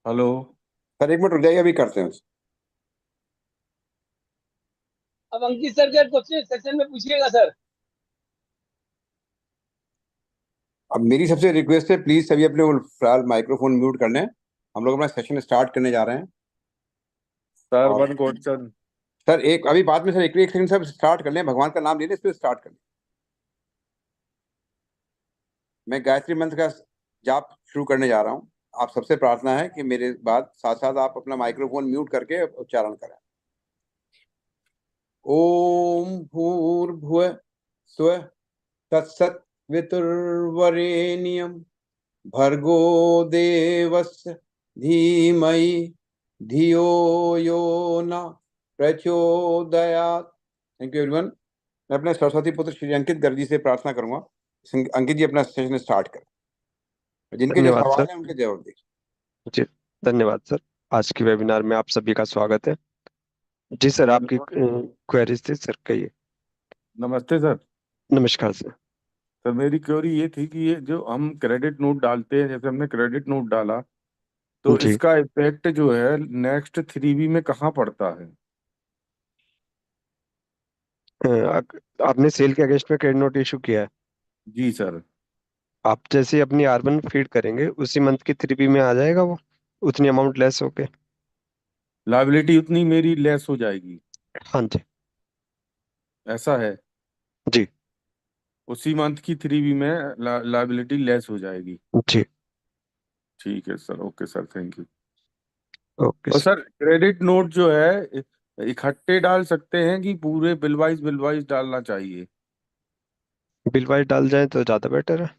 Hello. Sir एक minute रुक जाइए, अभी करते हैं। अब अंकित सर के क्वेश्चन सेक्शन में पूछिएगा सर। अब मेरी सबसे रिक्वेस्ट है, प्लीज सभी अपने वो फिलहाल माइक्रोफोन म्यूट कर लें। हम लोग अपना सेशन स्टार्ट करने जा रहे हैं। सर और वन क्वेश्चन। सर एक अभी बाद में, सर एक एक सेकंड, सब स्टार्ट कर लें, भगवान का नाम ले लें, इस पर स्टार्ट कर लें। मैं गायत्री मंत्र का जाप शुरू करने जा रहा हूँ। आप सबसे प्रार्थना है कि मेरे बाद साथ साथ आप अपना माइक्रोफोन म्यूट करके उच्चारण करें। ओम भूर्भुव स्व तत्सत्वितुर्वरेण्यम भर्गो देवस्य धीमहि धियो यो न प्रचोदयात्। Thank you everyone. मैं अपने सरस्वती पुत्र श्री अंकित गर्ग जी से प्रार्थना करूंगा, अंकित जी अपना सेशन स्टार्ट करें। जिनके जो धन्यवाद सर। सवाल हैं उनके जवाब दें। जी, धन्यवाद सर। आज की वेबिनार में आप सभी का स्वागत है। जी सर, आपकी क्वेरीज थी सर, कहिए। नमस्ते सर। नमस्कार सर। सर मेरी क्वेरी ये थी कि ये जो हम क्रेडिट नोट डालते हैं, जैसे हमने क्रेडिट नोट डाला, तो जी, इसका इफेक्ट जो है नेक्स्ट 3B में कहाँ पड़ता है? आपने सेल के अगेंस्ट में क्रेडिट नोट इशू किया है। जी सर। आप जैसे ही अपनी R1 फीड करेंगे उसी मंथ की 3B में आ जाएगा वो, उतनी अमाउंट लेस होके। लाइबिलिटी उतनी मेरी लेस हो जाएगी? हाँ जी। ऐसा है? जी। उसी मंथ की 3B में लाइबिलिटी लेस हो जाएगी? जी। ठीक है sir, okay sir, thank you. Okay और सर। सर क्रेडिट नोट जो है इकट्ठे डाल सकते हैं कि पूरे बिल वाइज डालना चाहिए? बिल वाइज डाल जाए तो ज़्यादा बेटर है।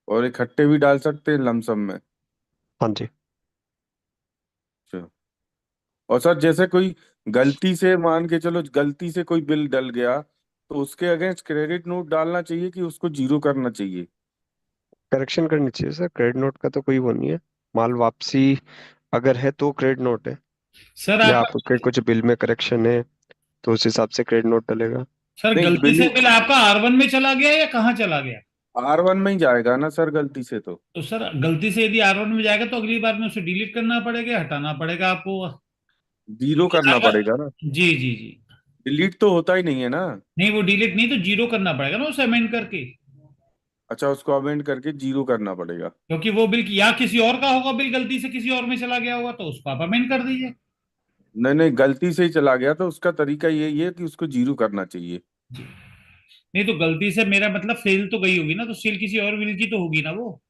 और इकट्ठे भी डाल सकते हैं लमसम में? हाँ जी। अच्छा। और सर जैसे कोई गलती से, मान के चलो गलती से कोई बिल डल गया, तो उसके अगेंस्ट क्रेडिट नोट डालना चाहिए कि उसको जीरो करना चाहिए? करेक्शन करनी चाहिए सर, क्रेडिट नोट का तो कोई वो नहीं है। माल वापसी अगर है तो क्रेडिट नोट है, सर या आपका आपके कुछ बिल में करेक्शन है तो उस हिसाब से क्रेडिट नोट डलेगा। सर नहीं, गलती बिल से बिल आपका R1 में चला गया या कहाँ चला गया? R1 में ही जाएगा ना सर, गलती से तो? तो सर गलती से यदि R1 में जाएगा तो अगली बार में उसे डिलीट करना पड़ेगा, हटाना पड़ेगा आपको। जीरो करना आपका पड़ेगा ना? जी जी जी। डिलीट तो होता ही नहीं है ना? नहीं, वो डिलीट नहीं तो जीरो करना पड़ेगा ना उसे अमेंड करके। अच्छा, उसको अमेंड करके जीरो करना पड़ेगा? क्योंकि वो बिल या किसी और का होगा, बिल गलती से किसी और में चला गया होगा तो उसको आप अमेंड कर दीजिए। नहीं नहीं, गलती से ही चला गया तो उसका तरीका यही है कि उसको जीरो करना चाहिए। जी। नहीं तो गलती से मेरा मतलब सेल तो गई होगी ना, तो सेल किसी और बिल की तो होगी ना वो,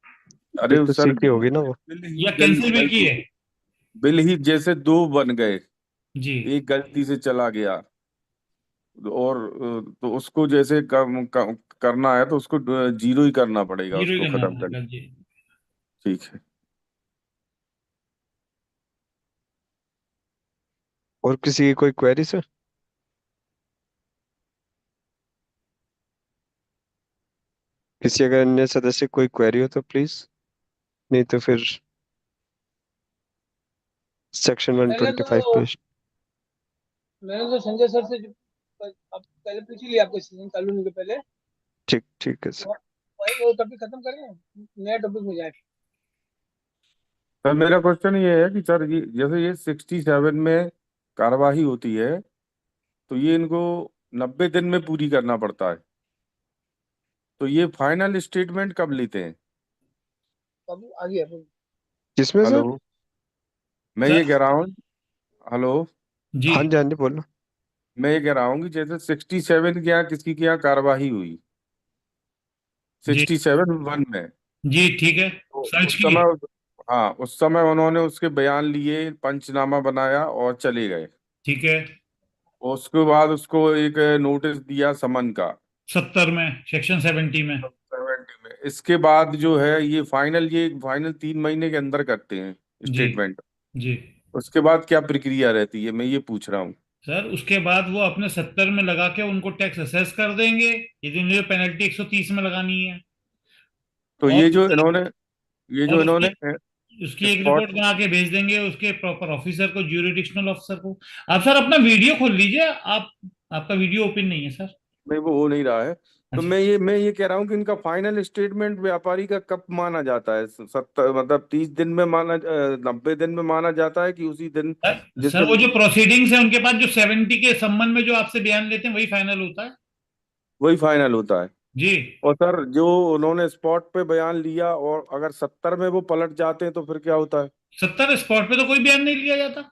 अरे फिर तो सर, सीखी होगी ना वो। बिल ही या कैंसिल बिल की है। बिल ही जैसे दो बन गए, जी। एक गलती से चला गया, और तो उसको जैसे करना है तो उसको जीरो ही करना पड़ेगा, जीरो ही उसको करना खत्म कर। पड़ेगा जी। ठीक है। और किसी की कोई क्वेरी सर? किसी अगर अन्य सदस्य की कोई क्वेरी हो तो प्लीज, नहीं तो फिर सेक्शन मैंने 125 तो पेज। मैंने तो संजय सर से अब पहले पूछ ही लिया, आपके सीजन चालू होने के पहले। ठीक, ठीक है सर। तो वही वो टॉपिक खत्म करें, नया टॉपिक में जाए। सर मेरा क्वेश्चन ये है कि सर ये जैसे ये 67 में कार्यवाही होती है, तो ये इनको 90 दिन में पूरी करना पड़ता है, तो ये फाइनल स्टेटमेंट कब लेते हैं? कब आ गया? किसमें सर? हेलो, मैं ये सर कह रहा हूँ। हेलो, जी हाँ जी, हाँ जी, बोलो। मैं ये कह रहा हूँ कि जैसे 67 के यहाँ किसी के यहाँ कार्यवाही हुई, जी 67(1) में, जी ठीक है। तो सर्च उस की। समय हाँ, उस समय उन्होंने उसके बयान लिए, पंचनामा बनाया और चले गए। ठीक है। और उसके बाद उसको एक नोटिस दिया समन का, 70 में, सेक्शन 70 में। 70 में। इसके बाद जो है ये फाइनल 3 महीने के अंदर करते हैं जी स्टेटमेंट। जी। उसके बाद क्या प्रक्रिया रहती है, मैं ये पूछ रहा हूँ। सर उसके बाद वो अपने 70 में लगा के उनको टैक्स असेस कर देंगे, यदि उन्हें पेनल्टी 130 में लगानी है। तो और ये और जो इन्होंने उसकी एक स्पॉट। रिपोर्ट बना के भेज देंगे उसके प्रॉपर ऑफिसर को, ज्यूरिडिक्शनल ऑफिसर को। आप सर अपना वीडियो खोल लीजिए। आप आपका वीडियो ओपन नहीं है सर। नहीं, वो हो नहीं रहा है। तो अच्छा मैं ये कह रहा हूँ कि इनका फाइनल स्टेटमेंट व्यापारी का कब माना जाता है? 70 मतलब 30 दिन में माना, 90 दिन में माना जाता है कि उसी दिन जिस सर, वो दिन? जो प्रोसीडिंग्स है उनके पास, जो 70 के संबंध में जो आपसे बयान लेते हैं वही फाइनल होता है। वही फाइनल होता है। जी। और सर, जो उन्होंने स्पॉट पे बयान लिया और अगर 70 में वो पलट जाते हैं तो फिर क्या होता है? 70 स्पॉट पे तो कोई बयान नहीं लिया जाता।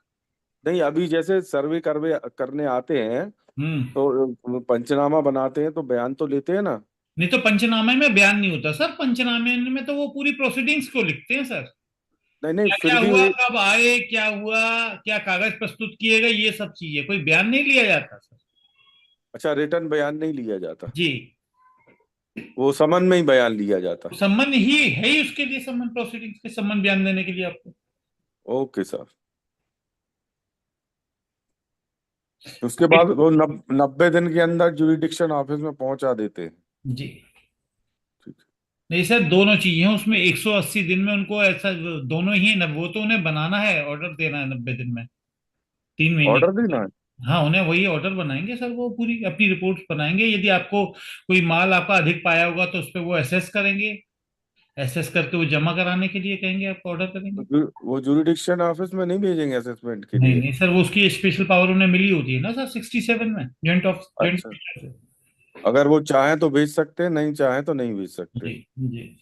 नहीं, अभी जैसे सर्वे करवे करने आते हैं हम्म। तो पंचनामा बनाते हैं तो बयान तो लेते हैं ना? नहीं तो पंचनामे में बयान नहीं होता सर, पंचनामे में तो वो पूरी प्रोसीडिंग्स को लिखते हैं सर। नहीं नहीं, क्या फिर क्या भी हुआ, कब आए, क्या हुआ, क्या कागज प्रस्तुत किए गए, ये सब चीजें, कोई बयान नहीं लिया जाता सर। अच्छा, रिटर्न बयान नहीं लिया जाता, जी। वो समन में ही बयान लिया जाता। संबंध ही है ही उसके लिए, संबंध प्रोसीडिंग्स के संबंध बयान देने के लिए आपको। Okay sir. उसके बाद वो 90 दिन के अंदर जुरिडिक्शन ऑफिस में पहुंचा देते हैं। जी। ठीक नहीं सर, दोनों चीजें हैं उसमें। 180 दिन में उनको ऐसा, दोनों ही है, वो तो उन्हें बनाना है, ऑर्डर देना है 90 दिन में, 3 महीने ऑर्डर के। देना है। हाँ, उन्हें वही ऑर्डर बनाएंगे सर, वो पूरी अपनी रिपोर्ट बनाएंगे। यदि आपको कोई माल आपका अधिक पाया होगा तो उस पर वो एसेस करेंगे, एसेस करके वो जमा कराने के लिए कहेंगे, आपको ऑर्डर तो करेंगे। वो जुरिडिक्शन ऑफिस में नहीं भेजेंगे असेसमेंट के नहीं लिए? नहीं सर, वो उसकी स्पेशल पावर उन्हें मिली होती है ना सर, 67 में जॉइंट अच्छा, अगर वो चाहें तो भेज सकते हैं, नहीं चाहें तो नहीं भेज सकते। जी। जी।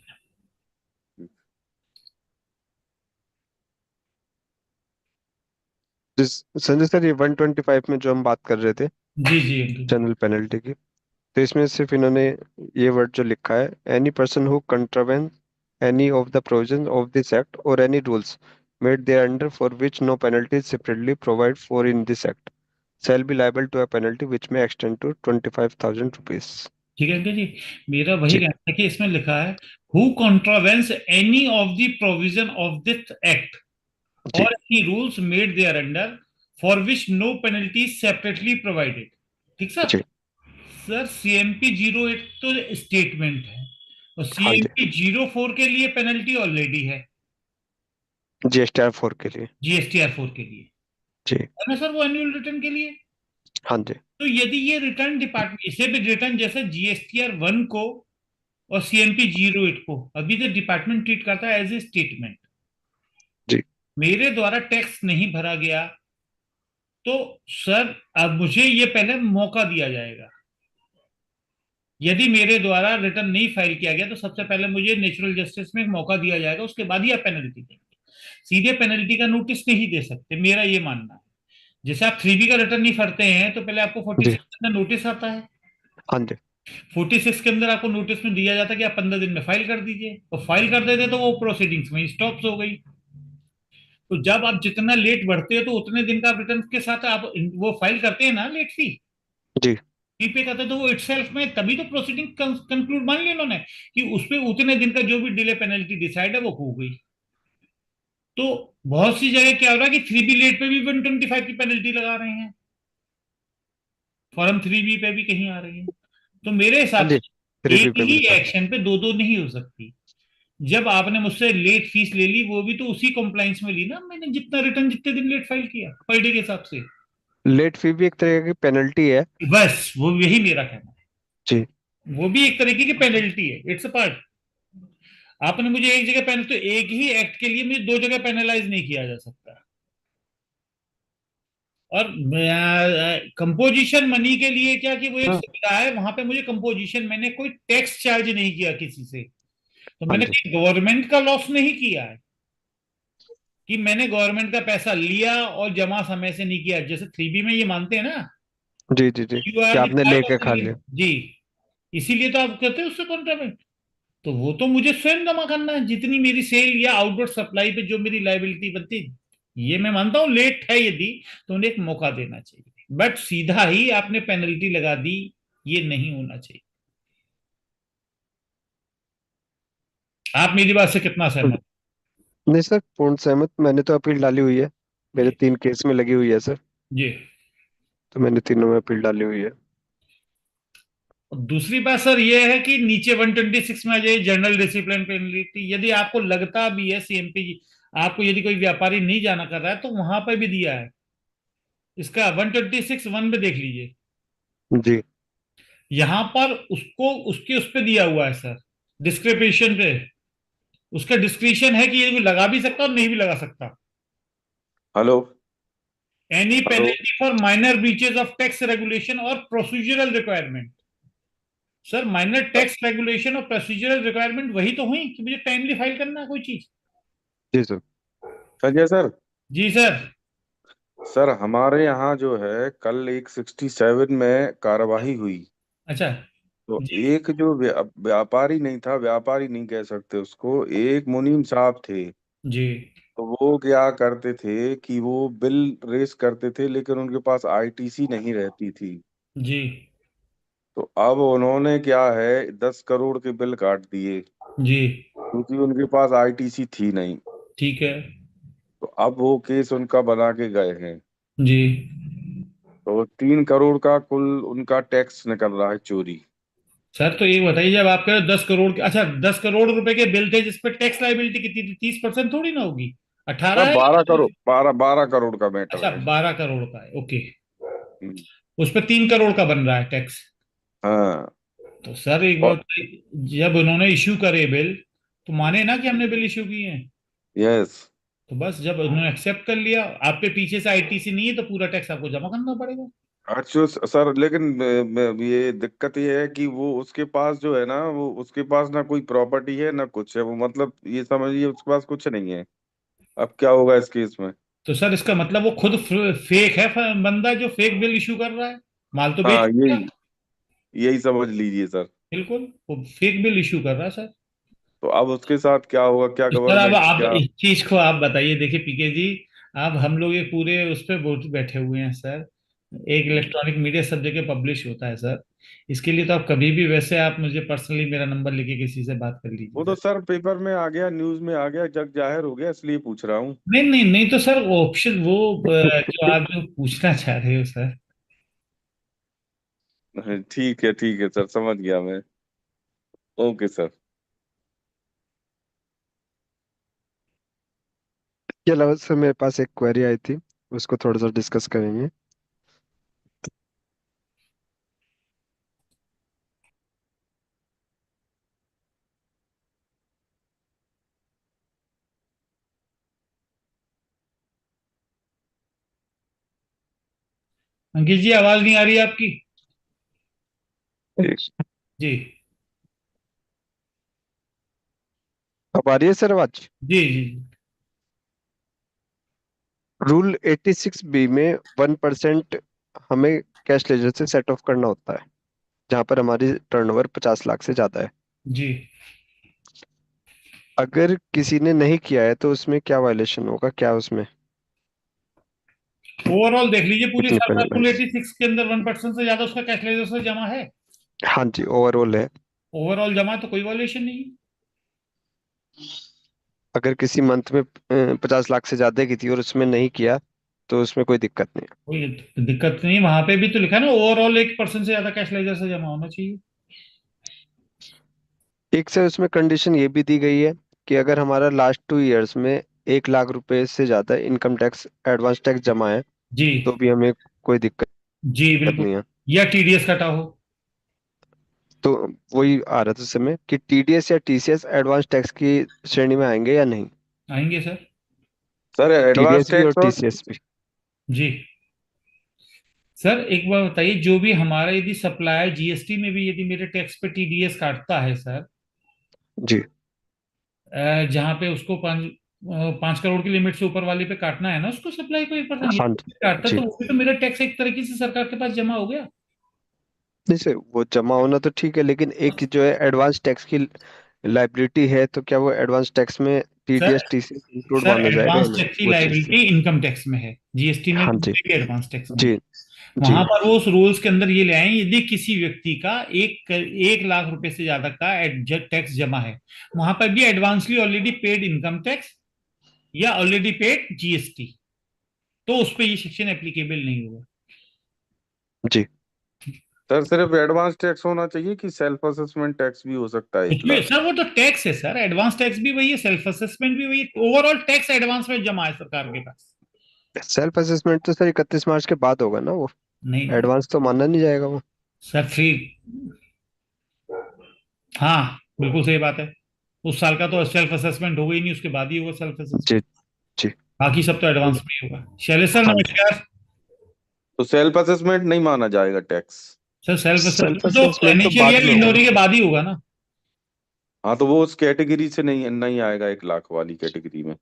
जिस संजय सर, ये 125 में जो हम बात कर रहे थे जी। जी अंकिल। जनरल पेनल्टी की, तो इसमें सिर्फ इन्होंने ये वर्ड जो लिखा है, any person who contravene any of the provisions of this act or any rules made thereunder for which no penalty is separately provided for in this act shall be liable to a penalty which may extend to 25,000 rupees। ठीक है uncle जी, मेरा वही जी कहना है कि इसमें लिखा है, who contravenes any of the provision of this act जी और any rules made thereunder for which no penalty separately provided. ठीक सर। जी। सर सीएमपी 08 तो स्टेटमेंट है, और हाँ जी। सीएमपी 04 के लिए पेनल्टी ऑलरेडी है, GSTR 4 के लिए। जीएसटीआर 4 के लिए जी। है ना सर, वो एनुअल रिटर्न के लिए। हाँ जी। तो यदि ये रिटर्न डिपार्टमेंट, इसे भी रिटर्न जैसे जीएसटीआर 1 को और सीएमपी 08 को अभी तो डिपार्टमेंट ट्रीट करता है एज ए स्टेटमेंट, जी मेरे द्वारा टैक्स नहीं भरा गया तो सर अब मुझे ये पहले मौका दिया जाएगा। यदि मेरे द्वारा रिटर्न नहीं फाइल किया गया तो सबसे पहले मुझे नेचुरल जस्टिस में एक मौका दिया जाएगा, उसके बाद ही आप पेनल्टी देंगे। सीधे पेनल्टी का नोटिस नहीं दे सकते, मेरा ये मानना है। जैसे आप 3B का रिटर्न नहीं भरते हैं तो पहले आपको जी। 46 के अंदर नोटिस आता है, हाँ जी। 46 के अंदर आपको नोटिस में दिया जाता है कि आप 15 दिन में फाइल कर दीजिए, और फाइल कर देते तो वो प्रोसीडिंग्स में स्टॉप हो गई। तो जब आप जितना लेट बढ़ते हो तो उतने दिन का आप रिटर्न के साथ आप वो फाइल करते हैं ना, लेट फी जी। फी पे करते, तो वो इटसेल्फ में तभी तो प्रोसीडिंग कंक्लूड मान ली उन्होंने कि उस पे उतने दिन का जो भी डिले पेनल्टी डिसाइड है वो हो गई। तो बहुत सी जगह क्या हो रहा है कि 3B लेट पे भी 125 की पेनल्टी लगा रहे हैं, फॉर्म 3B पे भी कहीं आ रही है। तो मेरे हाँ हिसाब जी। से 3B एक पे भी ही लगा था। एक्शन पे दो दो नहीं हो सकती। जब आपने मुझसे लेट फीस ले ली, वो भी तो उसी कंप्लाइंस में ली ना, मैंने जितना रिटर्न जितने दिन लेट फाइल किया पर डे के हिसाब से। लेट फी भी एक तरह की पेनल्टी है। बस वो यही मेरा कहना है, जी। वो भी एक तरीके की पेनल्टी है, इट्स अ पार्ट। आपने मुझे एक जगह पेनल, तो एक ही एक्ट के लिए मुझे दो जगह पेनलाइज नहीं किया जा सकता। और कंपोजिशन मनी के लिए क्या कि वो एक हाँ। सुविधा है, वहां पे मुझे कंपोजिशन, मैंने कोई टैक्स चार्ज नहीं किया किसी से, तो हाँ मैंने जी। गवर्नमेंट का लॉस नहीं किया है कि मैंने गवर्नमेंट का पैसा लिया और जमा समय से नहीं किया, जैसे 3B में ये मानते हैं ना, जी जी जी, यू कि आर आपने लेके खा लिया। जी, इसीलिए तो आप कहते हैं उससे कॉन्ट्राबेंड। तो वो तो मुझे स्वयं जमा करना है, जितनी मेरी सेल या आउटवर्ड सप्लाई पे जो मेरी लाइबिलिटी बनती है। ये मैं मानता हूं लेट है यदि, तो उन्हें एक मौका देना चाहिए, बट सीधा ही आपने पेनल्टी लगा दी, ये नहीं होना चाहिए। आप मेरी बात से कितना सहमत? नहीं सर, पूर्ण सहमत। मैंने तो अपील डाली हुई है, मेरे जी। 3 केस में लगी हुई है सर। जी। तो मैंने तीनों में अपील डाली हुई है। और दूसरी बात सर ये है कि नीचे 126 में आ जाए जनरल डिसिप्लिन पेनल्टी, यदि आपको लगता भी है सीएमपी, आपको यदि कोई व्यापारी नहीं जाना कर रहा है तो वहां पर भी दिया है, इसका 126(1) में देख लीजिए। जी। यहाँ पर उसको उसके उस पे दिया हुआ है सर, डिस्क्रिप्शन पे। उसका डिस्क्रिप्शन है कि ये लगा भी सकता और नहीं भी लगा सकता। Hello. Any hello. Penalty for minor breaches of tax regulation और procedural requirement. Sir minor tax regulation और प्रोसीजरल रिक्वायरमेंट वही तो हुई कि मुझे टाइमली फाइल करना है कोई चीज। जी सर। संजय सर। जी सर। सर हमारे यहाँ जो है कल एक 67 में कार्यवाही हुई। अच्छा। तो जी एक जो व्यापारी नहीं था, व्यापारी नहीं कह सकते उसको, एक मुनीम साहब थे। जी तो वो क्या करते थे कि वो बिल रेस करते थे, लेकिन उनके पास आईटीसी नहीं रहती थी। जी तो अब उन्होंने क्या है 10 करोड़ के बिल काट दिए, जी। क्योंकि उनके पास आईटीसी थी नहीं। ठीक है। तो अब वो केस उनका बना के गए हैं। जी तो 3 करोड़ का कुल उनका टैक्स निकल रहा है चोरी। सर, तो ये बताइए, जब आप कह रहे हो 10 करोड़ के, अच्छा 10 करोड़ रुपए के बिल थे जिसपे टैक्स लाइबिलिटी कितनी थी? 30% थोड़ी ना होगी, 18 सर है। 12 करोड़, 12 करोड़ का मैटर अच्छा, है। 12 करोड़ का है, ओके। हम्म, उस पर 3 करोड़ का बन रहा है टैक्स। हाँ। तो सर एक बात और बताइए, जब उन्होंने इश्यू करे बिल, तो माने ना कि हमने बिल इश्यू किए हैं। यस। तो बस जब उन्होंने एक्सेप्ट कर लिया, आपके पीछे से आईटीसी नहीं है, तो पूरा टैक्स आपको जमा करना पड़ेगा। अच्छा सर, लेकिन ये दिक्कत ये है कि वो उसके पास जो है ना, वो उसके पास ना कोई प्रॉपर्टी है ना कुछ है, वो मतलब ये समझिए उसके पास कुछ नहीं है। अब क्या होगा इस केस में? तो सर इसका मतलब वो खुद फेक है, बंदा जो फेक बिल इशू कर रहा है। माल तो बेच हाँ, दिया। यही यही समझ लीजिए सर। बिल्कुल, वो फेक बिल इशू कर रहा है सर। तो अब उसके साथ क्या होगा, क्या तो सर अब गवर्नमेंट आप क्या? इस चीज को आप बताइए, देखिए पीके जी, अब हम लोग ये पूरे उस पर बैठे हुए हैं सर। एक इलेक्ट्रॉनिक मीडिया सब जगह पब्लिश होता है सर। इसके लिए तो आप कभी भी, वैसे आप मुझे पर्सनली मेरा नंबर लेके किसी से बात कर लीजिए वो तो सर। सर पेपर में आ गया, न्यूज में आ गया, जग जाहिर हो गया, इसलिए पूछ रहा हूँ। नहीं नहीं नहीं, तो सर ऑप्शन वो जो आप जो पूछना चाह रहे हो सर। ठीक है सर, समझ गया मैं। Okay sir. इसके अलावा सर मेरे पास एक क्वेरी आई थी, उसको थोड़ा सा डिस्कस करेंगे। अंकित जी, आवाज नहीं आ रही है आपकी। जी अब आ रही है सर आवाज? जी जी। रूल 86 बी में 1% हमें कैश लेजर से सेट ऑफ करना होता है, जहां पर हमारी टर्नओवर 50 लाख से ज्यादा है। जी अगर किसी ने नहीं किया है तो उसमें क्या वायलेशन होगा, क्या उसमें ओवरऑल देख लीजिए, पूरी कितनी साल पेनल्टी? रूल 86 के अंदर 1% से ज्यादा उसका कैश लेजर से जमा है। हाँ जी, ओवरऑल है। ओवरऑल जमा तो कोई वॉल्यूशन नहीं है। अगर किसी मंथ में 50 लाख से ज्यादा की थी और उसमें नहीं किया तो उसमें कोई दिक्कत नहीं कोई दिक्कत नहीं, वहां पे भी तो लिखा है ना, ओवरऑल 1% से ज्यादा कैश लेजर से जमा होना चाहिए। है। एक से उसमें कंडीशन ये भी दी गई है कि अगर हमारा लास्ट 2 इयर्स में 1 लाख रुपए से ज्यादा इनकम टैक्स एडवांस टैक्स जमा है जी तो भी हमें कोई दिक्कत जी बिल्कुल। नहीं है। या टीडीएस कटा हो। तो वही आ रहा था समय कि टीडीएस या टीसीएस एडवांस टैक्स की श्रेणी में आएंगे या नहीं। आएंगे सर। सर एडवांस टीडीएस भी और टैक्स और टीसीएस भी। जी सर, एक बार बताइए, जो भी हमारा यदि सप्लायर जीएसटी में भी यदि मेरे टैक्स पे टीडीएस काटता है सर, जी। जहाँ पे उसको 5 करोड़ की लिमिट से ऊपर वाले पे काटना है ना उसको, सप्लाई को 1% हाँ यदि जी। काटता है, जी। तो वो भी तो मेरा टैक्स एक तरीके से सरकार के पास जमा हो गया। जैसे वो जमा होना तो ठीक है, लेकिन एक जो है एडवांस टैक्स की लाइबिलिटी है, तो क्या वो एडवांस टैक्स में sir TDS TCS include sir माना जाएगा एडवांस या नहीं, टैक्स की वो चीज थी। लायबिलिटी इनकम टैक्स में है, जीएसटी में हाँ जी। completely एडवांस टैक्स में है। जी। जी। वहां पर वो उस रूल्स के अंदर ये ले आए, यदि किसी व्यक्ति का 1 लाख रुपए से ज्यादा का टैक्स जमा है, वहां पर भी advancely already paid income tax या ऑलरेडी पेड जीएसटी, तो उस पर ये सेक्शन एप्लीकेबल नहीं होगा। जी। सर सिर्फ एडवांस टैक्स होना चाहिए कि सेल्फ असेसमेंट टैक्स भी हो सकता है कुछ 1 भी लाख? सर, वो तो टैक्स है सर, एडवांस टैक्स भी वही है, सेल्फ असेसमेंट भी वही है, ओवरऑल टैक्स एडवांस में जमा है सरकार के पास। सेल्फ असेसमेंट तो सर 31 मार्च के बाद होगा ना वो, नहीं एडवांस तो माना नहीं जाएगा वो। सर, फिर हाँ बिल्कुल सही बात है। उस साल का तो सेल्फ असेसमेंट होगा ही नहीं, उसके बाद ही होगा सेल्फ जी। असेसमेंट। जी। बाकी सब तो एडवांस में ही होगा। शैलेश सर हाँ जी। नमस्कार। तो सेल्फ असेसमेंट नहीं माना जाएगा tax? Sir self self assessment तो असेसमेंट तो फाइनेंशियल बाद ईयर में एंड होगा ना। होने के बाद ही होगा ना। हाँ, तो वो उस कैटेगरी से नहीं नहीं आएगा, 1 लाख वाली कैटेगरी में।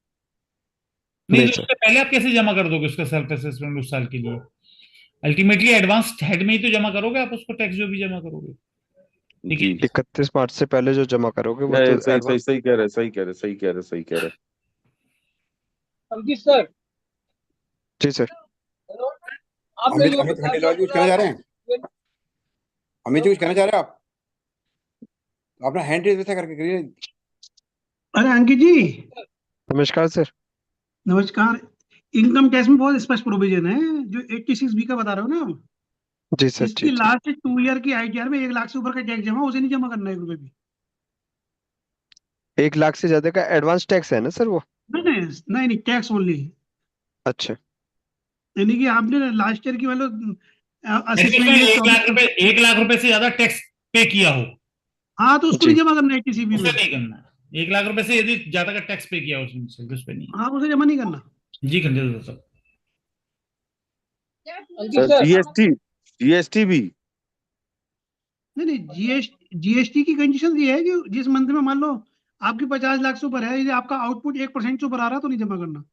नहीं नहीं तो सर। उससे पहले आप कैसे जमा कर दोगे उसका सेल्फ असेसमेंट उस साल के लिए? अल्टीमेटली एडवांस हेड में ही तो जमा करोगे आप उसको, टैक्स जो भी जमा करोगे। ठीक जी। है। 31 मार्च से पहले जो जमा करोगे वो तो सही सही एडवांस। सही कह रहे, सही कह रहे, सही कह रहे, सही कह रहे। अंकित सर, जी सर। हेलो, आपने अमित जो अमित बताया खंडेलवाल जी कुछ कहना चाह रहे हैं? अमित जी कुछ कहना चाह रहे हैं आप? अपना हैंड रेज वैसा करके करिए। अरे अंकित जी, नमस्कार सर। नमस्कार। इनकम टैक्स में बहुत स्पष्ट प्रोविजन है, जो 86B का बता रहे हो ना आप, जी सर। जी जिसकी जी। लास्ट 2 ईयर की ITR में 1 लाख से ऊपर का टैक्स जमा, उसे नहीं जमा करना है 1 रुपए भी। 1 लाख से ज्यादा का एडवांस टैक्स है ना सर वो? नहीं नहीं नहीं नहीं, टैक्स ओनली। अच्छा। यानी कि आपने लास्ट ईयर की मतलब ऐसे असेसमेंट उसमें ईयर 24। 1 लाख रुपए से ज्यादा टैक्स पे किया हो, हाँ, तो उसको जी। नहीं जमा करना है 86B उसे में। नहीं करना है। 1 लाख रुपए से यदि ज्यादा का टैक्स पे किया हो उसमें, उस पे नहीं। हाँ, उसे जमा नहीं करना। जी खंडेलवाल साहब। अंकित सर सर, जीएसटी, जीएसटी भी? नहीं नहीं, GST की कंडीशन ये है कि जिस मंथ में मान लो आपकी 50 लाख से ऊपर है, यदि आपका आउटपुट 1% से ऊपर आ रहा है तो नहीं जमा करना।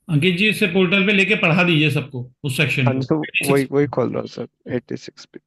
अंकित जी इसे पोर्टल पे लेके पढ़ा दीजिए सबको उस सेक्शन हाँ को, जी, तो 86। वही वही खोल रहा हूँ सर, 86 पे।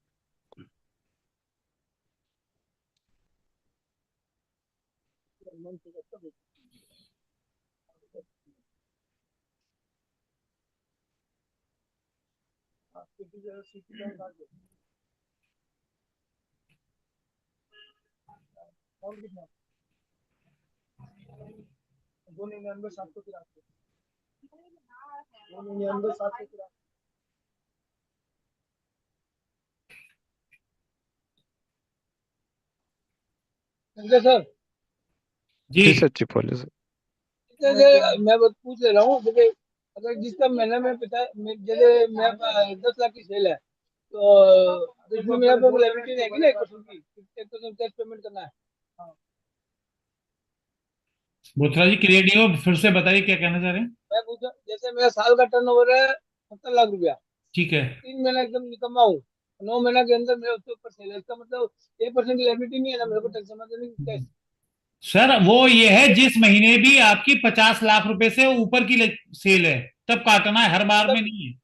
अंकित सर, जी जी सर। जी बोलिए सर। जैसे मैं बस पूछ ले रहा हूँ, जैसे अगर जिसका महीने में जैसे मैं 10 लाख की सेल है, तो इसमें मेरा पे लाइबिलिटी रहेगी ना 1% की, 1% टैक्स पेमेंट करना है। बोथरा जी क्लियर नहीं हो, फिर से बताइए क्या कहना चाह रहे हैं। मैं पूछा, जैसे मेरा साल का टर्नओवर है 70 लाख रुपया, ठीक है 3 महीना एकदम निकम्मा हूँ, 9 महीना के अंदर मेरे उसके ऊपर सेल है, इसका मतलब 1% की लाइबिलिटी नहीं है ना मेरे को टैक्स जमा देने की टैक्स। सर, वो ये है जिस महीने भी आपकी 50 लाख रुपए से ऊपर की सेल है तब काटना है, हर बार में तब नहीं है।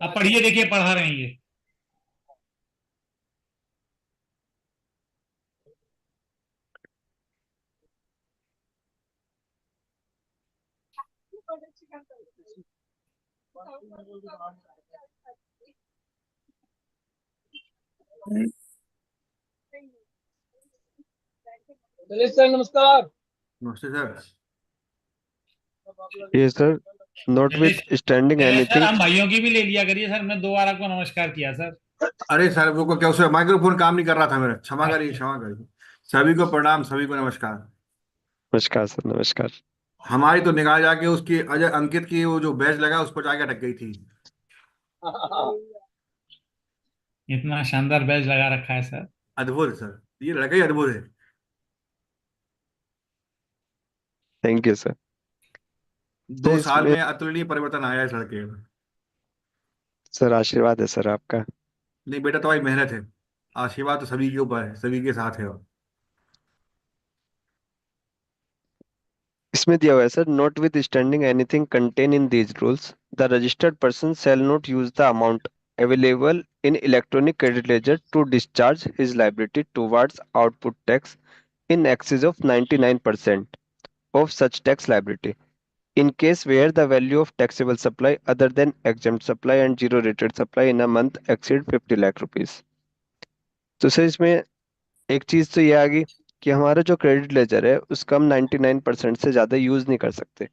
आप पढ़िए, देखिए पढ़ा रहे हैं ये। चलिए सर, नमस्कार। नमस्ते सर। ये सर, नॉट चलिए विथ स्टैंडिंग चलिए सर, एनीथिंग। हम भाइयों की भी ले लिया करिए सर, मैं 2 बार आपको नमस्कार किया सर। अरे सर वो को क्या उसे माइक्रोफोन काम नहीं कर रहा था मेरा, क्षमा करिए क्षमा करिए। सभी को प्रणाम, सभी को नमस्कार। नमस्कार सर। नमस्कार। हमारी तो निगाह जाके उसकी अजय अंकित की वो जो बैच लगा उस पर जाके अटक गई थी। इतना शानदार बैच लगा रखा है सर। अद्भुत है सर, ये लड़का ही अद्भुत है। Thank you sir. तो 2 साल इसमें में अतुलनीय परिवर्तन आया है इस लड़के में। सर आशीर्वाद है सर आपका। नहीं बेटा, तुम्हारी मेहनत है। आशीर्वाद तो सभी के ऊपर है, सभी के साथ है। इसमें दिया हुआ है sir, not with standing anything contain in these rules the registered person shall not use the amount available in electronic credit ledger to discharge his liability towards output tax in excess of 99% of such tax liability in case where the value of taxable supply other than exempt supply and zero rated supply in a month exceed 50 lakh rupees। तो sir इसमें एक चीज तो ये आ गई कि हमारा जो क्रेडिट लेजर है उसका हम 99% से ज्यादा यूज नहीं कर सकते।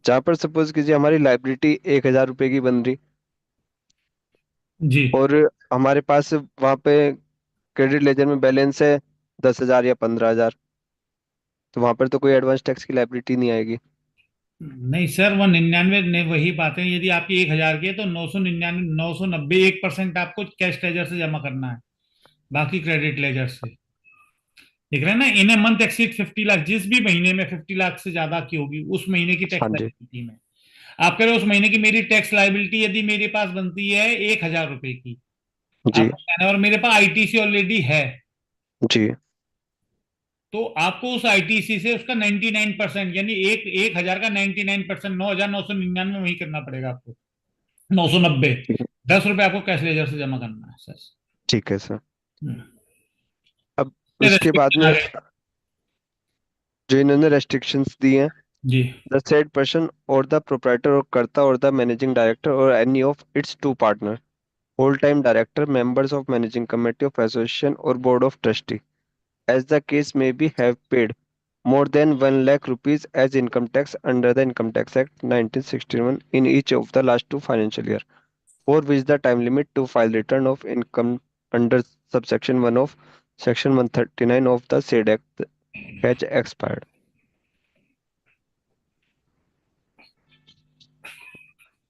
जहां पर सपोज कीजिए हमारी लाइबिलिटी 1,000 रुपए की बन रही जी और हमारे पास वहां पे क्रेडिट लेजर में बैलेंस है 10,000 या 15,000, तो वहां पर तो कोई एडवांस टैक्स की लाइबिलिटी नहीं आएगी। नहीं सर, वो 99 ने वही बात है, यदि आपकी 1,000 की है तो 999, 990, 1% आपको कैश लेजर से जमा करना है, बाकी क्रेडिट लेजर से। देख रहे हैं ना, इन ए मंथ एक्सीड 50 लाख, जिस भी महीने में 50 लाख से ज्यादा की होगी उस महीने की टैक्स हाँ जी लाइबिलिटी में आप कह रहे हो उस महीने की मेरी टैक्स लाइबिलिटी यदि मेरे पास बनती है 1,000 रुपए की, जी आपका कहना है, और मेरे पास आईटीसी ऑलरेडी है, जी तो आपको उस आईटीसी से उसका 99% यानी एक 1,000 का 99%, 9,999 वही करना पड़ेगा आपको, 990, ठीक 10 रुपए आपको कैश लेजर से जमा करना है सर। ठीक है सर। हम्म। अब ये उसके बाद restriction में आ गए। जो इन्होंने रेस्ट्रिक्शंस दी हैं, जी the said person or the proprietor or कर्ता or the managing director or any of its two partner, whole-time director, members of managing committee of association or board of trustee, as the case may be, have paid more than 1 lakh rupees as income tax under the Income Tax Act 1961 in each of the last 2 financial year, for which the time limit to file return of income under subsection 1 of section 139 of the said act has expired.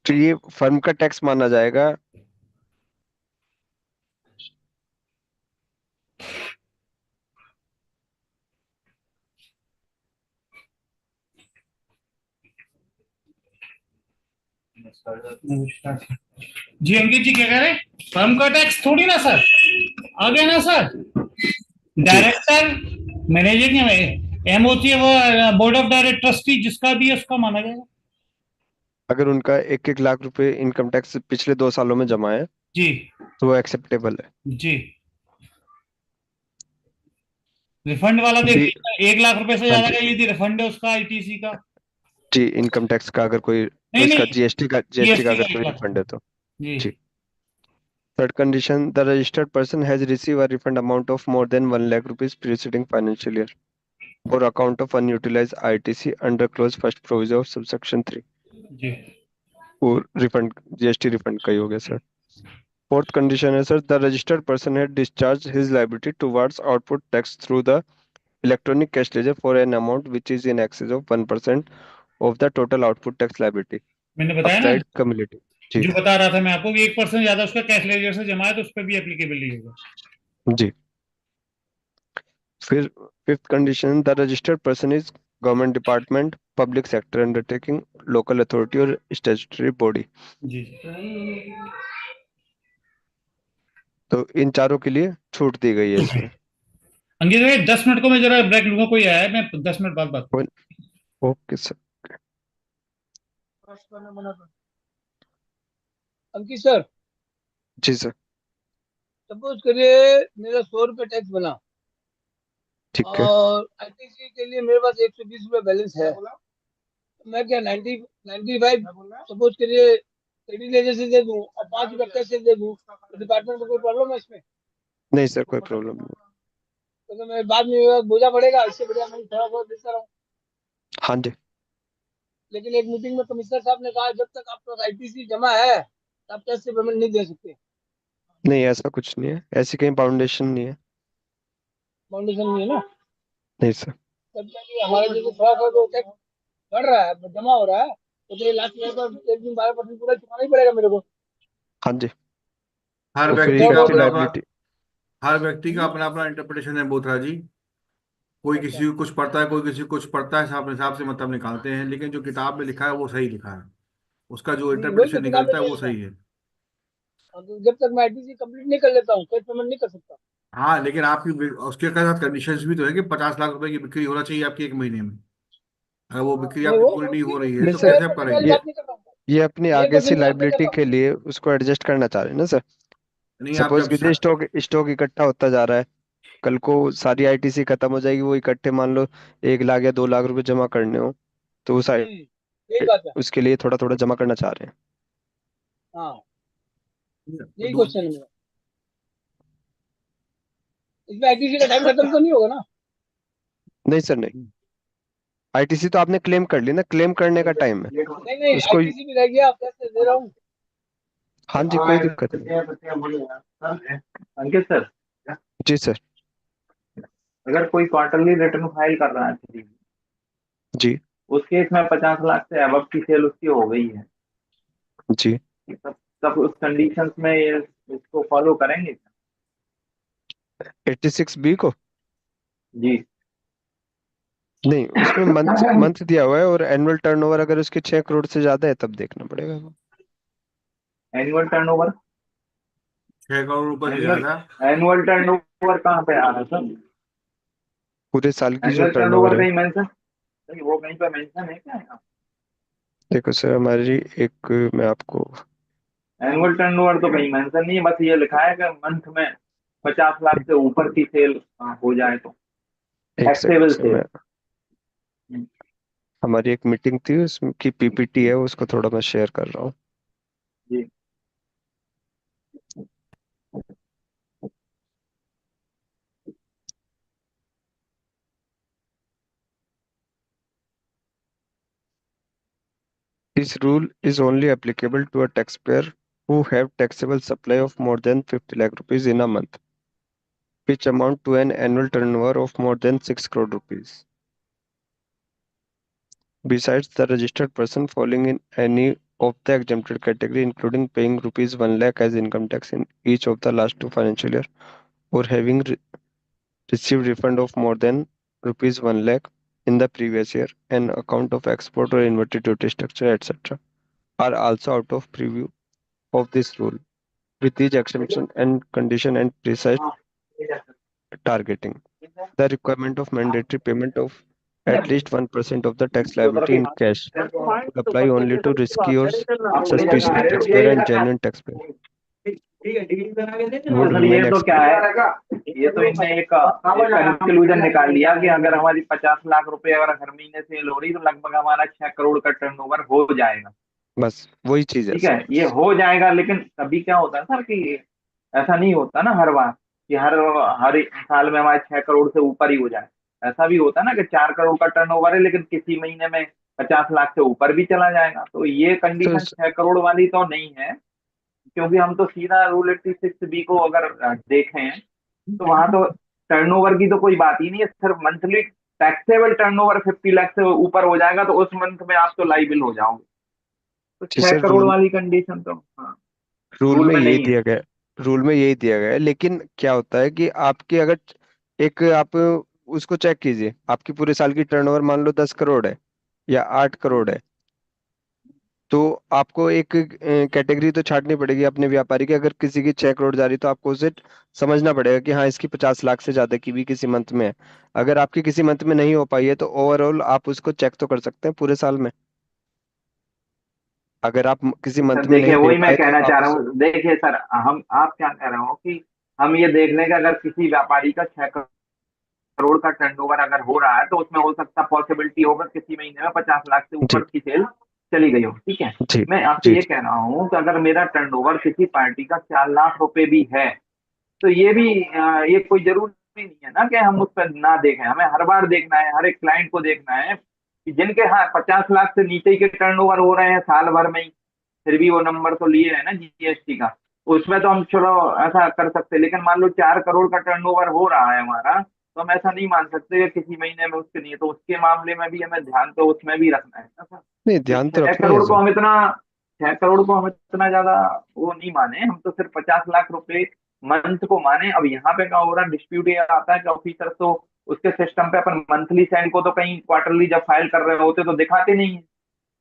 तो ये firm का tax माना जाएगा। जी अंकित जी क्या कह रहे हैं, firm का टैक्स थोड़ी ना सर, आ गया ना सर, डायरेक्टर मैनेजिंग में एम होती है वो बोर्ड ऑफ डायरेक्टर ट्रस्टी जिसका भी है उसका माना जाएगा। अगर उनका 1-1 लाख रुपए इनकम टैक्स पिछले 2 सालों में जमा है जी तो वो एक्सेप्टेबल है। जी, रिफंड वाला अभी देखिए 1 लाख रुपए से हाँ ज्यादा जी का यदि रिफंड है उसका आईटीसी का, जी, इनकम टैक्स का अगर कोई, नहीं इसका नहीं जीएसटी का जीएसटी अगर का कोई रिफंड। रिफंड है तो जी जी। Third condition, the registered person has receive a refund amount of more than 1 lakh rupees preceding financial year और account of unutilised ITC under clause first provision of subsection 3। जी वो रिफंड जीएसटी रिफंड का ही हो गया सर। फोर्थ कंडीशन है sir, the registered person had discharge his liability towards output tax through the electronic cash ledger for an amount which is in excess of 1% of the total output tax liability मैंने बताया ना, applied cumulative। जी जो बता रहा था मैं आपको कि 1% ज्यादा उसका कैश लेजर से जमा है तो उस पर भी एप्लीकेबल नहीं होगा। जी। फिर fifth condition, the registered person is government department, public sector undertaking, local authority और स्टैट्यूटरी बॉडी। जी जी तो इन चारों के लिए छूट दी गई है इसमें। अंकित भाई 10 मिनट को मैं जरा ब्रेक लूंगा, कोई आया है, मैं 10 मिनट बाद बात करूंगा। Okay sir. अंकित सर, जी सर। सपोज करिए मेरा 100 रुपये टैक्स बना ठीक है। और आईटीसी के लिए मेरे पास 120 रुपये बैलेंस है, तो मैं क्या 95 सपोज करिए क्रेडिट लेजर से दे दूं और 5 रुपये कैश से दे दूं, तो डिपार्टमेंट में कोई प्रॉब्लम है इसमें? नहीं सर, कोई प्रॉब्लम नहीं। तो मैं बाद में बोझा पड़ेगा, इससे बढ़िया मैं थोड़ा बहुत देता रहूं। हाँ जी। लेकिन एक मीटिंग में कमिश्नर साहब ने कहा जब तक आपके पास आईटीसी जमा है आप कैश से पेमेंट नहीं दे सकते। नहीं, ऐसा कुछ नहीं है, ऐसी कहीं फाउंडेशन नहीं है। फाउंडेशन नहीं है ना? नहीं सर। तब जाके हमारे जैसे थोड़ा सा जो टैक्स बढ़ रहा है, जमा हो रहा है, तो ये लास्ट ईयर पर एक दिन 12% पूरा चुकाना ही पड़ेगा मेरे को। हाँ जी। हर और फिर व्यक्ति ये का थोड़ा उसकी अपना बहुत अपना लाइबिलिटी। हर व्यक्ति का अपना अपना इंटरप्रिटेशन है बोथरा जी। कोई अच्छा किसी को कुछ पढ़ता है, कोई किसी को कुछ पढ़ता है, सब अपने हिसाब से मतलब निकालते हैं, लेकिन जो किताब में लिखा है वो सही लिखा है, उसका जो वही तो इंटरप्रिटेशन किताब में निकलता है नहीं वो लिखा। सही है। और तो जब तक मैं आईटीसी कंप्लीट नहीं कर लेता हूँ कैश पेमेंट नहीं कर सकता। हाँ, लेकिन आपकी उसके साथ कंडीशंस भी तो है कि 50 लाख रुपए की बिक्री होना चाहिए आपकी एक महीने में। अगर वो बिक्री नहीं आपकी वो पूरी नहीं उसकी हो रही है नहीं तो सर, कैसे आप 1% वाली करेंगे? ये बात नहीं कर रहा हूँ। ये अपनी ये आगे सी 1% की बात नहीं कर लाइबिलिटी रहा हूँ। के लिए उसको एडजस्ट करना चाह रहे हैं ना सर। नहीं, आप सपोज जब कीजिए स्टॉक स्टॉक इकट्ठा होता जा रहा है, कल को सारी आईटीसी खत्म हो जाएगी, वो इकट्ठे मान लो 1 लाख या 2 लाख रुपए जमा करने हो तो उस यही बात है। उसके लिए थोड़ा थोड़ा जमा करना चाह रहे हैं। हाँ तो यही दो क्वेश्चन है मेरा। इसमें आईटीसी का टाइम खत्म तो नहीं होगा ना? नहीं सर नहीं, आईटीसी तो आपने क्लेम कर ली ना, क्लेम करने का टाइम है नहीं नहीं उसको। आईटीसी भी रह गया, आप कैसे दे रहा हूँ। हाँ जी, कोई दिक्कत नहीं। अंकित सर, जी सर। अगर कोई क्वार्टरली रिटर्न फाइल कर रहा है किसी, जी उस केस में 50 लाख से अबव की सेल उसकी हो गई है, जी। तब तब उस कंडीशंस में ये इसको फॉलो करेंगे? 86B को जी। नहीं, उसमें मंथ मंथ दिया हुआ है, और एनुअल टर्नओवर अगर उसके 6 करोड़ से ज्यादा है तब देखना पड़ेगा। एनुअल टर्नओवर 6 करोड़ रुपए से एनुअल ज्यादा। एनुअल टर्नओवर कहाँ पे आ रहा है सर? पूरे साल की जो एनुअल टर्नओवर टर्नओवर है। कहीं मेंशन नहीं, वो कहीं पे मेंशन है क्या यहाँ? देखो सर, हमारी एक, मैं आपको एनुअल टर्नओवर तो कहीं मेंशन नहीं है, बस ये लिखा है कि मंथ में 50 लाख से ऊपर की सेल हो जाए तो एक सेकंड टैक्सेबल सर, सेल। मैं हमारी एक मीटिंग थी, उसकी पीपीटी है, उसको थोड़ा मैं शेयर कर रहा हूँ। जी। This rule is only applicable to a taxpayer who have taxable supply of more than 50 lakh rupees in a month, which amount to an annual turnover of more than 6 crore rupees. Besides, the registered person falling in any of the exempted category, including paying rupees 1 lakh as income tax in each of the last 2 financial year, or having received refund of more than rupees 1 lakh in the previous year, an account of export or inverted duty structure, etc., are also out of preview of this rule, with these exemption and condition and precise targeting. The requirement of mandatory payment of at least 1% of the tax liability in cash will apply only to risky or suspicious taxpayer and genuine taxpayer. तो Would sir remain ये तो क्या है, ये तो इनने एक conclusion निकाल लिया कि अगर हमारी 50 लाख रुपए अगर हर महीने सेल हो रही तो लगभग हमारा 6 करोड़ का टर्नओवर हो जाएगा। बस वही चीज है ठीक है, सर। ये हो जाएगा, लेकिन कभी क्या होता है सर कि ऐसा नहीं होता ना हर बार कि हर हर एक साल में हमारे 6 करोड़ से ऊपर ही हो जाए। ऐसा भी होता है ना कि 4 करोड़ का टर्नओवर है लेकिन किसी महीने में 50 लाख से ऊपर भी चला जाएगा। तो ये तो कंडीशन 6 करोड़ वाली तो नहीं है, क्योंकि हम तो सीधा रूल 86B को अगर देखें तो वहां तो टर्नओवर की तो कोई बात ही नहीं है, सिर्फ मंथली टैक्सेबल टर्नओवर 50 लाख से ऊपर हो जाएगा तो उस मंथ में आप तो लाइबिल हो जाओगे। तो जी 6 सर, करोड़ वाली कंडीशन तो हाँ रूल रूल में में यही नहीं है। दिया गया है। रूल में यही दिया गया है, लेकिन क्या होता है कि आपकी अगर एक आप उसको चेक कीजिए, आपकी पूरे साल की टर्नओवर मान लो 10 करोड़ है या 8 करोड़ है, तो आपको एक कैटेगरी तो छांटनी पड़ेगी अपने व्यापारी की। अगर किसी की 6 करोड़ जा रही तो आपको उसे समझना पड़ेगा कि हाँ, इसकी 50 लाख से ज्यादा की भी किसी मंथ में है। अगर आपकी किसी मंथ में नहीं हो पाई है तो ओवरऑल आप उसको चेक तो कर सकते हैं पूरे साल में। अगर आप किसी सर मंथ में देखिए नहीं दे वही मैं पाए तो कहना आप चाह रहा उसे। हूँ, देखिए सर हम आप क्या कह रहे हो कि हम ये देख लें कि अगर किसी व्यापारी का 6 करोड़ का टर्नओवर अगर हो रहा है तो उसमें हो सकता पॉसिबिलिटी होगा किसी महीने में 50 लाख से जी ऊपर की सेल चली गई हो। ठीक है, जी मैं आपसे जी ये जी। कह रहा हूँ कि अगर मेरा टर्नओवर किसी पार्टी का 4 लाख रुपए भी है तो ये भी ये कोई जरूरी नहीं है ना कि हम उस पर ना देखें। हमें हर बार देखना है, हर एक क्लाइंट को देखना है कि जिनके हाँ 50 लाख से नीचे के टर्नओवर हो रहे हैं साल भर में ही, फिर भी वो नंबर तो लिए है ना जीएसटी का, उसमें तो हम चलो ऐसा कर सकते हैं। लेकिन मान लो 4 करोड़ का टर्नओवर हो रहा है हमारा, तो हम ऐसा नहीं मान सकते कि किसी महीने में उसके नहीं है, तो उसके मामले में भी हमें ध्यान तो उसमें भी रखना है ना सर। नहीं, तो ध्यान तो 6 रखना ही है करोड़ को सर। हम इतना 6 करोड़ को हम इतना ज्यादा वो नहीं माने, हम तो सिर्फ 50 लाख रुपए मंथ को माने। अब यहाँ पे क्या हो रहा है, डिस्प्यूट ये आता है कि ऑफिसर तो उसके सिस्टम पे अपन मंथली सेंड को तो कहीं क्वार्टरली जब फाइल कर रहे होते तो दिखाते नहीं है।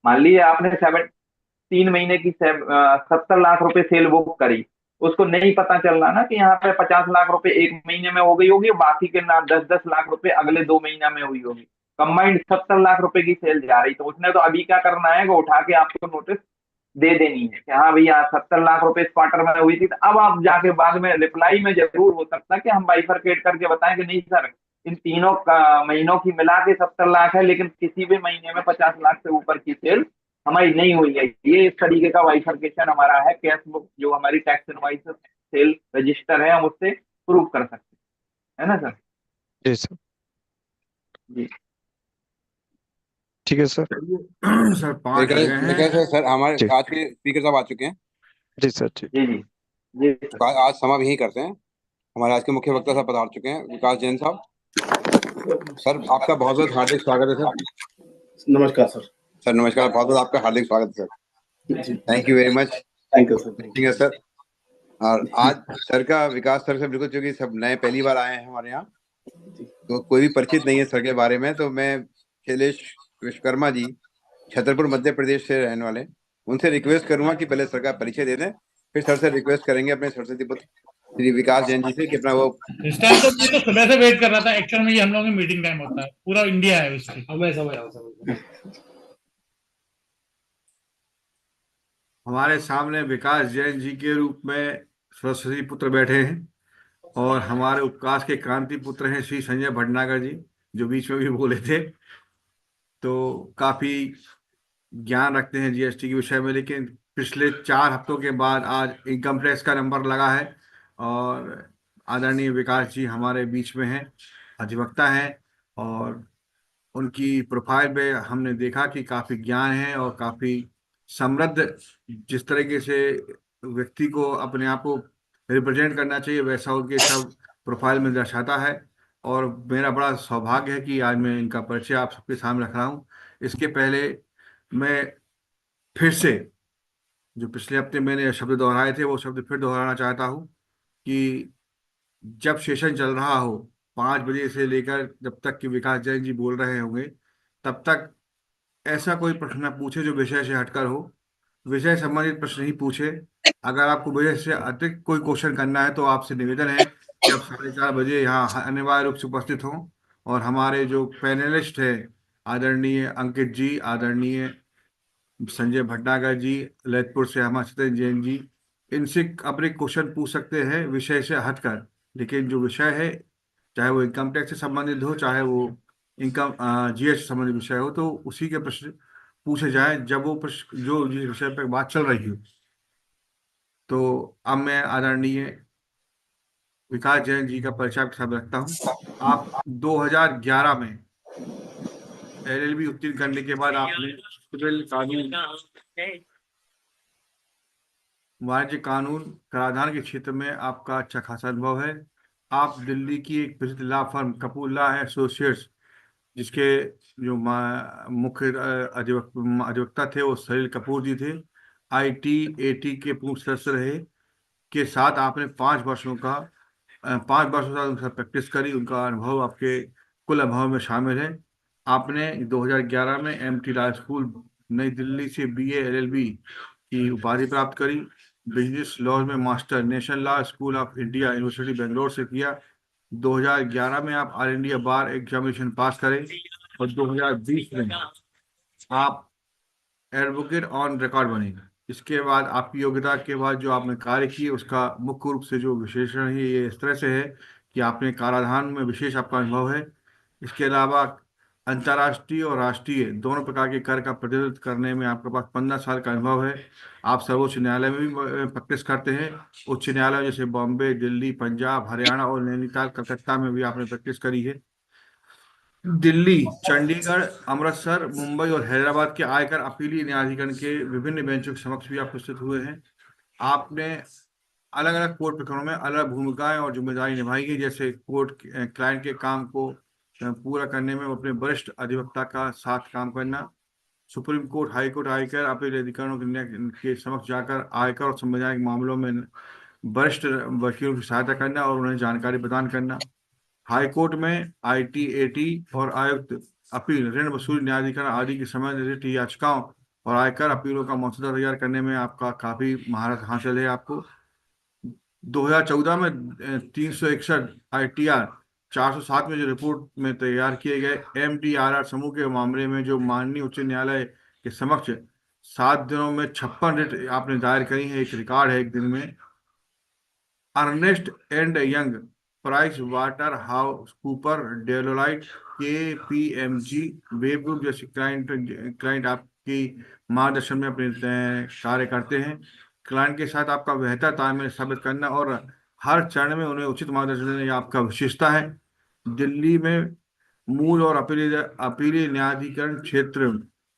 मान लीजिए आपने 3 महीने की 70 लाख रुपए सेल बुक करी, उसको नहीं पता चल रहा ना कि यहाँ पे 50 लाख रुपए एक महीने में हो गई होगी और बाकी के ना 10-10 लाख रुपए अगले 2 महीना में हुई होगी, कंबाइंड 70 लाख रुपए की सेल जा रही। तो उसने तो अभी क्या करना है कि उठा के आपको नोटिस दे देनी है कि हाँ भैया 70 लाख रुपए इस क्वार्टर में हुई थी। तो अब आप जाके बाद में रिप्लाई में जरूर हो सकता है कि हम बाइफरकेट करके बताएं कि नहीं सर, इन तीनों महीनों की मिला के 70 लाख है, लेकिन किसी भी महीने में 50 लाख से ऊपर की सेल हमारी नहीं हुई है। ये इस तरीके का बाइफरकेशन हमारा है, कैश बुक जो हमारी टैक्स इनवॉइस सेल रजिस्टर है, हम उससे प्रूव कर सकते हैं, है ना सर? जी सर, जी ठीक है सर। सर 5 मेरे जगह मेरे हैं। ख्याल से सर हमारे जी आज के स्पीकर साहब आ चुके हैं, जी सर जी। जी जी जी सर। तो आज समाप्त यहीं करते हैं। हमारे आज के मुख्य वक्ता साहब पधार चुके हैं, विकास जैन साहब। सर आपका बहुत बहुत हार्दिक स्वागत है सर। नमस्कार सर। सर नमस्कार, बहुत बहुत आपका हार्दिक स्वागत है sir. Thank you very much. Thank you sir. ठीक है सर। और आज सर का विकास सर से बिल्कुल, क्योंकि सब नए पहली बार आए हैं हमारे यहाँ, तो कोई भी परिचित नहीं है सर के बारे में, तो मैं शैलेश विश्वकर्मा जी, छतरपुर मध्य प्रदेश से रहने वाले, उनसे रिक्वेस्ट करूंगा कि पहले सर का परिचय दे दें, फिर सर से रिक्वेस्ट करेंगे अपने सरस्वती पुत्र श्री विकास जैन जी से कि अपना वो। इस टाइम तो मैं तो सुबह से वेट कर रहा था, एक्चुअल में ये हम लोगों की मीटिंग टाइम होता है, पूरा इंडिया है इसकी। मैं समझ रहा हूँ। हमारे सामने विकास जैन जी के रूप में सरस्वती पुत्र बैठे हैं और हमारे उपकाश के क्रांति पुत्र हैं श्री संजय भटनागर जी, जो बीच में भी बोले थे। तो काफी ज्ञान रखते हैं जीएसटी के विषय में, लेकिन पिछले 4 हफ्तों के बाद आज इनकम टैक्स का नंबर लगा है और आदरणीय विकास जी हमारे बीच में हैं, अधिवक्ता हैं, और उनकी प्रोफाइल पे हमने देखा कि काफी ज्ञान है और काफी समृद्ध, जिस तरीके से व्यक्ति को अपने आप को रिप्रेजेंट करना चाहिए वैसा उनके सब प्रोफाइल में दर्शाता है। और मेरा बड़ा सौभाग्य है कि आज मैं इनका परिचय आप सबके सामने रख रहा हूँ। इसके पहले मैं फिर से जो पिछले हफ्ते मैंने शब्द दोहराए थे वो शब्द फिर दोहराना चाहता हूँ कि जब सेशन चल रहा हो 5 बजे से लेकर जब तक कि विकास जैन जी बोल रहे होंगे, तब तक ऐसा कोई प्रश्न न पूछे जो विषय से हटकर हो। विषय संबंधित प्रश्न ही पूछे। अगर आपको विषय से अतिरिक्त कोई क्वेश्चन करना है तो आपसे निवेदन है कि आप 4:30 बजे यहाँ अनिवार्य रूप से उपस्थित हों। और हमारे जो पैनलिस्ट हैं, आदरणीय अंकित जी, आदरणीय संजय भटनागर जी, ललितपुर से हमारे सत्येंद्र जैन जी, इनसे अपने क्वेश्चन पूछ सकते हैं विषय से हटकर। लेकिन जो विषय है, चाहे वो इनकम टैक्स से संबंधित हो, चाहे वो इनकम जीएसटी से संबंधित विषय हो, तो उसी के प्रश्न पूछे जाए जब वो प्रश्न जो जिस विषय पर बात चल रही हो। तो अब मैं आदरणीय विकास जैन जी का परिचय आपके सामने रखता हूँ। आप 2011 में एलएलबी उत्तीर्ण करने के बाद आपने सिविल कानून, वाणिज्य कानून, कराधान के क्षेत्र में आपका अच्छा खासा अनुभव है। आप दिल्ली की एक प्रसिद्ध law firm Kapoor law associates, जिसके जो मुख्य अधिवक्ता थे वो सलील कपूर जी थे, ITAT के पूर्व सदस्य रहे, के साथ आपने 5 वर्षों से उनके साथ प्रैक्टिस करी। उनका अनुभव आपके कुल अनुभव में शामिल है। आपने 2011 में MT लॉ स्कूल नई दिल्ली से BA LLB की उपाधि प्राप्त करी। बिजनेस लॉ में master national law school of India university Bangalore से किया। 2011 में आप ऑल इंडिया बार एग्जामिनेशन पास करें और 2020 में आप एडवोकेट ऑन रिकॉर्ड बने। इसके बाद आपकी योग्यता के बाद जो आपने कार्य किए उसका मुख्य रूप से जो विशेषण है ये इस तरह से है कि आपने कराधान में विशेष आपका अनुभव है। इसके अलावा अंतर्राष्ट्रीय और राष्ट्रीय दोनों प्रकार के कर का प्रतिनिधित्व करने में आपके पास 15 साल का अनुभव है। आप सर्वोच्च न्यायालय में भी प्रैक्टिस करते हैं। उच्च न्यायालय जैसे बॉम्बे, दिल्ली, पंजाब, हरियाणा और नैनीताल, कलकत्ता में भी आपने प्रैक्टिस करी है। दिल्ली, चंडीगढ़, अमृतसर, मुंबई और हैदराबाद के आयकर अपीलीय न्यायाधिकरण के विभिन्न बेंचों के समक्ष भी आप उपस्थित हुए हैं। आपने अलग अलग कोर्ट प्रकरणों में अलग भूमिकाएं और जिम्मेदारी निभाई है, जैसे कोर्ट क्लाइंट के काम को पूरा करने में अपने वरिष्ठ अधिवक्ता का साथ काम करना, सुप्रीम कोर्ट, हाई कोर्ट, आयकर अपील अधिकारियों के समक्ष जाकर आयकर और संवैधानिक मामलों में वरिष्ठ वकीलों की सहायता करना और उन्हें जानकारी प्रदान करना। हाई कोर्ट में ITAT और आयुक्त अपील, ऋण वसूली न्यायाधिकरण आदि के संबंधित याचिकाओं और आयकर अपीलों का मसौदा तैयार करने में आपका काफी महारत हासिल है। आपको 2014 में 361 ITR 407 में जो रिपोर्ट में तैयार किए गए MDRR समूह के मामले में जो माननीय उच्च न्यायालय के समक्ष 7 दिनों में 56 रिट आपने दायर करी है, एक रिकॉर्ड है एक दिन में। Ernst and Young, Pricewaterhouse Cooper, Deloitte, KPMG, web group जैसे क्लाइंट आपकी मार्गदर्शन में अपने कार्य करते हैं। क्लाइंट के साथ आपका बेहतर तालमेल स्थापित करना और हर चरण में उन्हें उचित मार्गदर्शन देना ये आपका विशेषता है। दिल्ली में मूल और अपीलीय न्यायाधिकरण क्षेत्र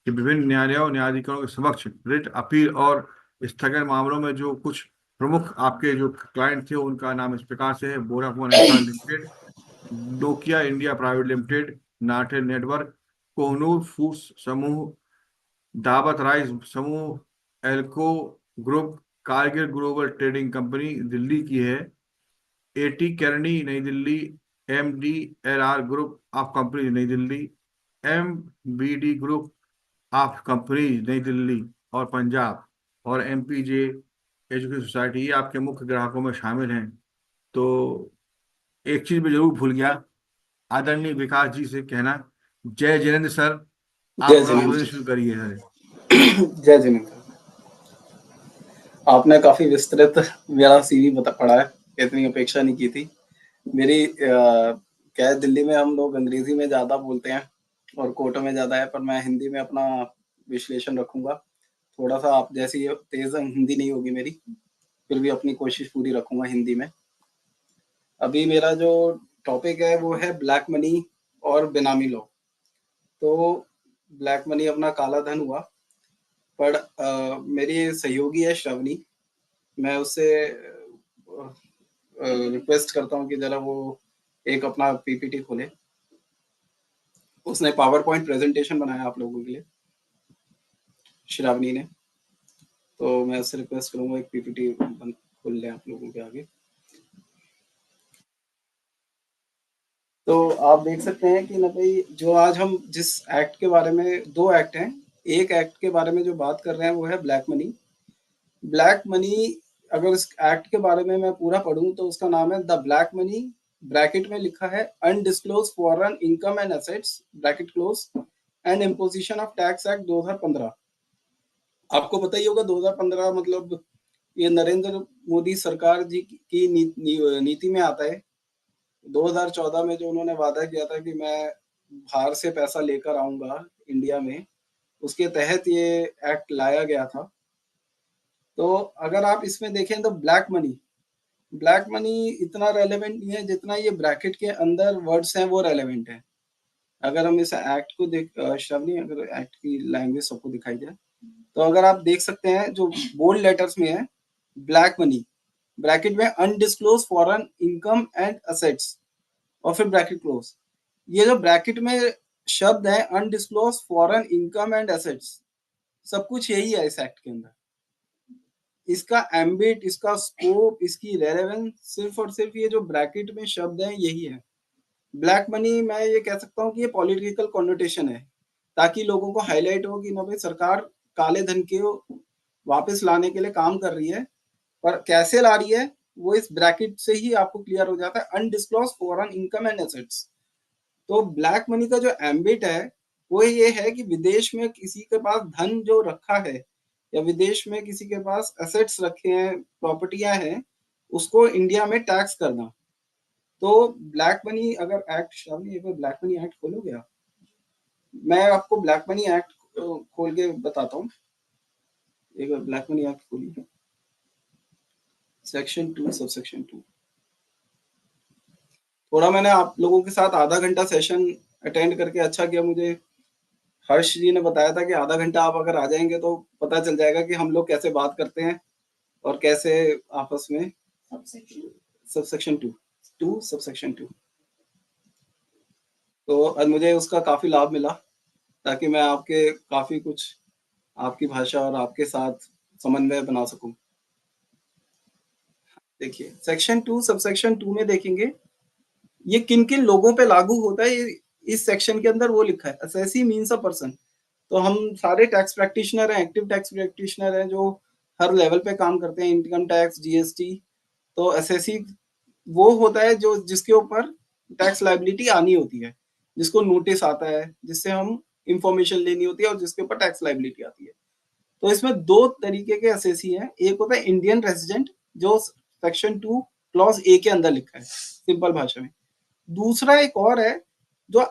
के विभिन्न न्यायालयों न्यायाधिकरणों के समक्ष रिट, अपील और स्थगन मामलों में जो कुछ प्रमुख आपके जो क्लाइंट थे उनका नाम इस प्रकार से है: Vodafone India limited, Nokia India private limited, नाटे नेटवर्क, कोहनूर फूड्स समूह, दावत राइस समूह, एल्को group, Cargill global trading company Delhi की है, AT Kearney Nai Delhi, MDLR group of companies Nai Delhi, MBD group of companies Nai Delhi और पंजाब, और MPJ एजुकेशन सोसाइटी, ये आपके मुख्य ग्राहकों में शामिल हैं। तो एक चीज में जरूर भूल गया, आदरणीय विकास जी से कहना, जय जिनेंद्र सर, आप जय अपना जिनेंद्र। बोलना शुरू करिए सर। जय जिनेंद्र। आपने काफी विस्तृत मेरा CV पढ़ा है, इतनी अपेक्षा नहीं की थी मेरी। क्या है, दिल्ली में हम लोग अंग्रेजी में ज्यादा बोलते हैं और कोर्टों में ज्यादा है, पर मैं हिंदी में अपना विश्लेषण रखूंगा। थोड़ा सा आप जैसी तेज हिंदी नहीं होगी मेरी, फिर भी अपनी कोशिश पूरी रखूंगा हिंदी में। अभी मेरा जो टॉपिक है वो है ब्लैक मनी और बेनामी लॉ। तो ब्लैक मनी अपना काला धन हुआ, पर मेरी सहयोगी है श्रवणी, मैं उससे रिक्वेस्ट करता हूँ कि जरा वो एक अपना PPT खोले। उसने पावर पॉइंट प्रेजेंटेशन बनाया आप लोगों के लिए, श्रावणी ने, तो मैं उससे रिक्वेस्ट करूंगा एक PPT खोल लें आप लोगों के आगे। तो आप देख सकते हैं कि ना भाई, जो आज हम जिस एक्ट के बारे में, 2 एक्ट हैं, एक एक्ट के बारे में जो बात कर रहे हैं वो है ब्लैक मनी। ब्लैक मनी, अगर इस एक्ट के बारे में मैं पूरा पढ़ूं तो उसका नाम है द ब्लैक मनी, ब्रैकेट में लिखा है undisclosed foreign income and assets, bracket close, and imposition of tax act 2015। आपको पता ही होगा 2015 मतलब ये नरेंद्र मोदी सरकार जी की नीति में आता है। 2014 में जो उन्होंने वादा किया था कि मैं बाहर से पैसा लेकर आऊंगा इंडिया में, उसके तहत ये एक्ट लाया गया था। तो अगर आप इसमें देखें तो ब्लैक मनी इतना रेलेवेंट नहीं है जितना ये ब्रैकेट के अंदर वर्ड्स हैं वो रेलेवेंट है। अगर हम इस एक्ट को देख, श्रवणी अगर एक्ट की लैंग्वेज सबको दिखाई जाए तो अगर आप देख सकते हैं जो बोल्ड लेटर्स में है ब्लैक मनी, ब्रैकेट में undisclosed foreign income and assets, और फिर ब्रैकेट क्लोज। ये जो ब्रैकेट में शब्द है undisclosed foreign income and assets, सब कुछ यही है इस एक्ट के अंदर। इसका एम्बिट, इसका स्कोप, इसकी रेलेवेंस सिर्फ और सिर्फ ये जो ब्रैकेट में शब्द है यही है। ब्लैक मनी, मैं ये कह सकता हूँ कि ये पॉलिटिकल कॉन्नोटेशन है, ताकि लोगों को हाईलाइट हो कि ना भाई सरकार काले धन के वापस लाने के लिए काम कर रही है, पर कैसे ला रही है वो इस ब्रैकेट से ही आपको क्लियर हो जाता है, undisclosed foreign income and assets. तो ब्लैक मनी का जो एम्बिट है वो ये है कि विदेश में किसी के पास धन जो रखा है या विदेश में किसी के पास एसेट्स रखे हैं, प्रॉपर्टियां हैं, उसको इंडिया में टैक्स करना। तो ब्लैक मनी अगर एक्ट, श्रावणी एक बार ब्लैक मनी एक्ट खोलोगे आप, मैं आपको ब्लैक मनी एक्ट खोल के बताता हूँ। एक बार ब्लैक मनी एक्ट खोलिए, सेक्शन 2 सबसेक्शन 2। थोड़ा मैंने आप लोगों के साथ आधा घंटा सेशन अटेंड करके अच्छा किया। मुझे हर्ष जी ने बताया था कि आधा घंटा आप अगर आ जाएंगे तो पता चल जाएगा कि हम लोग कैसे बात करते हैं और कैसे आपस में। Subsection 2 subsection 2। तो आज मुझे उसका काफी लाभ मिला, ताकि मैं आपके काफी कुछ आपकी भाषा और आपके साथ समन्वय बना सकूं। देखिए सेक्शन 2 सबसेक्शन 2 में देखेंगे ये किन किन लोगों पे लागू होता है। इस सेक्शन के अंदर वो लिखा है, असेसी मीन्स अ पर्सन। तो हम सारे टैक्स प्रैक्टिशनर हैं, एक्टिव टैक्स प्रैक्टिशनर हैं जो हर लेवल पे काम करते हैं, इनकम टैक्स, GST। तो असेसी वो होता है जो जिसके ऊपर टैक्स लायबिलिटी आनी होती है, जिसको नोटिस आता है, जिससे हम इंफॉर्मेशन लेनी होती है और जिसके ऊपर टैक्स लायबिलिटी आती है। तो इसमें 2 तरीके के असेसी हैं। एक होता है इंडियन रेजिडेंट, जो सेक्शन 2 क्लॉज A के अंदर लिखा है सिंपल भाषा में। दूसरा एक और है जो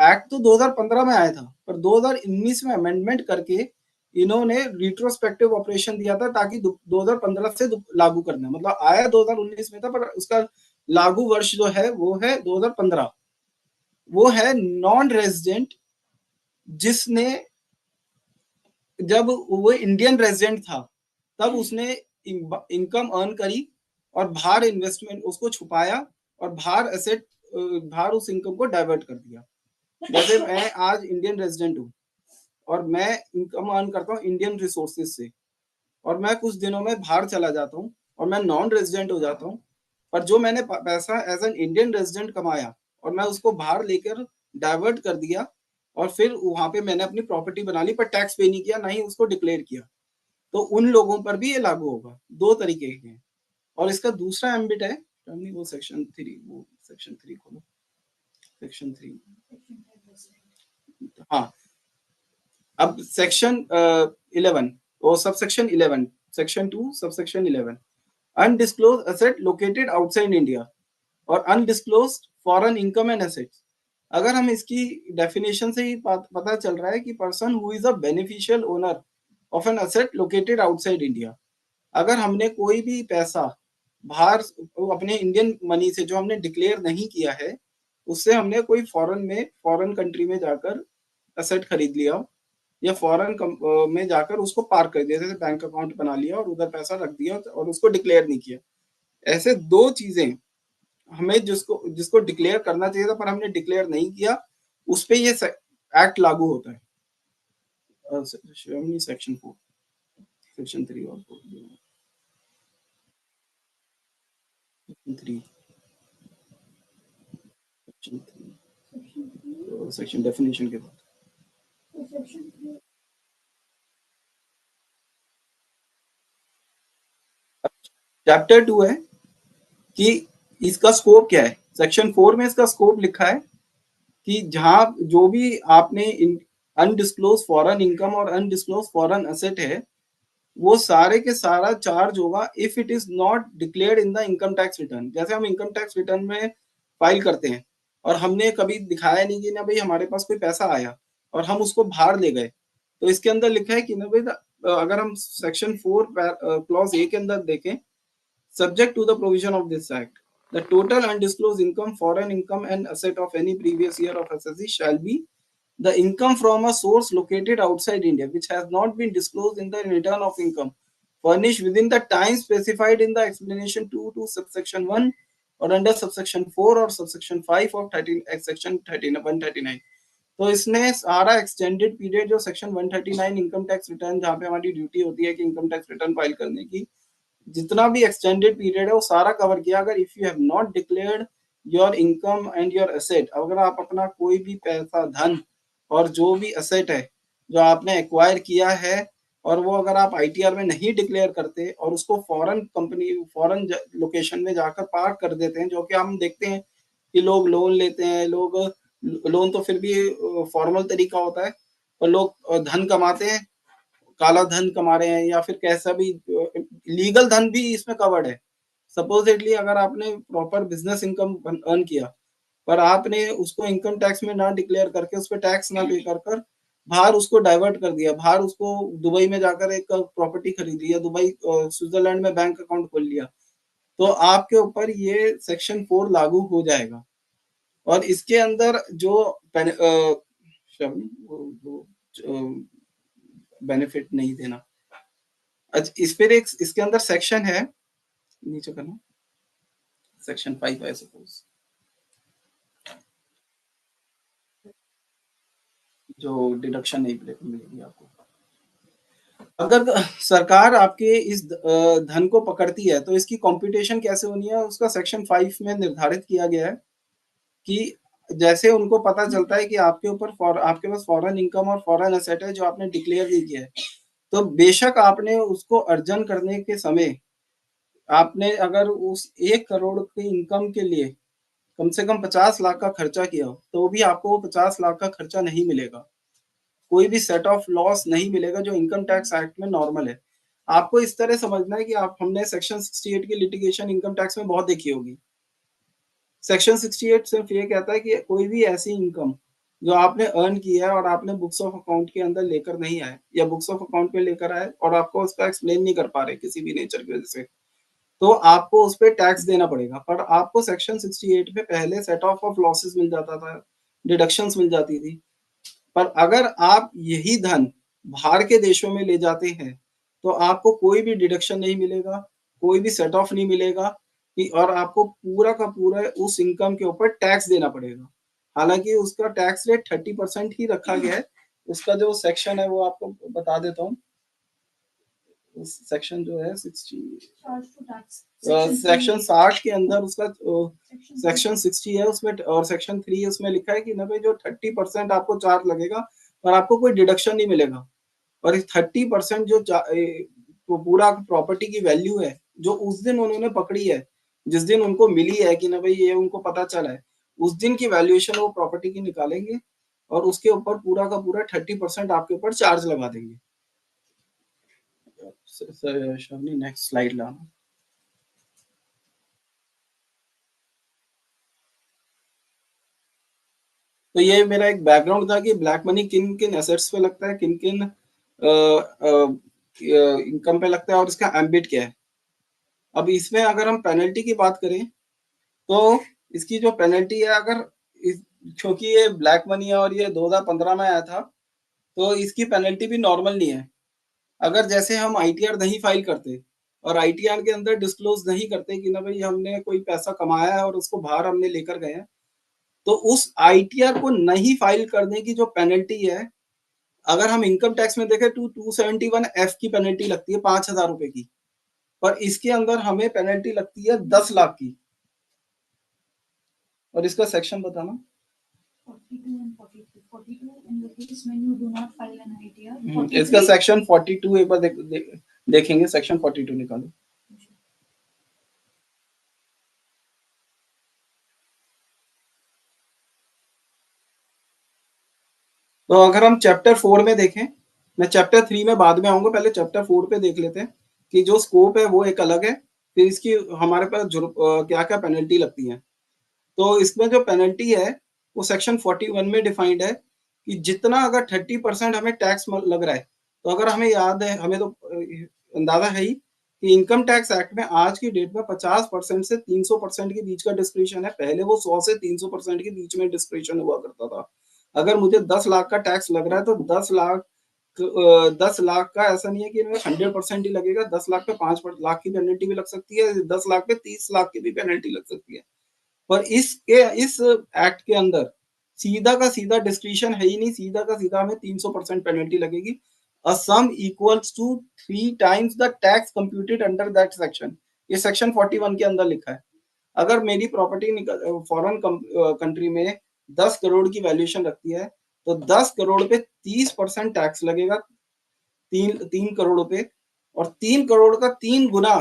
एक्ट तो 2015 में आया था, पर 2019 में अमेंडमेंट करके इन्होंने रिट्रोस्पेक्टिव ऑपरेशन दिया था, ताकि 2015 से लागू करना, मतलब आया 2019 में था पर उसका लागू वर्ष जो है वो है 2015। वो है नॉन रेजिडेंट, जिसने, जब वो इंडियन रेजिडेंट था तब उसने इनकम अर्न करी और बाहर इन्वेस्टमेंट उसको छुपाया और बाहर उस इनकम को डाइवर्ट कर दिया। जैसे मैं आज इंडियन रेजिडेंट हूँ और मैं इनकम अर्न करता हूँ इंडियन रिसोर्सेज से, और मैं कुछ दिनों में बाहर चला जाता हूँ और मैं नॉन रेजिडेंट हो जाता हूँ, पर जो मैंने पैसा एज एन इंडियन रेजिडेंट कमाया और मैं उसको बाहर लेकर डाइवर्ट कर दिया और फिर वहां पे मैंने अपनी प्रॉपर्टी बना ली पर टैक्स पे नहीं किया, ना ही उसको डिक्लेयर किया, तो उन लोगों पर भी ये लागू होगा। दो तरीके के हैं। और इसका दूसरा एम्बिट है, वो सेक्शन 3 खोलो, सेक्शन 3। हाँ, अब सेक्शन 11 और subsection 11, section 2 subsection 11, undisclosed asset located outside India और undisclosed foreign income and assets. अगर हम इसकी डेफिनेशन से ही पता चल रहा है कि person who is a beneficial owner of N asset located outside India. अगर हमने कोई भी पैसा बाहर अपने इंडियन मनी से जो हमने डिक्लेयर नहीं किया है, उससे हमने कोई फॉरेन कंट्री में जाकर एसेट खरीद लिया या फॉरेन में जाकर उसको पार्क कर दिया, जैसे बैंक अकाउंट बना लिया और उधर पैसा रख दिया और उसको डिक्लेयर नहीं किया, ऐसे दो चीजें हमें जिसको डिक्लेयर करना चाहिए था पर हमने डिक्लेयर नहीं किया, उस पे ये एक्ट लागू होता है। सेक्शन 4, सेक्शन 3 और 4, सेक्शन डेफिनेशन के बाद चैप्टर 2 है कि इसका स्कोप क्या है। सेक्शन 4 में इसका स्कोप लिखा है कि जहां जो भी आपने अनडिस्क्लोज फॉरेन इनकम और अनडिस्क्लोज फॉरेन एसेट है, वो सारे के सारा चार्ज होगा if it is not declared in the income tax return. जैसे हम इनकम टैक्स रिटर्न में फाइल करते हैं और हमने कभी दिखाया नहीं कि ना भाई हमारे पास कोई पैसा आया और हम उसको बाहर ले गए, तो इसके अंदर लिखा है कि ना भाई अगर हम सेक्शन 4 क्लॉज ए के अंदर देखें, subject to the provision of this act, the total undisclosed income, foreign income and asset of any previous year of SSC shall be the income from a source located outside India which has not been disclosed in the return of income furnished within the time specified in the explanation 2 to subsection 1 or under subsection 4 or subsection 5 of section 139। तो इसने सारा extended period जो section 139 income tax return, जहाँ पे हमारी duty होती है कि इनकम टैक्स रिटर्न फाइल करने की, जितना भी एक्सटेंडेड पीरियड है वो सारा कवर किया। अगर if you have not declared your income and your asset, अगर आप अपना कोई भी पैसा, धन और जो भी एसेट है जो आपने एक्वायर किया है और वो अगर आप आईटीआर में नहीं डिक्लेयर करते और उसको फॉरेन लोकेशन में जाकर पार्क कर देते हैं, जो कि हम देखते हैं कि लोग लोन लेते हैं, लोन तो फिर भी फॉर्मल तरीका होता है, और लोग धन कमाते हैं, काला धन कमा रहे हैं या फिर कैसा भी लीगल धन भी इसमें कवर्ड है। सपोजिटली अगर आपने प्रॉपर बिजनेस इनकम अर्न किया पर आपने उसको इनकम टैक्स में ना डिक्लेयर करके उस पर टैक्स ना पे कर बाहर उसको डाइवर्ट कर दिया, बाहर उसको दुबई में जाकर एक प्रॉपर्टी खरीद लिया, दुबई स्विट्जरलैंड में बैंक अकाउंट खोल लिया, तो आपके ऊपर ये सेक्शन 4 लागू हो जाएगा। और इसके अंदर जो बेनिफिट नहीं देना, अच्छा इस पर एक इसके अंदर सेक्शन है, नीचे करना, सेक्शन 5 आई सपोज, जो डिडक्शन नहीं मिलेगी आपको। अगर सरकार आपके इस धन को पकड़ती है तो इसकी कंप्यूटेशन कैसे होनी है, उसका सेक्शन 5 में निर्धारित किया गया है कि जैसे उनको पता चलता है कि आपके पास फॉरेन इनकम और फॉरेन एसेट है जो आपने डिक्लेयर नहीं किया है, तो बेशक आपने उसको अर्जन करने के समय आपने अगर उस 1 करोड़ की इनकम के लिए कम से कम 50 लाख का खर्चा किया हो, तो भी आपको 50 लाख का खर्चा नहीं मिलेगा, कोई भी सेट ऑफ लॉस नहीं मिलेगा जो इनकम टैक्स एक्ट में नॉर्मल है। आपको इस तरह समझना है कि हमने सेक्शन 68 की लिटिगेशन इनकम टैक्स में बहुत देखी होगी। सेक्शन 68 सिर्फ ये कहता है कि कोई भी ऐसी इनकम जो आपने अर्न किया है और आपने बुक्स ऑफ अकाउंट के अंदर लेकर नहीं आए या बुक्स ऑफ अकाउंट पे लेकर आए और आपको उसका एक्सप्लेन नहीं कर पा रहे किसी भी नेचर की वजह से, तो आपको उस पर टैक्स देना पड़ेगा। पर आपको सेक्शन 68 में पहले सेट ऑफ लॉसेस मिल जाता था, डिडक्शंस मिल जाती थी। पर अगर आप यही धन बाहर के देशों में ले जाते हैं तो आपको कोई भी डिडक्शन नहीं मिलेगा, कोई भी सेट ऑफ नहीं मिलेगा कि, और आपको पूरा का पूरा उस इनकम के ऊपर टैक्स देना पड़ेगा। हालांकि उसका टैक्स रेट 30% ही रखा गया है। उसका जो सेक्शन है वो आपको बता देता हूँ, सेक्शन जो है 60 सेक्शन 60 के अंदर उसका सेक्शन 60 है उसमें, और सेक्शन 3 उसमें लिखा है कि ना भाई जो 30% आपको चार्ज लगेगा और आपको कोई डिडक्शन नहीं मिलेगा, और इस 30% जो वो पूरा प्रॉपर्टी की वैल्यू है जो उस दिन उन्होंने पकड़ी है, जिस दिन उनको मिली है कि ना भाई ये उनको पता चला है, उस दिन की वैल्यूएशन वो प्रॉपर्टी की निकालेंगे और उसके ऊपर पूरा का पूरा 30% आपके ऊपर चार्ज लगा देंगे। शावनी नेक्स्ट स्लाइड लाना। तो ये मेरा एक बैकग्राउंड था कि ब्लैक मनी किन किन एसेट्स पे लगता है, किन किन इनकम पे लगता है और इसका एम्बिट क्या है। अब इसमें अगर हम पेनल्टी की बात करें तो इसकी जो पेनल्टी है, अगर क्योंकि ये ब्लैक मनी है और ये 2015 में आया था, तो इसकी पेनल्टी भी नॉर्मल नहीं है। अगर जैसे हम आईटीआर नहीं फाइल करते और आईटीआर के अंदर डिस्क्लोज नहीं करते कि ना भाई हमने कोई पैसा कमाया है और उसको बाहर हमने लेकर गए हैं, तो उस आईटीआर को नहीं फाइल करने की जो पेनल्टी है, अगर हम इनकम टैक्स में देखें तो 271F की पेनल्टी लगती है 5,000 रुपए की, पर इसके अंदर हमें पेनल्टी लगती है 10 लाख की। और इसका सेक्शन बताना। 42 and 42. 42 in the case when you do not file an ITR. इसका सेक्शन 42 एक बार देखेंगे, सेक्शन 42 निकालो। तो अगर हम चैप्टर 4 में देखें, मैं चैप्टर 3 में बाद में आऊंगा, पहले चैप्टर 4 पे देख लेते हैं कि जो स्कोप है वो एक अलग है, फिर इसकी हमारे पास क्या क्या पेनल्टी लगती है। तो इसमें जो पेनल्टी है वो सेक्शन 41 में डिफाइंड है कि जितना अगर 30% हमें टैक्स लग रहा है, तो अगर हमें याद है, हमें तो अंदाजा है ही कि इनकम टैक्स एक्ट में आज की डेट में 50% से 300% के बीच का डिस्क्रिप्शन है। पहले वो 100 से 300% के बीच में डिस्क्रिप्शन हुआ करता था। अगर मुझे 10 लाख का टैक्स लग रहा है तो 10 लाख का ऐसा नहीं है कि 100% ही लगेगा। 10 लाख पे 5 लाख की पेनल्टी भी लग सकती है, 10 लाख पे 30 लाख की भी पेनल्टी लग सकती है। पर इस एक्ट के अंदर सीधा का सीधा डिस्क्रिप्शन है ही नहीं, सीधा का सीधा हमें 300% पेनल्टी लगेगी। A sum equals to 3 times the tax computed under that section. ये सेक्शन 41 के अंदर लिखा है। अगर मेरी प्रॉपर्टी फॉरेन कंट्री में 10 करोड़ की वैल्यूएशन रखती है तो 10 करोड़ पे 30% टैक्स लगेगा, 3 करोड़ पे, और 3 करोड़ का 3 गुना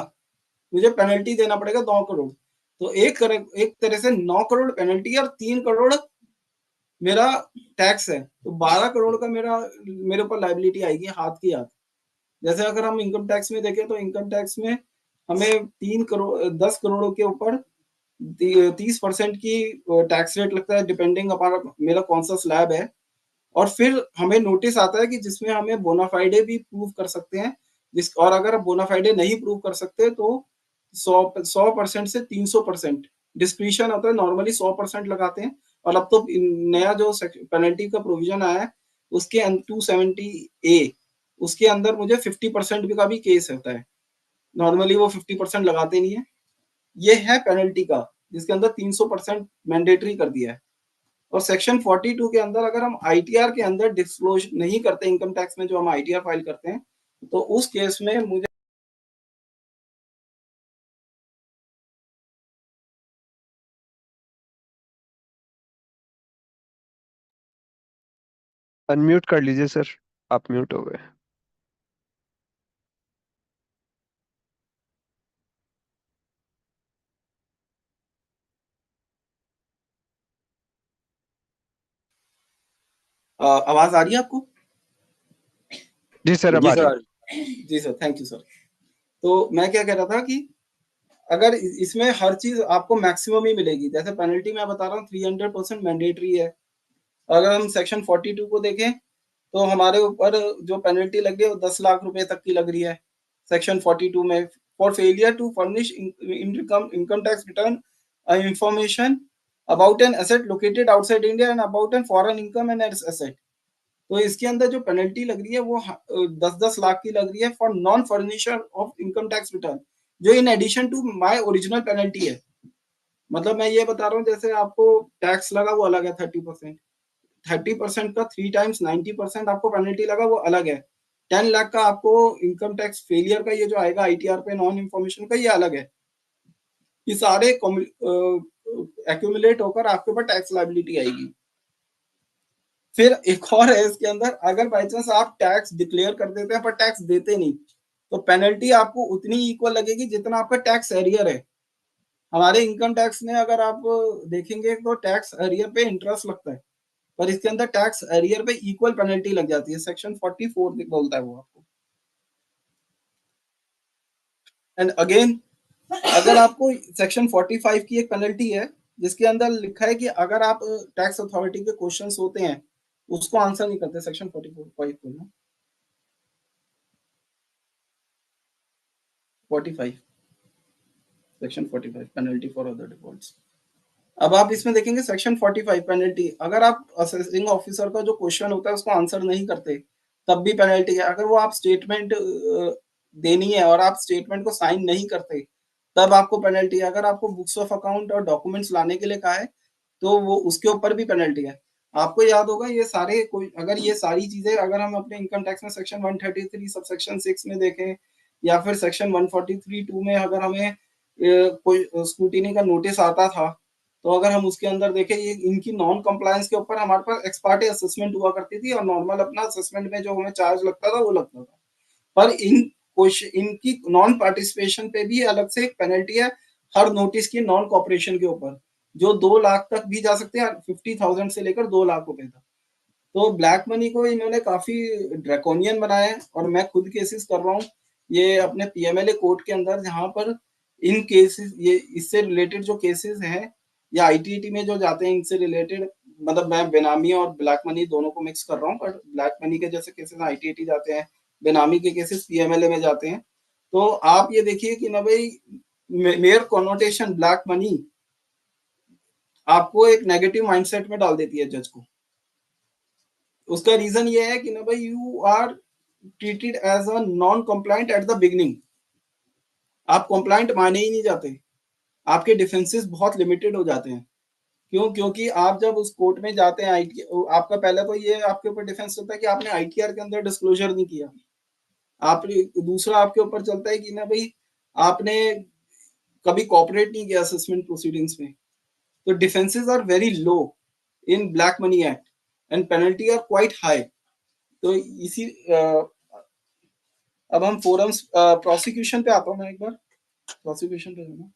मुझे पेनल्टी देना पड़ेगा 9 करोड़। तो एक तरह से 9 करोड़ पेनल्टी और 3 करोड़ मेरा टैक्स है, तो 12 करोड़ का मेरे ऊपर लाइबिलिटी आएगी हाथ की हाथ। जैसे अगर हम इनकम टैक्स में देखें तो इनकम टैक्स में हमें 10 करोड़ के ऊपर 30% की टैक्स रेट लगता है, डिपेंडिंग अपॉन मेरा कौन सा स्लैब है। और फिर हमें नोटिस आता है कि जिसमें हमें बोनाफाइडे भी प्रूव कर सकते हैं, और अगर आप बोनाफाइडे नहीं प्रूव कर सकते तो 100% से 300% डिस्क्रिप्शन होता है। नॉर्मली 100% लगाते हैं, और अब तो नया जो पेनल्टी का प्रोविजन आया है उसके 270A, उसके अंदर मुझे 50% का भी केस होता है। नॉर्मली वो 50% लगाते नहीं है। ये है पेनल्टी का, जिसके अंदर 300% मैंडेटरी कर दिया है। और सेक्शन 42 के अंदर अगर हम आईटीआर के अंदर डिस्क्लोज नहीं करते, इनकम टैक्स में जो हम आईटीआर फाइल करते हैं, तो उस केस में मुझे अनम्यूट कर लीजिए सर, आप म्यूट हो गए। आवाज आ रही है आपको? जी सर, अब आ रही है। जी सर, थैंक यू सर। तो मैं क्या कह रहा था कि अगर इसमें हर चीज आपको मैक्सिमम ही मिलेगी, जैसे पेनल्टी मैं बता रहा हूँ 300% मैंडेटरी है। अगर हम सेक्शन 42 को देखें तो हमारे ऊपर जो पेनल्टी लग रही है वो 10 लाख रुपए तक की लग रही है सेक्शन 42 में, for failure to furnish income tax return information about an asset located outside India and about an foreign income and asset. तो इसके अंदर जो पेनल्टी लग रही है वो 10-10 लाख की लग रही है for non furnisher of income tax return, जो in addition to my original penalty है। मतलब मैं ये बता रहा हूँ, जैसे आपको टैक्स लगा वो अलग है 30% का 3 times 90% आपको पेनल्टी लगा वो अलग है। 10 लाख का आपको इनकम टैक्स फेलियर का ये जो आएगा ITR पे नॉन इन्फॉर्मेशन का, ये अलग है। ये सारे एक्यूमुलेट होकर आपके ऊपर टैक्स लायबिलिटी आएगी। फिर एक और है इसके अंदर, अगर बाई चांस आप टैक्स डिक्लेयर कर देते हैं पर टैक्स देते नहीं, तो पेनल्टी आपको उतनी इक्वल लगेगी जितना आपका टैक्स एरियर है। हमारे इनकम टैक्स में अगर आप देखेंगे तो टैक्स एरियर पे इंटरेस्ट लगता है, पर इसके अंदर टैक्स एरियर पे इक्वल पेनल्टी लग जाती है। सेक्शन 44 बोलता है वो आपको। एंड अगेन अगर आपको सेक्शन 45 की एक पेनल्टी है जिसके अंदर लिखा है कि अगर आप टैक्स अथॉरिटी के क्वेश्चंस होते हैं उसको आंसर नहीं करते, section 45 section 45 penalty for other defaults. अब आप इसमें देखेंगे सेक्शन 45 पेनल्टी, अगर आप असेसिंग ऑफिसर का जो क्वेश्चन होता है उसको आंसर नहीं करते तब भी पेनल्टी है। अगर वो आप स्टेटमेंट देनी है और आप स्टेटमेंट को साइन नहीं करते तब आपको पेनल्टी है। अगर आपको बुक्स ऑफ अकाउंट और डॉक्यूमेंट्स लाने के लिए कहा है तो वो उसके ऊपर भी पेनल्टी है। आपको याद होगा ये सारे अगर ये सारी चीजें अगर हम अपने इनकम टैक्स में सेक्शन 133 सबसेक्शन 6 में देखें या फिर सेक्शन 143(2) में अगर हमें कोई स्क्रूटिनी का नोटिस आता था, तो अगर हम उसके अंदर देखें ये इनकी नॉन कंप्लायंस के ऊपर हमारे पास एक्स पार्टी असेसमेंट हुआ करती थी और नॉर्मल अपना असेसमेंट में जो हमें चार्ज लगता था वो लगता था। पर इनकी नॉन पार्टिसिपेशन पे भी अलग से एक पेनल्टी है हर नोटिस की नॉन कॉपरेशन के ऊपर, जो 2 लाख तक भी जा सकते हैं, 50,000 से लेकर 2 लाख रुपए तक। तो ब्लैक मनी को इन्होंने काफी ड्रैकोनियन बनाया है और मैं खुद केसेस कर रहा हूँ ये अपने PMLA कोर्ट के अंदर, जहां पर इन केसेस ये इससे रिलेटेड जो केसेस हैं या ITT में जो जाते हैं इनसे रिलेटेड, मतलब मैं बेनामी और ब्लैक मनी दोनों को मिक्स कर रहा हूँ, पर ब्लैक मनी के जैसे केसेस ITT जाते हैं, बेनामी के केसेस PMLA में जाते हैं। तो आप ये देखिए कि ना भाई मेयर कॉनोटेशन ब्लैक मनी आपको एक नेगेटिव माइंडसेट में डाल देती है जज को। उसका रीजन ये है कि ना भाई you are treated as a non compliant at the beginning. आप कंप्लायंट माने ही नहीं जाते, आपके डिफेंसेस बहुत लिमिटेड हो जाते हैं। क्यों? क्योंकि आप जब उस कोर्ट में जाते हैं आपका पहले तो ये आपके ऊपर डिफेंस होता है कि आपने ITR के अंदर डिस्क्लोजर नहीं किया। आप दूसरा आपके ऊपर चलता है कि ना भाई आपने कभी कॉपरेट नहीं किया असेसमेंट प्रोसीडिंग्स में। तो defences are very low in black money act and penalty are quite high. तो इसी अब हम फोरम्स प्रोसिक्यूशन पे आता हूँ मैं एक बार, प्रोसिक्यूशन पे जाना।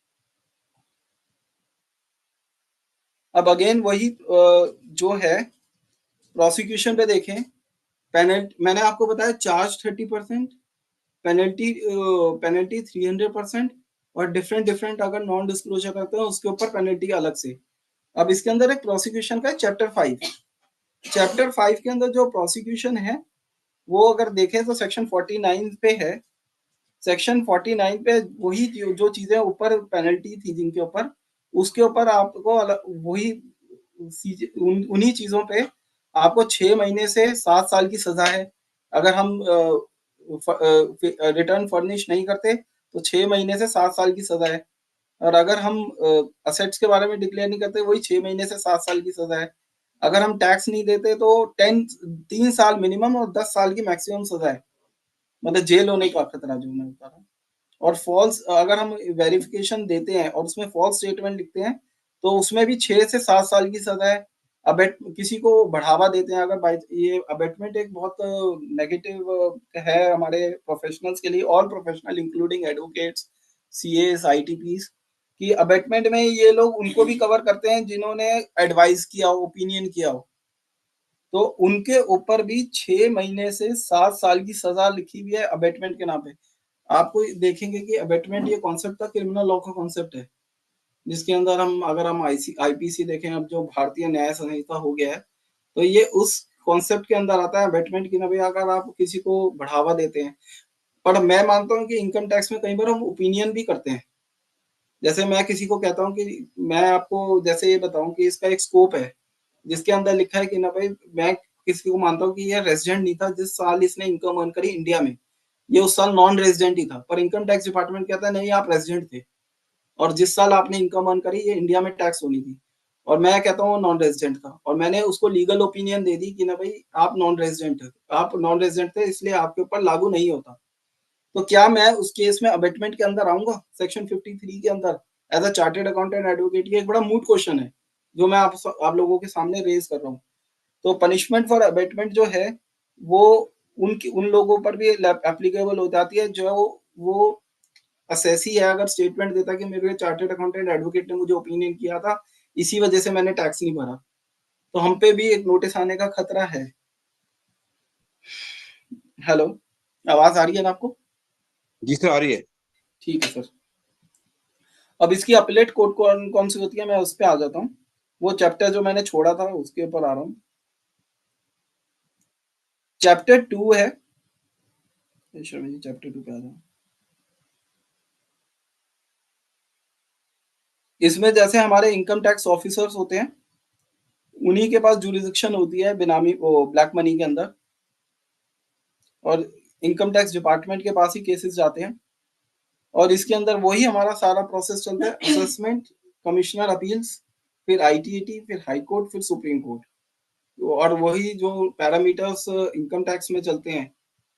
अब अगेन वही जो है प्रोसिक्यूशन पे देखें, पेनल्टी मैंने आपको बताया चार्ज 30%, पेनल्टी 300% और डिफरेंट अगर नॉन डिस्क्लोजर करते हैं उसके ऊपर पेनल्टी अलग से। अब इसके अंदर एक प्रोसिक्यूशन का चैप्टर 5 के अंदर जो प्रोसिक्यूशन है वो अगर देखें तो सेक्शन 49 पे है। सेक्शन 49 पे वही जो चीजें ऊपर पेनल्टी थी जिनके ऊपर, उसके ऊपर आपको वही उन्हीं चीजों पे आपको 6 महीने से 7 साल की सजा है। अगर हम रिटर्न फर्निश नहीं करते तो 6 महीने से 7 साल की सजा है, और अगर हम असेट्स के बारे में डिक्लेयर नहीं करते वही 6 महीने से 7 साल की सजा है। अगर हम टैक्स नहीं देते तो 3 साल मिनिमम और 10 साल की मैक्सिमम सजा है, मतलब जेल होने का खतरा जो मैं बता रहा हूँ। और फॉल्स अगर हम वेरिफिकेशन देते हैं और उसमें फॉल्स स्टेटमेंट लिखते हैं तो उसमें भी 6 से 7 साल की सजा है। अबेट किसी को बढ़ावा देते हैं अगर ये अबेटमेंट एक बहुत नेगेटिव है हमारे प्रोफेशनल्स के लिए, all professional including advocates, CAs, ITPs कि अबेटमेंट में ये लोग उनको भी कवर करते हैं जिन्होंने एडवाइस किया हो, ओपिनियन किया हो, तो उनके ऊपर भी 6 महीने से 7 साल की सजा लिखी हुई है अबेटमेंट के नाम पे। आपको देखेंगे कि अबेटमेंट ये कॉन्सेप्ट का क्रिमिनल लॉ का कॉन्सेप्ट है, जिसके अंदर अगर हम IPC देखें, अब जो भारतीय न्याय संहिता हो गया है, तो ये उस कॉन्सेप्ट के अंदर आता है अबेटमेंट की ना भाई अगर आप किसी को बढ़ावा देते हैं। पर मैं मानता हूँ कि इनकम टैक्स में कई बार हम ओपिनियन भी करते हैं। जैसे मैं किसी को कहता हूँ कि मैं आपको जैसे ये बताऊं कि इसका एक स्कोप है जिसके अंदर लिखा है कि ना भाई मैं किसी को मानता हूँ कि ये रेजिडेंट नहीं था जिस साल इसने इनकम अर्न करी इंडिया में, ये उस साल नॉन रेजिडेंट ही था, पर इनकम टैक्स डिपार्टमेंट कहता है नहीं आप रेजिडेंट थे और जिस साल आपने इनकम अर्न करी ये इंडिया में टैक्स होनी थी। और मैं कहता हूँ नॉन रेजिडेंट का, और मैंने उसको लीगल ओपिनियन दे दी कि ना भाई आप नॉन रेजिडेंट थे इसलिए आपके ऊपर लागू नहीं होता, तो क्या मैं उस केस में अबेटमेंट के अंदर आऊंगा सेक्शन 53 के अंदर as a chartered accountant advocate? ये एक बड़ा मूट क्वेश्चन है जो मैं आप लोगों के सामने रेज कर रहा हूँ। तो पनिशमेंट फॉर अबेटमेंट जो है वो उन लोगों पर भी एप्लीकेबल हो जाती है जो वो असेसी है, अगर स्टेटमेंट देता कि मेरे चार्टेड अकाउंटेंट एडवोकेट ने मुझे ओपिनियन किया था, इसी वजह से मैंने टैक्स नहीं भरा, तो हम पे भी एक नोटिस आने का खतरा है। हेलो, आवाज आ रही है ना आपको? जी सर, आ रही है। ठीक है सर। अब इसकी अपीलेट कोर्ट कौन कौन सी होती है, मैं उस पर आ जाता हूँ। वो चैप्टर जो मैंने छोड़ा था उसके ऊपर आ रहा हूँ। चैप्टर 2 है, चैप्टर 2 पे आ जाऊँ। इसमें जैसे हमारे इनकम टैक्स ऑफिसर्स होते हैं, उन्हीं के पास जुरिडिक्शन होती है बेनामी ब्लैक मनी के अंदर, और इनकम टैक्स डिपार्टमेंट के पास ही केसेस जाते हैं, और इसके अंदर वही हमारा सारा प्रोसेस चलता है, असेसमेंट, कमिश्नर अपील्स, फिर आईटीएटी, फिर हाई कोर्ट, फिर सुप्रीम कोर्ट, और वही जो पैरामीटर्स इनकम टैक्स में चलते हैं,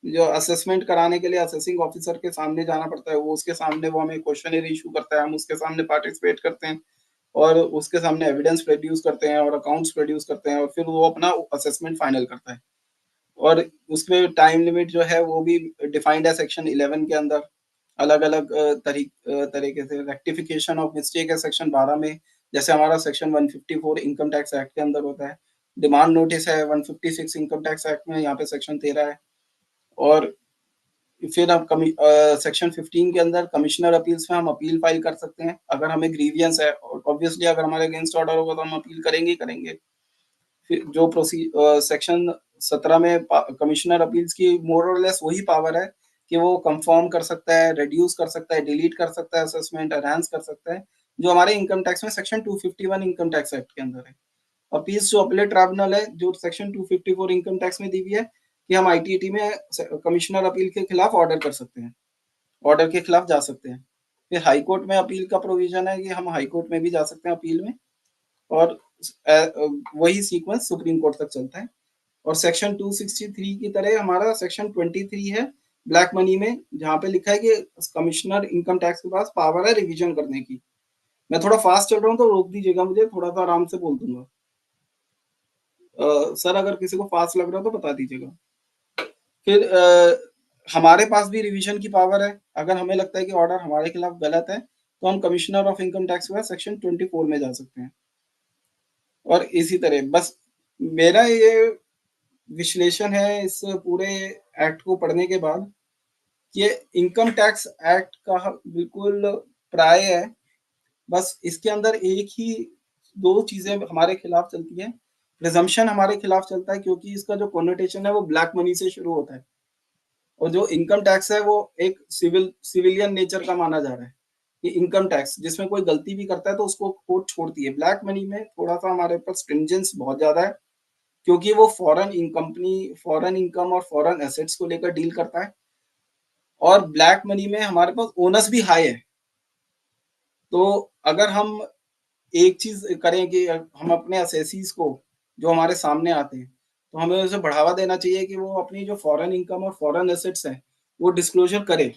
जो असेसमेंट कराने के लिए असेसिंग ऑफिसर के सामने जाना पड़ता है, वो उसके सामने वो हमें क्वेश्चनर इशू करता है, हम उसके सामने पार्टिसिपेट करते हैं और उसके सामने एविडेंस प्रोड्यूस करते हैं और अकाउंट्स प्रोड्यूस करते हैं, और फिर वो अपना असेसमेंट फाइनल करता है। और उसमें टाइम लिमिट जो है वो भी डिफाइंड है सेक्शन 11 के अंदर, अलग अलग तरीके से। रेक्टिफिकेशन ऑफ मिस्टेक है सेक्शन 12 में, जैसे हमारा सेक्शन 154 इनकम टैक्स एक्ट के अंदर होता है। डिमांड नोटिस है 156 इनकम टैक्स एक्ट में, यहाँ पे सेक्शन 13 है। और फिर अब सेक्शन 15 के अंदर कमिश्नर अपील्स में हम अपील फाइल कर सकते हैं अगर हमें ग्रीवियंस है, और ऑब्वियसली अगर हमारे अगेंस्ट ऑर्डर होगा तो हम अपील करेंगे ही करेंगे। फिर जो सेक्शन 17 में कमिश्नर अपील्स की मोर और लेस वही पावर है कि वो कंफर्म कर सकता है, रिड्यूस कर सकता है, डिलीट कर सकता है असेसमेंट, एनहांस कर सकता है, जो हमारे इनकम टैक्स में सेक्शन 251 इनकम टैक्स एक्ट के अंदर है। अपील्स जो अपीलेट ट्राइब्यूनल है जो सेक्शन 254 इनकम टैक्स में दी हुई है कि हम आईटीटी में कमिश्नर अपील के खिलाफ ऑर्डर कर सकते हैं, ऑर्डर के खिलाफ जा सकते हैं। फिर हाई कोर्ट में अपील का प्रोविजन है कि हम हाई कोर्ट में भी जा सकते हैं अपील में, और वही सीक्वेंस सुप्रीम कोर्ट तक चलता है। और सेक्शन 263 की तरह हमारा सेक्शन 23 है ब्लैक मनी में, जहाँ पे लिखा है कि कमिश्नर इनकम टैक्स के पास पावर है रिवीजन करने की। मैं थोड़ा फास्ट चल रहा हूँ तो रोक दीजिएगा मुझे, थोड़ा सा आराम से बोल दूंगा। सर अगर किसी को फास्ट लग रहा हो तो बता दीजिएगा। फिर हमारे पास भी रिवीजन की पावर है, अगर हमें लगता है कि ऑर्डर हमारे खिलाफ गलत है तो हम कमिश्नर ऑफ इनकम टैक्स के पास सेक्शन 24 में जा सकते हैं। और इसी तरह बस मेरा ये विश्लेषण है इस पूरे एक्ट को पढ़ने के बाद, ये इनकम टैक्स एक्ट का बिल्कुल प्राय है, बस इसके अंदर एक ही दो चीजें हमारे खिलाफ चलती हैं। प्रिजम्पशन हमारे खिलाफ चलता है क्योंकि इसका जो कॉन्नोटेशन है वो ब्लैक मनी से शुरू होता है, और जो इनकम टैक्स है वो एक सिविलियन नेचर का माना जा रहा है कि इनकम टैक्स जिसमें कोई गलती भी करता है तो उसको कोर्ट छोड़ती है। ब्लैक मनी में थोड़ा सा हमारे ऊपर स्ट्रिंजेंस बहुत ज्यादा है क्योंकि वो फॉरेन इनकम और फॉरेन एसेट्स को लेकर डील करता है, और ब्लैक मनी में हमारे पास ओनस भी हाई है। तो अगर हम एक चीज करें कि हम अपने असेसीज को जो हमारे सामने आते हैं तो हमें उसे बढ़ावा देना चाहिए कि वो अपनी जो फॉरेन इनकम और फॉरेन एसेट्स हैं वो डिस्क्लोजर करे,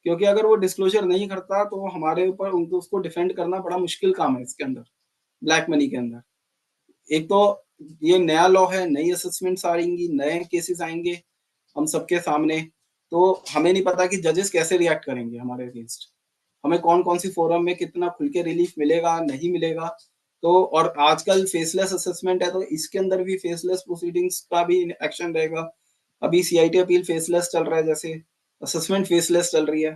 क्योंकि अगर वो डिस्क्लोजर नहीं करता तो हमारे ऊपर उनको उसको डिफेंड करना बड़ा मुश्किल काम है इसके अंदर, ब्लैक मनी के अंदर। एक तो ये नया लॉ है, नई असेसमेंट्स आएंगी, नए केसेस आएंगे हम सबके सामने, तो हमें नहीं पता कि जजेस कैसे रिएक्ट करेंगे हमारे अगेंस्ट, हमें कौन कौन सी फोरम में कितना खुल के रिलीफ मिलेगा नहीं मिलेगा। तो और आजकल फेसलेस असेसमेंट है तो इसके अंदर भी फेसलेस प्रोसीडिंग्स का भी एक्शन रहेगा। अभी सीआईटी अपील फेसलेस चल रहा है, जैसे असेसमेंट फेसलेस चल रही है।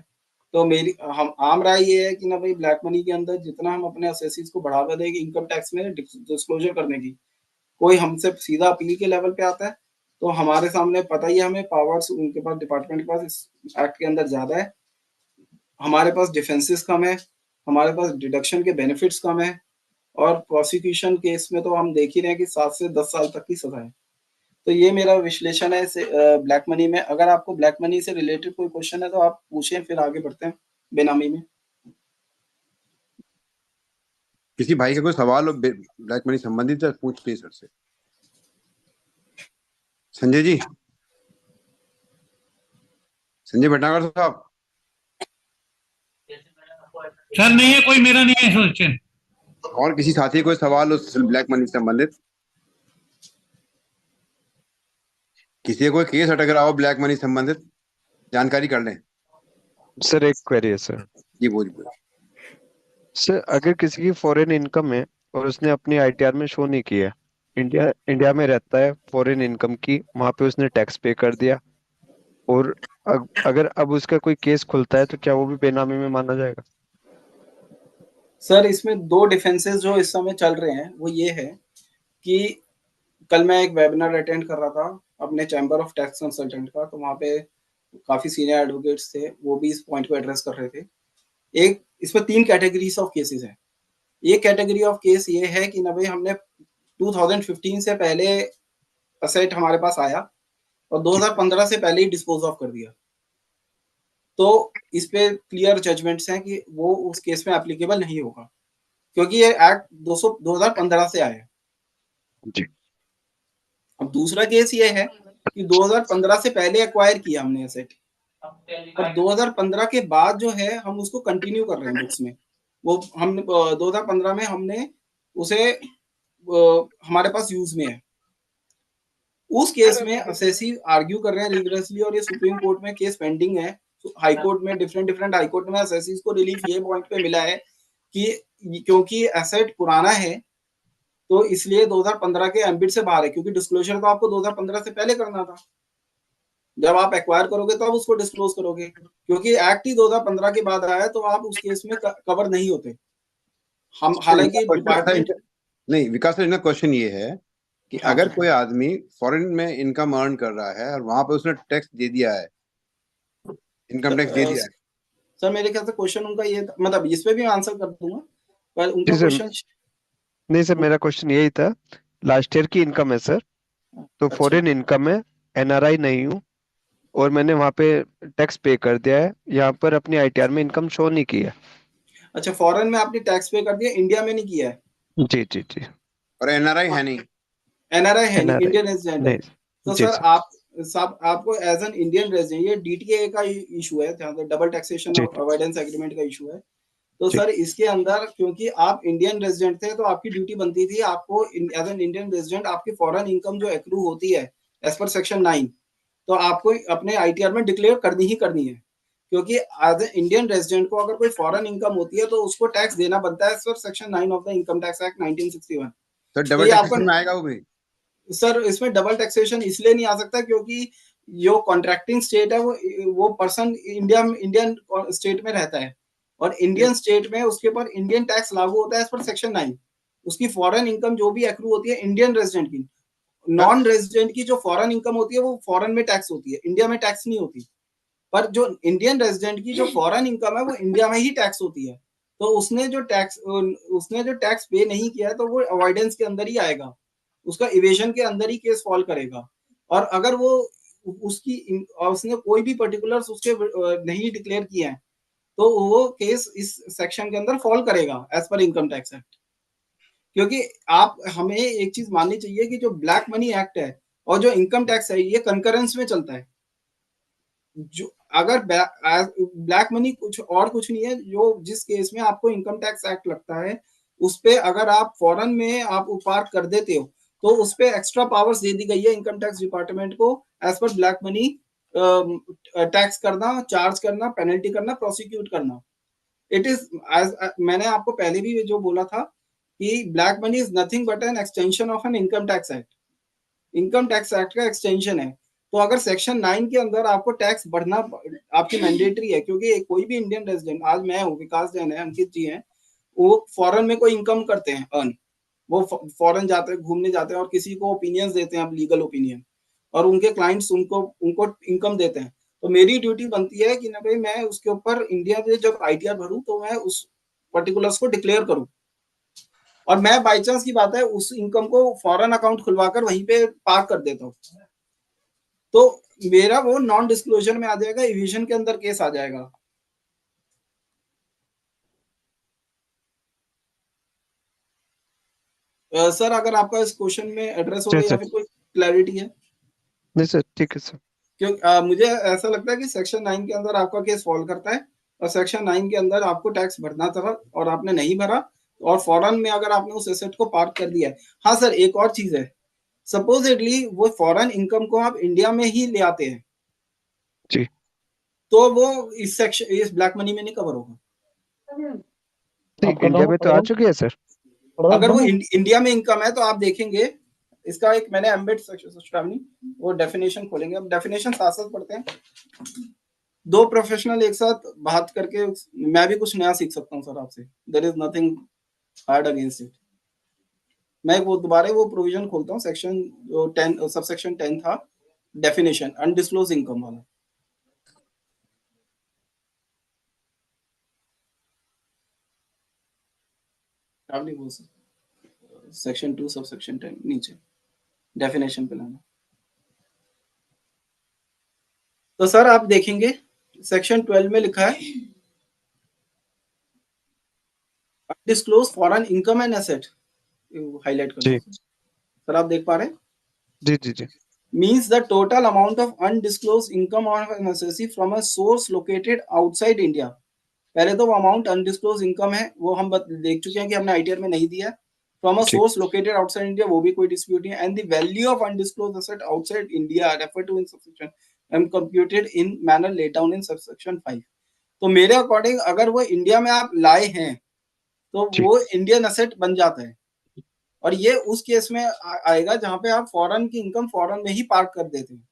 तो मेरी हम आम राय ये है कि ना भाई ब्लैक मनी के अंदर जितना हम अपने असेसीज को बढ़ावा देंगे इनकम टैक्स में डिस्क्लोजर करने की, कोई हमसे सीधा अपील के लेवल पे आता है तो हमारे सामने पता ही है हमें पावर्स उनके पास डिपार्टमेंट के पास इस एक्ट के अंदर ज्यादा है, हमारे पास डिफेंसेस कम है, हमारे पास डिडक्शन के बेनिफिट्स कम है, और प्रोसिक्यूशन केस में तो हम देख ही रहे हैं कि 7 से 10 साल तक की सजा है। तो ये मेरा विश्लेषण है ब्लैक मनी में। अगर आपको ब्लैक मनी से रिलेटेड कोई क्वेश्चन है तो आप पूछें, फिर आगे बढ़ते हैं बेनामी में। किसी भाई का कोई सवाल हो ब्लैक मनी संबंधित है, पूछ प्लीज सर से। संजय जी, संजय भटनागर साहब। सर नहीं है कोई, मेरा नहीं है क्वेश्चन। और किसी साथी कोई सवाल हो ब्लैक मनी से संबंधित? किसी का कोई केस अटक रहा हो ब्लैक मनी संबंधित, जानकारी कर लें। सर एक क्वेरी है सर। जी बोलिए। सर अगर किसी की फॉरेन इनकम है और उसने अपनी आईटीआर में शो नहीं किया, इंडिया में रहता है, फॉरेन इनकम की वहां पे उसने टैक्स पे कर दिया, और अगर अब उसका कोई केस खुलता है तो क्या वो भी बेनामी में माना जाएगा? सर इसमें दो डिफेंसेस जो इस समय चल रहे हैं वो ये है कि कल मैं एक वेबिनार अटेंड कर रहा था अपने चैम्बर ऑफ टैक्स कंसल्टेंट का, तो वहाँ पे काफी सीनियर एडवोकेट्स थे, वो भी इस पॉइंट को एड्रेस कर रहे थे। एक इसमें 3 कैटेगरीज ऑफ केसेस है। एक कैटेगरी ऑफ केस ये है कि ना भाई हमने 2015 से पहले असेट हमारे पास आया और 2015 से पहले ही डिस्पोज ऑफ कर दिया, तो इस पे क्लियर जजमेंट्स हैं कि वो उस केस में एप्लीकेबल नहीं होगा, क्योंकि ये एक्ट 2015 से आया है। जी। अब दूसरा केस ये है कि 2015 से पहले एक्वायर किया हमने एसेट, और 2015 के बाद जो है हम उसको कंटिन्यू कर रहे हैं बुक्स में। वो हम 2015 में हमने उसे हमारे पास यूज में है। उस केस में असेसी आर्ग्यू कर रहे हैं रिगरसली, और ये सुप्रीम कोर्ट में केस पेंडिंग है। हाई कोर्ट में डिफरेंट हाई कोर्ट में असेसीज को रिलीफ ये पॉइंट पे मिला है कि क्योंकि एसेट पुराना है तो इसलिए 2015 के एम्बिट से बाहर है, क्योंकि डिस्क्लोजर तो आपको 2015 से पहले करना था। जब आप एक्वायर करोगे तो आप उसको डिस्क्लोज करोगे, क्योंकि एक्ट ही 2015 के बाद आया तो आप उस केस में कवर नहीं होते। हम हालांकि डिपार्टमेंट नहीं, विकास सर इनका क्वेश्चन ये है कि हाँ, अगर कोई आदमी फॉरेन में इनकम अर्न कर रहा है और वहां पे उसने टैक्स दे दिया है, इनकम टैक्स दे दिया है। सर मेरे ख्याल से क्वेश्चन उनका ये था, मतलब इस पे भी आंसर कर दूंगा, पर उनका जी सर। क्वेश्चन नहीं सर, मेरा क्वेश्चन यही था, लास्ट ईयर की इनकम है सर, तो अच्छा फॉरेन इनकम है, एनआरआई नहीं हूँ, और मैंने वहां पे टैक्स पे कर दिया है, यहाँ पर अपनी आईटीआर में इनकम शो नहीं की है। अच्छा, फॉरेन में आपने टैक्स पे कर दिया, इंडिया में नहीं किया है। जी जी जी। और एनआरआई है नहीं। एनआरआई है नहीं, एनआरआई इंडियन रेजिडेंट है। नहीं। तो जी सर सर। आप सब आपको एज एन इंडियन रेजिडेंट, ये डीटीए का इशू है जहाँ पे डबल टैक्सेशन जी और अवॉइडेंस एग्रीमेंट का इशू है। तो जी सर इसके अंदर क्योंकि आप इंडियन रेजिडेंट थे तो आपकी ड्यूटी बनती थी, आपको एज एन इंडियन रेजिडेंट आपकी फॉरेन इनकम जो एक्रू होती है एज पर सेक्शन 9, तो आपको अपने आईटीआर में डिक्लेयर करनी ही करनी है, क्योंकि एज ए इंडियन रेजिडेंट को अगर कोई फॉरेन इनकम होती है तो उसको टैक्स देना बनता है sir, section 9 of the income tax act 1961। Sir तो डबल ये टैक्सेशन आपका में आएगा वो भी? सर इसमें डबल टैक्सेशन इसलिए नहीं आ सकता क्योंकि जो कॉन्ट्रैक्टिंग स्टेट है वो पर्सन इंडियन स्टेट में रहता है, और इंडियन स्टेट में उसके ऊपर इंडियन टैक्स लागू होता है एज पर सेक्शन 9। उसकी फॉरेन इनकम जो भी एक्रू होती है इंडियन रेजिडेंट की, नॉन रेजिडेंट की जो फॉरेन इनकम होती है वो फॉरेन में टैक्स होती है, इंडिया में टैक्स नहीं होती। पर जो इंडियन रेजिडेंट की जो फॉरेन इनकम है वो इंडिया में ही टैक्स होती है, तो उसने जो टैक्स पे नहीं किया है तो वो अवॉइडेंस के अंदर ही आएगा, उसका इवेशन के अंदर ही केस फॉल करेगा। और अगर वो उसने कोई भी पर्टिकुलर्स उसके नहीं डिक्लेयर किए हैं तो वो केस इस सेक्शन के अंदर फॉल करेगा as per income tax act. क्योंकि आप हमें एक चीज माननी चाहिए कि जो ब्लैक मनी एक्ट है और जो इनकम टैक्स है ये कंकरेंस में चलता है। जो अगर ब्लैक मनी कुछ नहीं है, जो जिस केस में आपको इनकम टैक्स एक्ट लगता है उस पे अगर आप फॉरेन में आप उपार्ट कर देते हो तो उस पे एक्स्ट्रा पावर्स दे दी गई है इनकम टैक्स डिपार्टमेंट को एज पर ब्लैक मनी टैक्स करना, चार्ज करना, पेनल्टी करना, प्रोसिक्यूट करना। इट इज मैंने आपको पहले भी जो बोला था कि black money is nothing but an extension of an income tax act, income tax act का एक्सटेंशन है। तो अगर सेक्शन 9 के अंदर आपको टैक्स बढ़ना आपकी मैंडेटरी है, क्योंकि कोई भी इंडियन रेजिडेंट, आज मैं हूँ, विकास जैन है, अंकित जी हैं, वो फॉरेन में कोई इनकम करते हैं अर्न, वो फॉरेन जाते हैं, घूमने जाते हैं और किसी को ओपिनियंस देते हैं, लीगल ओपिनियन, और उनके क्लाइंट्स उनको इनकम देते हैं। तो मेरी ड्यूटी बनती है कि ना भाई मैं उसके ऊपर इंडिया में जब आईटीआर भरूं तो मैं उस पर्टिकुलर्स को डिक्लेयर करूं, और मैं बाई चांस की बात है उस इनकम को फॉरेन अकाउंट खुलवाकर वहीं पे पार्क कर देता हूँ, तो मेरा वो नॉन डिस्क्लोजर में आ जाएगा, इविजन के अंदर केस आ जाएगा। सर अगर आपका इस क्वेश्चन में एड्रेस हो जी गया या सर। फिर कोई क्लैरिटी है? नहीं सर, ठीक है सर। क्योंकि मुझे ऐसा लगता है कि सेक्शन 9 के अंदर आपका केस फॉल करता है, और सेक्शन 9 के अंदर आपको टैक्स भरना था और आपने नहीं भरा, और फॉरेन में अगर आपने उस एसेट को पार्क कर दिया है। हाँ सर, एक और चीज है, सपोजिटली वो फॉरेन इनकम को आप इंडिया में ही ले आते हैं, जी। तो वो इस सेक्शन, इस ब्लैक मनी में नहीं कवर होगा। नहीं, इंडिया में तो आ चुकी है सर। अगर वो इंडिया में इनकम है तो आप देखेंगे, इसका एक मैंने एम्बेड सेक्शन, वो डेफिनेशन खोलेंगे, अब डेफिनेशन साथ साथ पढ़ते हैं। दो प्रोफेशनल एक साथ बात करके मैं भी कुछ नया सीख सकता हूँ सर आपसे, there is nothing hard against it. मैं वो दोबारा वो प्रोविजन खोलता हूँ, सेक्शन जो 10 सबसेक्शन 10 था, डेफिनेशन अनडिस्क्लोज इनकम वाला। आप नहीं बोल सकते, सेक्शन 2 सबसेक्शन 10 नीचे डेफिनेशन पे लाना। तो सर आप देखेंगे सेक्शन 12 में लिखा है undisclosed foreign income and asset, highlight कर जी। दो सर, आप देख पा रहे हैं? जी जी जी। Means the total amount of undisclosed income of an assessee from a source located outside India। पहले तो वो अमाउंट अनडिस्क्लोज इनकम है, वो हम देख चुके हैं कि हमने आईटीआर में नहीं दिया। From a source located outside India, वो भी कोई डिस्प्यूट नहीं है। And the value of undisclosed asset outside India refer to in subsection and computed in manner laid down in subsection 5। तो मेरे अकॉर्डिंग अगर वो इंडिया में आप लाए हैं तो वो इंडियन एसेट बन जाता है, और ये उस केस में आएगा जहां पे आप फॉरेन की इनकम फॉरेन में ही पार्क कर देते हैं।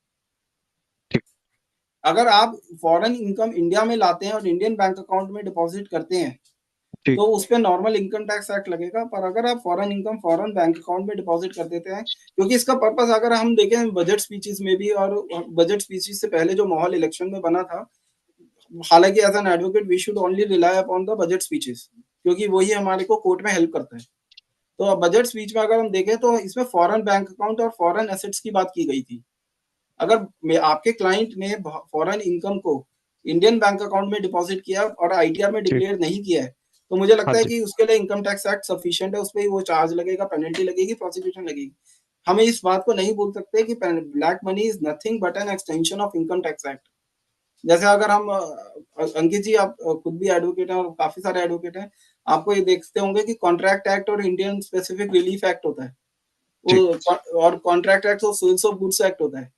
अगर आप फॉरेन इनकम इंडिया में लाते हैं और इंडियन बैंक अकाउंट में डिपॉजिट करते हैं तो उस पर नॉर्मल इनकम टैक्स एक्ट लगेगा। पर अगर आप foreign income foreign bank account में डिपॉजिट कर देते हैं, क्योंकि इसका पर्पस अगर हम देखें बजट स्पीचेस में भी, और बजट स्पीचेस से पहले जो माहौल इलेक्शन में बना था, हालांकि as an advocate we should only rely upon the budget speeches, क्योंकि वही हमारे को कोर्ट में हेल्प करता है। तो बजट स्पीच में अगर हम देखें तो इसमें फॉरेन बैंक अकाउंट और फॉरेन एसेट्स की बात की गई थी। अगर आपके क्लाइंट ने फॉरेन इनकम को इंडियन बैंक अकाउंट में डिपॉजिट किया और आईटीआर में डिक्लेयर नहीं किया है, तो मुझे लगता है कि उसके लिए इनकम टैक्स एक्ट सफिशिएंट है, उस पर वो चार्ज लगेगा, पेनल्टी लगेगी, प्रोसिक्यूशन लगेगी। हमें इस बात को नहीं भूल सकते कि black money is nothing but an extension of income tax act. जैसे अगर हम अंकित जी, आप खुद भी एडवोकेट हैं और काफी सारे एडवोकेट हैं, आपको ये देखते होंगे कि कॉन्ट्रैक्ट एक्ट और इंडियन स्पेसिफिक रिलीफ एक्ट होता है, वो और कॉन्ट्रैक्ट एक्ट और सेल्स ऑफ गुड्स एक्ट होता है।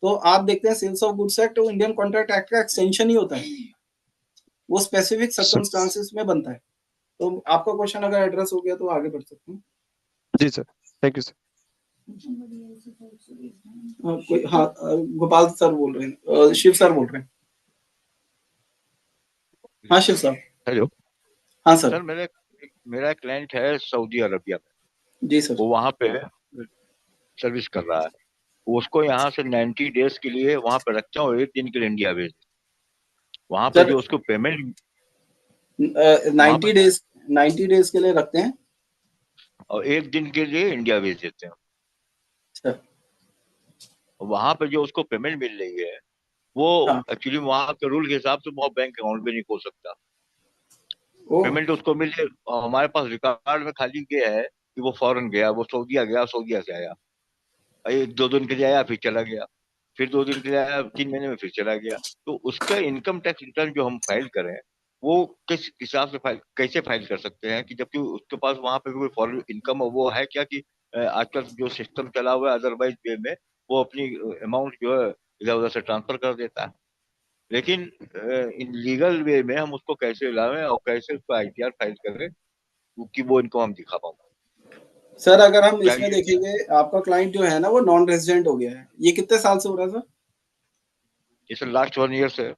तो आप देखते हैं sales of goods act Indian contract act का एक्सटेंशन ही होता है, वो स्पेसिफिक सर्कमस्टांसेस में बनता है। तो आपका क्वेश्चन अगर एड्रेस हो गया तो आगे बढ़ सकते हैं। जी सर, थैंक यू सर। कोई, हाँ, गोपाल सर बोल रहे हैं, शिव सर बोल रहे हैं। हाँ शिव सर। हेलो। हाँ सर। सर मेरा क्लाइंट है सऊदी अरबिया में। जी सर। वो वहाँ पे सर्विस कर रहा है, उसको यहाँ से 90 डेज के लिए वहाँ पे रखते हैं और 1 दिन के लिए इंडिया भेज। वहाँ पे जो उसको पेमेंट 90 डेज के लिए रखते हैं और 1 दिन के लिए इंडिया भेज देते हैं। अच्छा। वहाँ पे जो उसको पेमेंट मिल रही है वो एक्चुअली वहाँ के रूल के हिसाब से वो बैंक अकाउंट में नहीं खोल सकता। पेमेंट उसको मिल रही, हमारे पास रिकॉर्ड में खाली ये है कि वो फॉरेन गया, वो सऊदीया गया, सऊदीया से आया, 1-2 दिन के लिए आया, फिर चला गया, फिर 2 दिन के लिए आया, 3 महीने में फिर चला गया। तो उसका इनकम टैक्स रिटर्न जो हम फाइल करें वो किस हिसाब से कैसे फाइल कर सकते हैं कि जबकि उसके पास वहां पे कोई फॉरेन इनकम वो है क्या? कि आजकल जो सिस्टम चला हुआ है अदरवाइज वे में वो अपनी अमाउंट जो है इधर उधर से ट्रांसफर कर देता है, लेकिन इन लीगल वे में हम उसको कैसे लाएं और कैसे उसको आईटीआर फाइल करें कि वो इनको हम दिखा पाऊँ। सर अगर हम इसमें देखेंगे, आपका क्लाइंट जो है ना वो नॉन रेजिडेंट हो गया है, ये कितने साल से हो रहा है सर? ये सर लास्ट 1 ईयर से।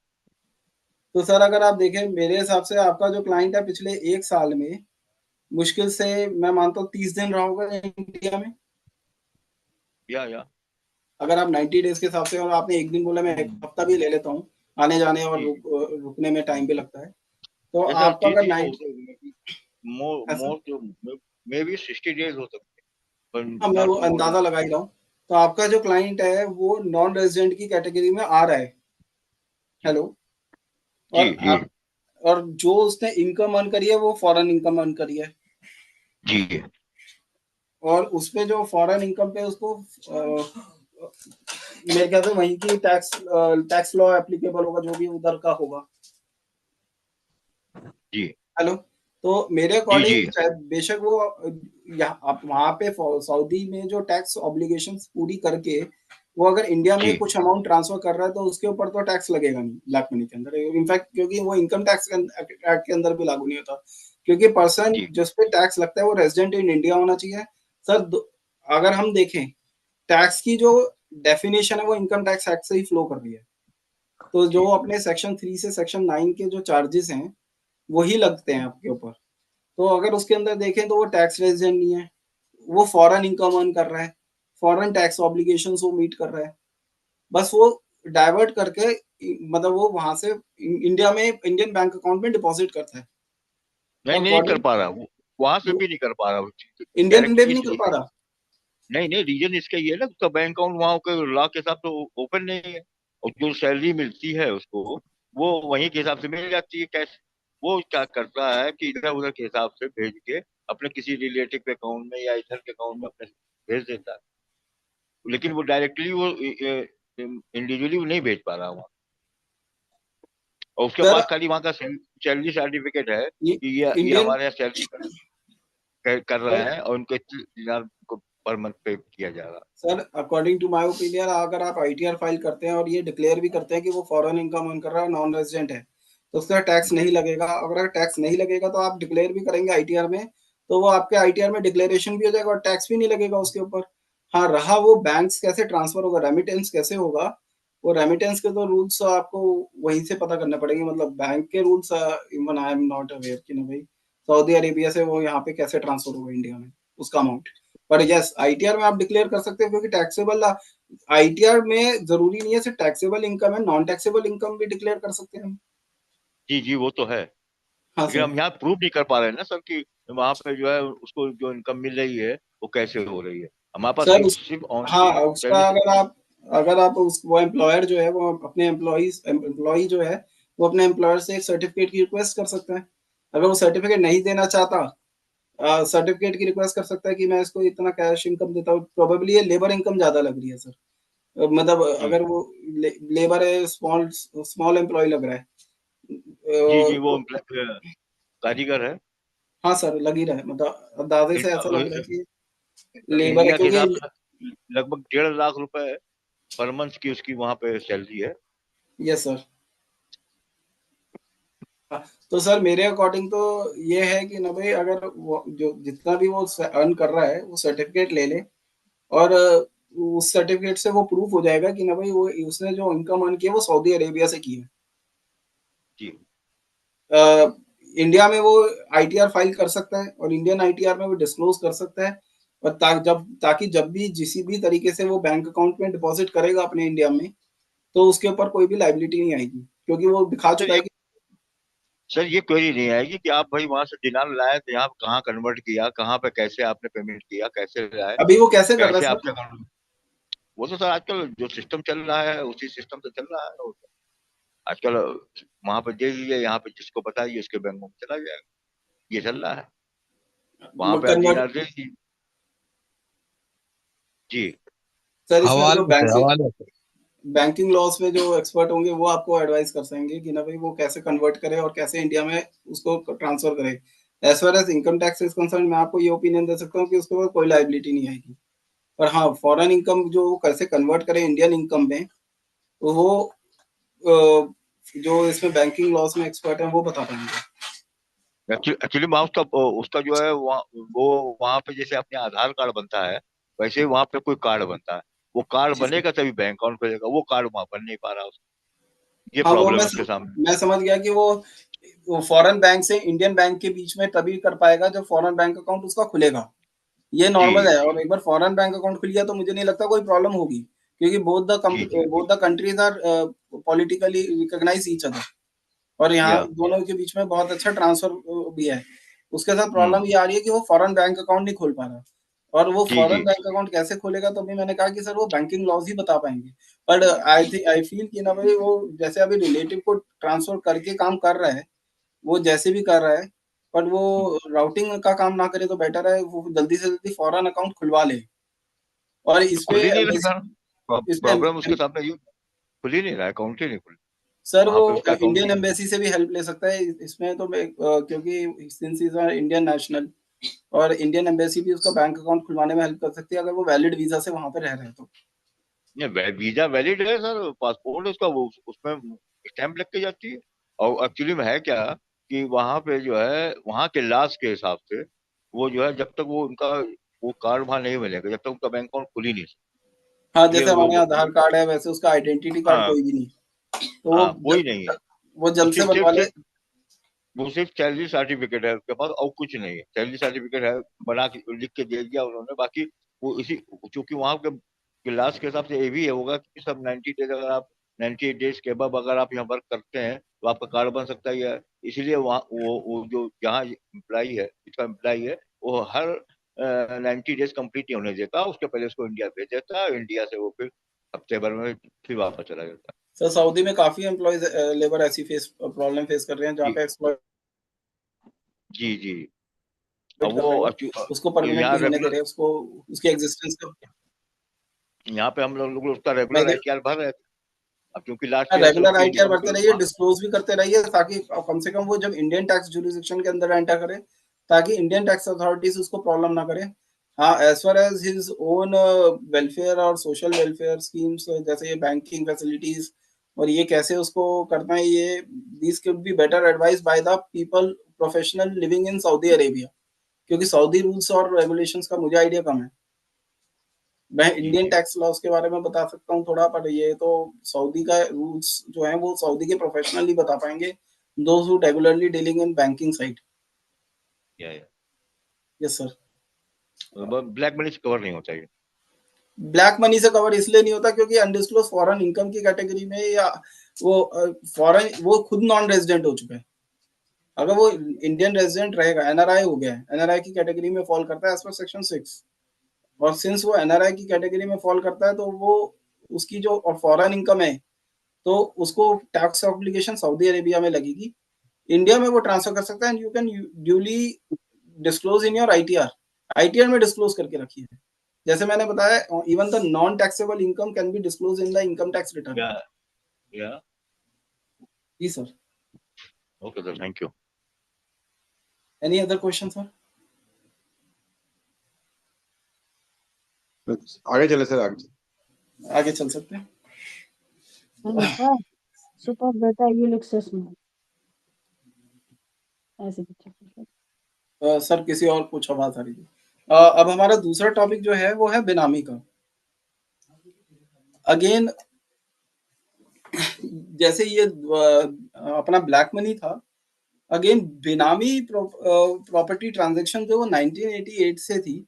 तो सर अगर आप देखें, मेरे हिसाब से आपका जो क्लाइंट है पिछले 1 साल में मुश्किल से मैं मानता हूँ 30 दिन रहा होगा इंडिया में। या अगर आप 90 डेज के हिसाब से, और आपने 1 दिन बोला, मैं 1 हफ्ता भी ले लेता हूँ, आने जाने और रुकने में टाइम भी लगता है, तो आपका अगर 60 डेज हो सकते हैं। हाँ, मैं वो अंदाजा लगा ही रहा हूँ। तो आपका जो क्लाइंट है वो नॉन रेजिडेंट की कैटेगरी में आ रहा है। हेलो। और जो उसने इनकम अर्न करी है वो फॉरेन इनकम अर्न करी है जी। और उसपे जो फॉरेन इनकम पे उसको मेरे ख्याल से वहीं की टैक्स लॉ एप्लीकेबल होगा, जो भी उधर का होगा। जी हेलो, तो मेरे जी अकॉर्डिंग जी बेशक वो आप वहां पे सऊदी में जो टैक्स ऑब्लिगेशंस पूरी करके वो अगर इंडिया में जी कुछ अमाउंट ट्रांसफर कर रहा है तो उसके ऊपर तो टैक्स लगेगा नहीं ब्लैक मनी के अंदर, इनफैक्ट क्योंकि वो इनकम टैक्स एक्ट के अंदर भी लागू नहीं होता, क्योंकि पर्सन जी जिस पे टैक्स लगता है वो रेजिडेंट इन इंडिया होना चाहिए। सर अगर हम देखें टैक्स की जो डेफिनेशन है वो इनकम टैक्स एक्ट से ही फ्लो कर रही है, तो जो अपने सेक्शन 3 से सेक्शन 9 के जो चार्जेस हैं वही लगते हैं आपके ऊपर। तो अगर उसके अंदर देखें तो वो टैक्स रेजिडेंट नहीं है, वो फॉरेन इनकम अर्न कर रहा है, फॉरेन टैक्स ऑब्लिगेशंस वो मीट कर रहा है, बस वो डाइवर्ट करके मतलब वो वहां से इंडिया में इंडियन बैंक अकाउंट में डिपॉजिट करता है। नहीं तो नहीं कर अकॉर्डिंग पा रहा वो, वहां से भी नहीं कर पा रहा वो इंडियन में भी डायरेक्टली। नहीं कर पा रहा। नहीं नहीं, रीजन इसका ये है ना, उसका बैंक अकाउंट वहाँ के लॉ के हिसाब से ओपन नहीं है, और जो सैलरी मिलती है उसको वो वहीं के हिसाब से मिल जाती है कैश। वो क्या करता है कि इधर उधर के हिसाब से भेज के अपने किसी रिलेटिव के अकाउंट में या इधर के अकाउंट में अपने भेज देता है, लेकिन वो डायरेक्टली वो इंडिविजुअली नहीं भेज पा रहा वहाँ। और उसके सर पास खाली वहाँ का सैलरी सर्टिफिकेट है ये कि ये इंडियन हमारे यहाँ सैलरी कर रहे हैं और उनको इतने दिनार को पर मंथ पे किया जा रहा है। Sir according to my opinion अगर आप आईटीआर फाइल करते हैं और ये डिक्लेयर भी करते हैं कि वो फॉरेन इनकम अर्न कर रहा है, नॉन रेजिडेंट है, तो उसका टैक्स नहीं लगेगा। अगर टैक्स नहीं लगेगा तो आप डिक्लेयर भी करेंगे आईटीआर में, तो वो आपके आईटीआर में डिक्लेरेशन भी हो जाएगा और टैक्स भी नहीं लगेगा उसके ऊपर। हाँ, रहा वो बैंक्स कैसे ट्रांसफर होगा, रेमिटेंस कैसे होगा, वो रेमिटेंस के तो रूल्स आपको वहीं से पता करने पड़ेंगे, मतलब बैंक के rules even I am not aware कि ना भाई सऊदी अरेबिया से वो यहाँ पे कैसे ट्रांसफर होगा इंडिया में उसका अमाउंट। पर यस आईटीआर में आप डिक्लेयर कर सकते हो क्योंकि टैक्सेबल आईटीआर में जरूरी नहीं है सिर्फ टैक्सेबल इनकम है, नॉन टैक्सेबल इनकम भी डिक्लेयर कर सकते हैं हम। जी जी वो तो है, हाँ लेकिन सर। हम यहाँ प्रूव नहीं कर पा रहे हैं ना सर कि वहां पे जो है उसको जो इनकम मिल रही है वो कैसे हो रही है। हमारे पास सर उस सिर्फ ऑनली हाँ उसका सैलरी। अगर आप वो एम्प्लॉयर जो है वो अपने एम्प्लॉई जो है वो अपने एम्प्लॉयर से एक सर्टिफिकेट की रिक्वेस्ट कर सकते हैं। अगर वो सर्टिफिकेट नहीं देना चाहता, सर्टिफिकेट की रिक्वेस्ट कर सकता है कि मैं इसको इतना कैश इनकम देता हूँ, प्रोबेबली ये लेबर इनकम ज्यादा लग रही है सर, मतलब जी अगर वो लेबर है, स्मॉल स्मॉल एम्प्लॉय लग रहा है जी जी वो तो कारीगर है। हाँ सर लग ही रहा है, मतलब अंदाजे से ऐसा लग रहा है कि लेबर है इंडिया के क्योंकि हिसाब से लगभग 1.5 लाख रुपए पर मंथ की उसकी वहां पे सैलरी है। Yes sir. तो सर मेरे अकॉर्डिंग तो ये है कि ना भाई अगर वो जो जितना भी वो अर्न कर रहा है वो सर्टिफिकेट ले ले, और उस सर्टिफिकेट से वो प्रूफ हो जाएगा कि ना भाई वो उसने जो इनकम अर्न की है वो सऊदी अरेबिया से की है। जी इंडिया में वो आईटीआर फाइल कर सकता है और इंडियन आईटीआर में वो डिस्क्लोज कर सकता है, और ताकि जब भी किसी भी तरीके से वो बैंक अकाउंट में डिपॉजिट करेगा अपने इंडिया में तो उसके ऊपर कोई भी लाइबिलिटी नहीं आएगी क्योंकि वो दिखा सर चुका है ये कि सर ये क्वेरी नहीं आएगी कि आप भाई वहां से दिनार लाए तो यहाँ कहाँ कन्वर्ट किया, कहाँ पे कैसे आपने पेमेंट किया, कैसे लाए, अभी वो कैसे कर रहा है कैसे सर। आपके अकाउंट। वो तो सर आजकल जो सिस्टम चल रहा है उसी सिस्टम से चल रहा है। और आजकल वहां पे दे दीजिए, यहाँ पे जिसको बताइए उसके बैंक में चला जाएगा, ये चल रहा है। वहां पे कन्वर्ट दिनार दे दीजिए। जी सर इसमें जो हवाले से हवाले से बैंकिंग लॉस में जो एक्सपर्ट होंगे वो आपको एडवाइस कर सकेंगे कि ना भाई वो कैसे कन्वर्ट करे और कैसे इंडिया में उसको ट्रांसफर करे। As far as income tax is concern मैं आपको ये ओपिनियन दे सकता हूँ कि उसके ऊपर कोई लाइबिलिटी नहीं आएगी। पर हाँ फॉरेन इनकम जो वो कैसे कन्वर्ट करे इंडियन इनकम में, तो वो जो इसमें बैंकिंग लॉस में एक्सपर्ट है वो बता पाएंगे। एक्चुअली वहाँ उसका उसका जो है वो वहां पे जैसे अपने आधार कार्ड बनता है वैसे ही वहां पे कोई कार्ड बनता है। वो कार्ड जी सर। बनेगा तभी बैंक अकाउंट खुलेगा, वो कार्ड वहां बन नहीं पा रहा उसका। ये हाँ वो प्रॉब्लम है उसके सामने। मैं समझ गया कि वो फॉरेन बैंक से इंडियन बैंक के बीच में तभी कर पाएगा जब फॉरेन बैंक अकाउंट उसका खुलेगा, ये जी नॉर्मल है। जी और एक बार फॉरेन बैंक अकाउंट खुल गया तो मुझे नहीं लगता कोई प्रॉब्लम होगी क्योंकि जी जी both the countries are politically recognise each other, और यहाँ या दोनों के बीच में बहुत अच्छा ट्रांसफर भी है। उसके साथ हम्म प्रॉब्लम ये आ रही है कि वो फॉरेन बैंक अकाउंट नहीं खोल पा रहा, और वो जी फॉरेन जी बैंक अकाउंट कैसे खोलेगा, तो अभी मैंने कहा कि सर वो बैंकिंग लॉज ही बता पाएंगे। बट आई फील कि ना भाई वो जैसे अभी रिलेटिव को ट्रांसफर करके काम कर रहा है, वो जैसे भी कर रहा है पर वो राउटिंग का काम ना करे तो बेटर है वो जल्दी से जल्दी फॉरेन अकाउंट खुलवा ले। और इस खुल पे ही नहीं रहा सर, प्रॉब्लम उसके इसमें सामने यू खुल ही नहीं रहा, अकाउंट ही नहीं खुल सर वहां वो पे, उसका अकाउंट इंडियन नहीं। एम्बेसी से भी हेल्प ले सकता है इसमें तो क्योंकि सिंस इज इंडियन नेशनल, और इंडियन एम्बेसी भी उसका बैंक अकाउंट खुलवाने में हेल्प कर सकती है अगर वो वैलिड वीजा से वहां पे रह रहे हैं तो। वीजा वैलिड है सर, पासपोर्ट उसका वो उसमें स्टैंप लग के जाती है। और एक्चुअली में है क्या कि वहां पे जो है वहां के लॉस के हिसाब से वो जो है जब तक वो उनका वो कार्ड वहां नहीं मिलेगा जब तक उनका बैंक अकाउंट खुल ही नहीं सकता। हाँ, इसलिए जैसे हमारे वो यहाँ आधार कार्ड है वैसे उसका आइडेंटिटी कार्ड हाँ कोई भी नहीं, तो हाँ कोई नहीं है, वो जल्द से बनवा ले। वो सिर्फ सैलरी सर्टिफिकेट है उसके पास और कुछ नहीं है। सैलरी सर्टिफिकेट है, बना के लिख के दे दिया उन्होंने, बाकी वो इसी चूंकि वहां के क्लास के हिसाब से ये भी है होगा कि सब 90 डेज, अगर आप 98 डेज के बाद अगर आप यहाँ वर्क करते हैं तो आपका कार्ड बन सकता है। इसीलिए वहाँ वो जो जहाँ एम्प्लाई है, इसका एम्प्लाई है, वो हर 90 डेज कंप्लीट नहीं होने देता, उसके पहले उसको इंडिया भेज देता है। इंडिया से वो फिर हफ्ते भर में फिर वापस चला जाता है। सर सऊदी में काफी एम्प्लॉयज लेबर ऐसी प्रॉब्लम फेस कर रहे हैं जहाँ पे एक्सप्लॉइट जी जी। कर अब वो रहे हैं, उसको परमानेंटली यहाँ होने दे रेगुलर, रहे हैं, उसको उसकी एग्जिस्टेंस का। यहाँ पे हम लोग उसका मैं रेगुलर ITR भर रहे थे। अब क्योंकि लास्ट ईयर से रेगुलर उसकी आईटीआर इनकम भरते रहिए, डिस्क्लोज भी करते रहिए ताकि कम से कम वो जब इंडियन टैक्स जुरिसडिक्शन के अंदर एंटर करे ताकि इंडियन टैक्स अथॉरिटीज उसको प्रॉब्लम ना करे। हाँ, as far as his own welfare और सोशल वेलफेयर स्कीम्स जैसे ये बैंकिंग फैसिलिटीज और ये कैसे उसको करना है, ये this could be better advice by the people professional living in Saudi Arabia, क्योंकि सऊदी रूल्स और रेगुलेशंस का मुझे आइडिया कम है। मैं इंडियन टैक्स लॉस के बारे में बता सकता हूँ थोड़ा, पर ये तो सऊदी का रूल्स जो है वो सऊदी के प्रोफेशनल ही बता पाएंगे, those who regularly dealing in banking side. Yes sir. Black money से कवर नहीं होता है। ब्लैक मनी से कवर इसलिए नहीं होता क्योंकि अनडिस्क्लोज फॉरेन इनकम की कैटेगरी में या वो फॉरेन वो खुद नॉन रेजिडेंट हो चुका है। अगर वो इंडियन रेजिडेंट रहेगा, एनआरआई हो गया है, एनआरआई की कैटेगरी में फॉल करता है एज पर सेक्शन 6, और सिंस वो एनआरआई की कैटेगरी में फॉल करता है तो वो उसकी जो और फॉरेन इनकम है तो उसको टैक्स ऑब्लिगेशन सऊदी अरेबिया में लगेगी। इंडिया में वो ट्रांसफर कर सकता है and you can duly disclose in your ITR. ITR में डिस्क्लोज करके रखिए, जैसे मैंने बताया even the non taxable income can be disclose in the income tax return. जी sir. Okay sir, thank you. Any other question sir? आगे चले sir, आगे चल सकते हैं। सुपर बेटा ये लोग ऐसे बच्चे सर किसी और कुछ आवाज आ रही है। अब हमारा दूसरा टॉपिक जो है वो है बेनामी का। अगेन जैसे ये अपना ब्लैक मनी था, अगेन बेनामी प्रॉपर्टी ट्रांजैक्शन जो 1988 से थी,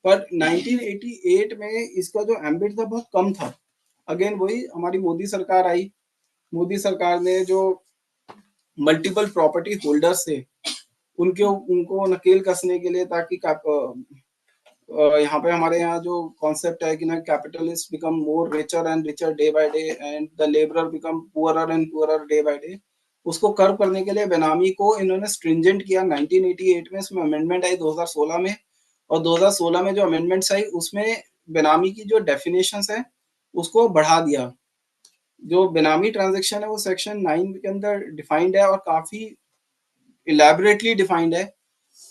पर 1988 में इसका जो एम्बिट था बहुत कम था। अगेन वही हमारी मोदी सरकार आई, मोदी सरकार ने जो मल्टीपल प्रॉपर्टी होल्डर्स थे उनको नकेल कसने के लिए, ताकि यहाँ पे हमारे यहाँ जो कॉन्सेप्ट है कि ना capitalist become more richer and richer day by day and the labourer become poorer and poorer day by day, उसको कर्व करने के लिए बेनामी को इन्होंने स्ट्रिंजेंट किया 1988 में। इसमें अमेंडमेंट आई 2016 में, और 2016 में जो अमेंडमेंट्स आई उसमें बेनामी की जो डेफिनेशंस है उसको बढ़ा दिया। जो बेनामी ट्रांजेक्शन है वो सेक्शन 9 के अंदर डिफाइंड है और काफी इलेबोरेटली डिफाइंड है।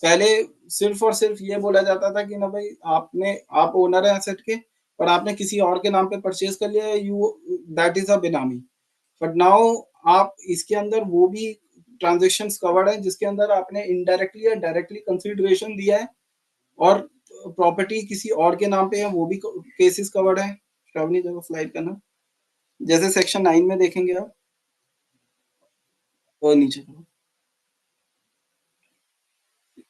पहले सिर्फ और सिर्फ ये बोला जाता था कि ना भाई आप ओनर है एसेट के और आपने किसी और के नाम पे परचेज कर लिया, यू दैट इज अ बेनामी। बट नाउ आप इसके अंदर वो भी ट्रांजेक्शन्स कवर्ड है जिसके अंदर आपने इनडायरेक्टली या डायरेक्टली कंसिडरेशन दिया है और प्रॉपर्टी किसी और के नाम पे है, वो भी केसेस कवर्ड है। श्रावणी जगह स्लाइड करना, जैसे सेक्शन 9 में देखेंगे आप, और नीचे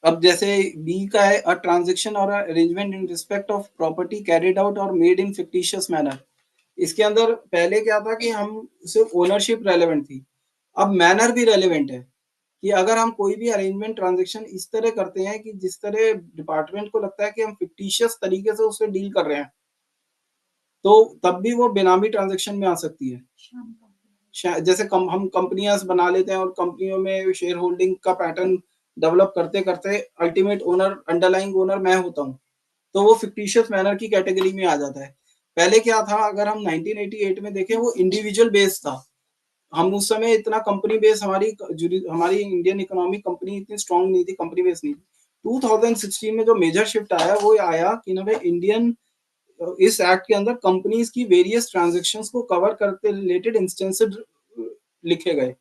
अब जैसे बी का है अ ट्रांजैक्शन और arrangement in respect of property carried out और मेड इन फिक्टिशियस मैनर। इसके अंदर पहले क्या था कि हम सिर्फ ओनरशिप रेलेवेंट थी, अब मैनर भी रेलेवेंट है कि अगर हम कोई भी अरेंजमेंट ट्रांजैक्शन इस तरह करते हैं कि जिस तरह डिपार्टमेंट को लगता है कि हम फिक्टिशियस तरीके से उससे डील कर रहे हैं, तो तब भी वो बेनामी ट्रांजैक्शन में आ सकती है। जैसे हम कंपनियां बना लेते हैं और कंपनियों में शेयर होल्डिंग का पैटर्न डेवलप करते करते अल्टीमेट ओनर, अंडरलाइंग ओनर मैं होता हूँ, तो वो फिक्टिशियस मैनर की कैटेगरी में आ जाता है। पहले क्या था, अगर हम 1988 में देखें, वो इंडिविजुअल बेस था। हम उस समय इतना कंपनी बेस, हमारी इंडियन इकोनॉमिक कंपनी इतनी स्ट्रांग नहीं थी, कंपनी बेस नहीं थी। 2016 में जो मेजर शिफ्ट आया वो आया कि ना भाई इंडियन इस एक्ट के अंदर कंपनीज की वेरियस ट्रांजैक्शंस को कवर करते रिलेटेड इंस्टेंसेस लिखे गए।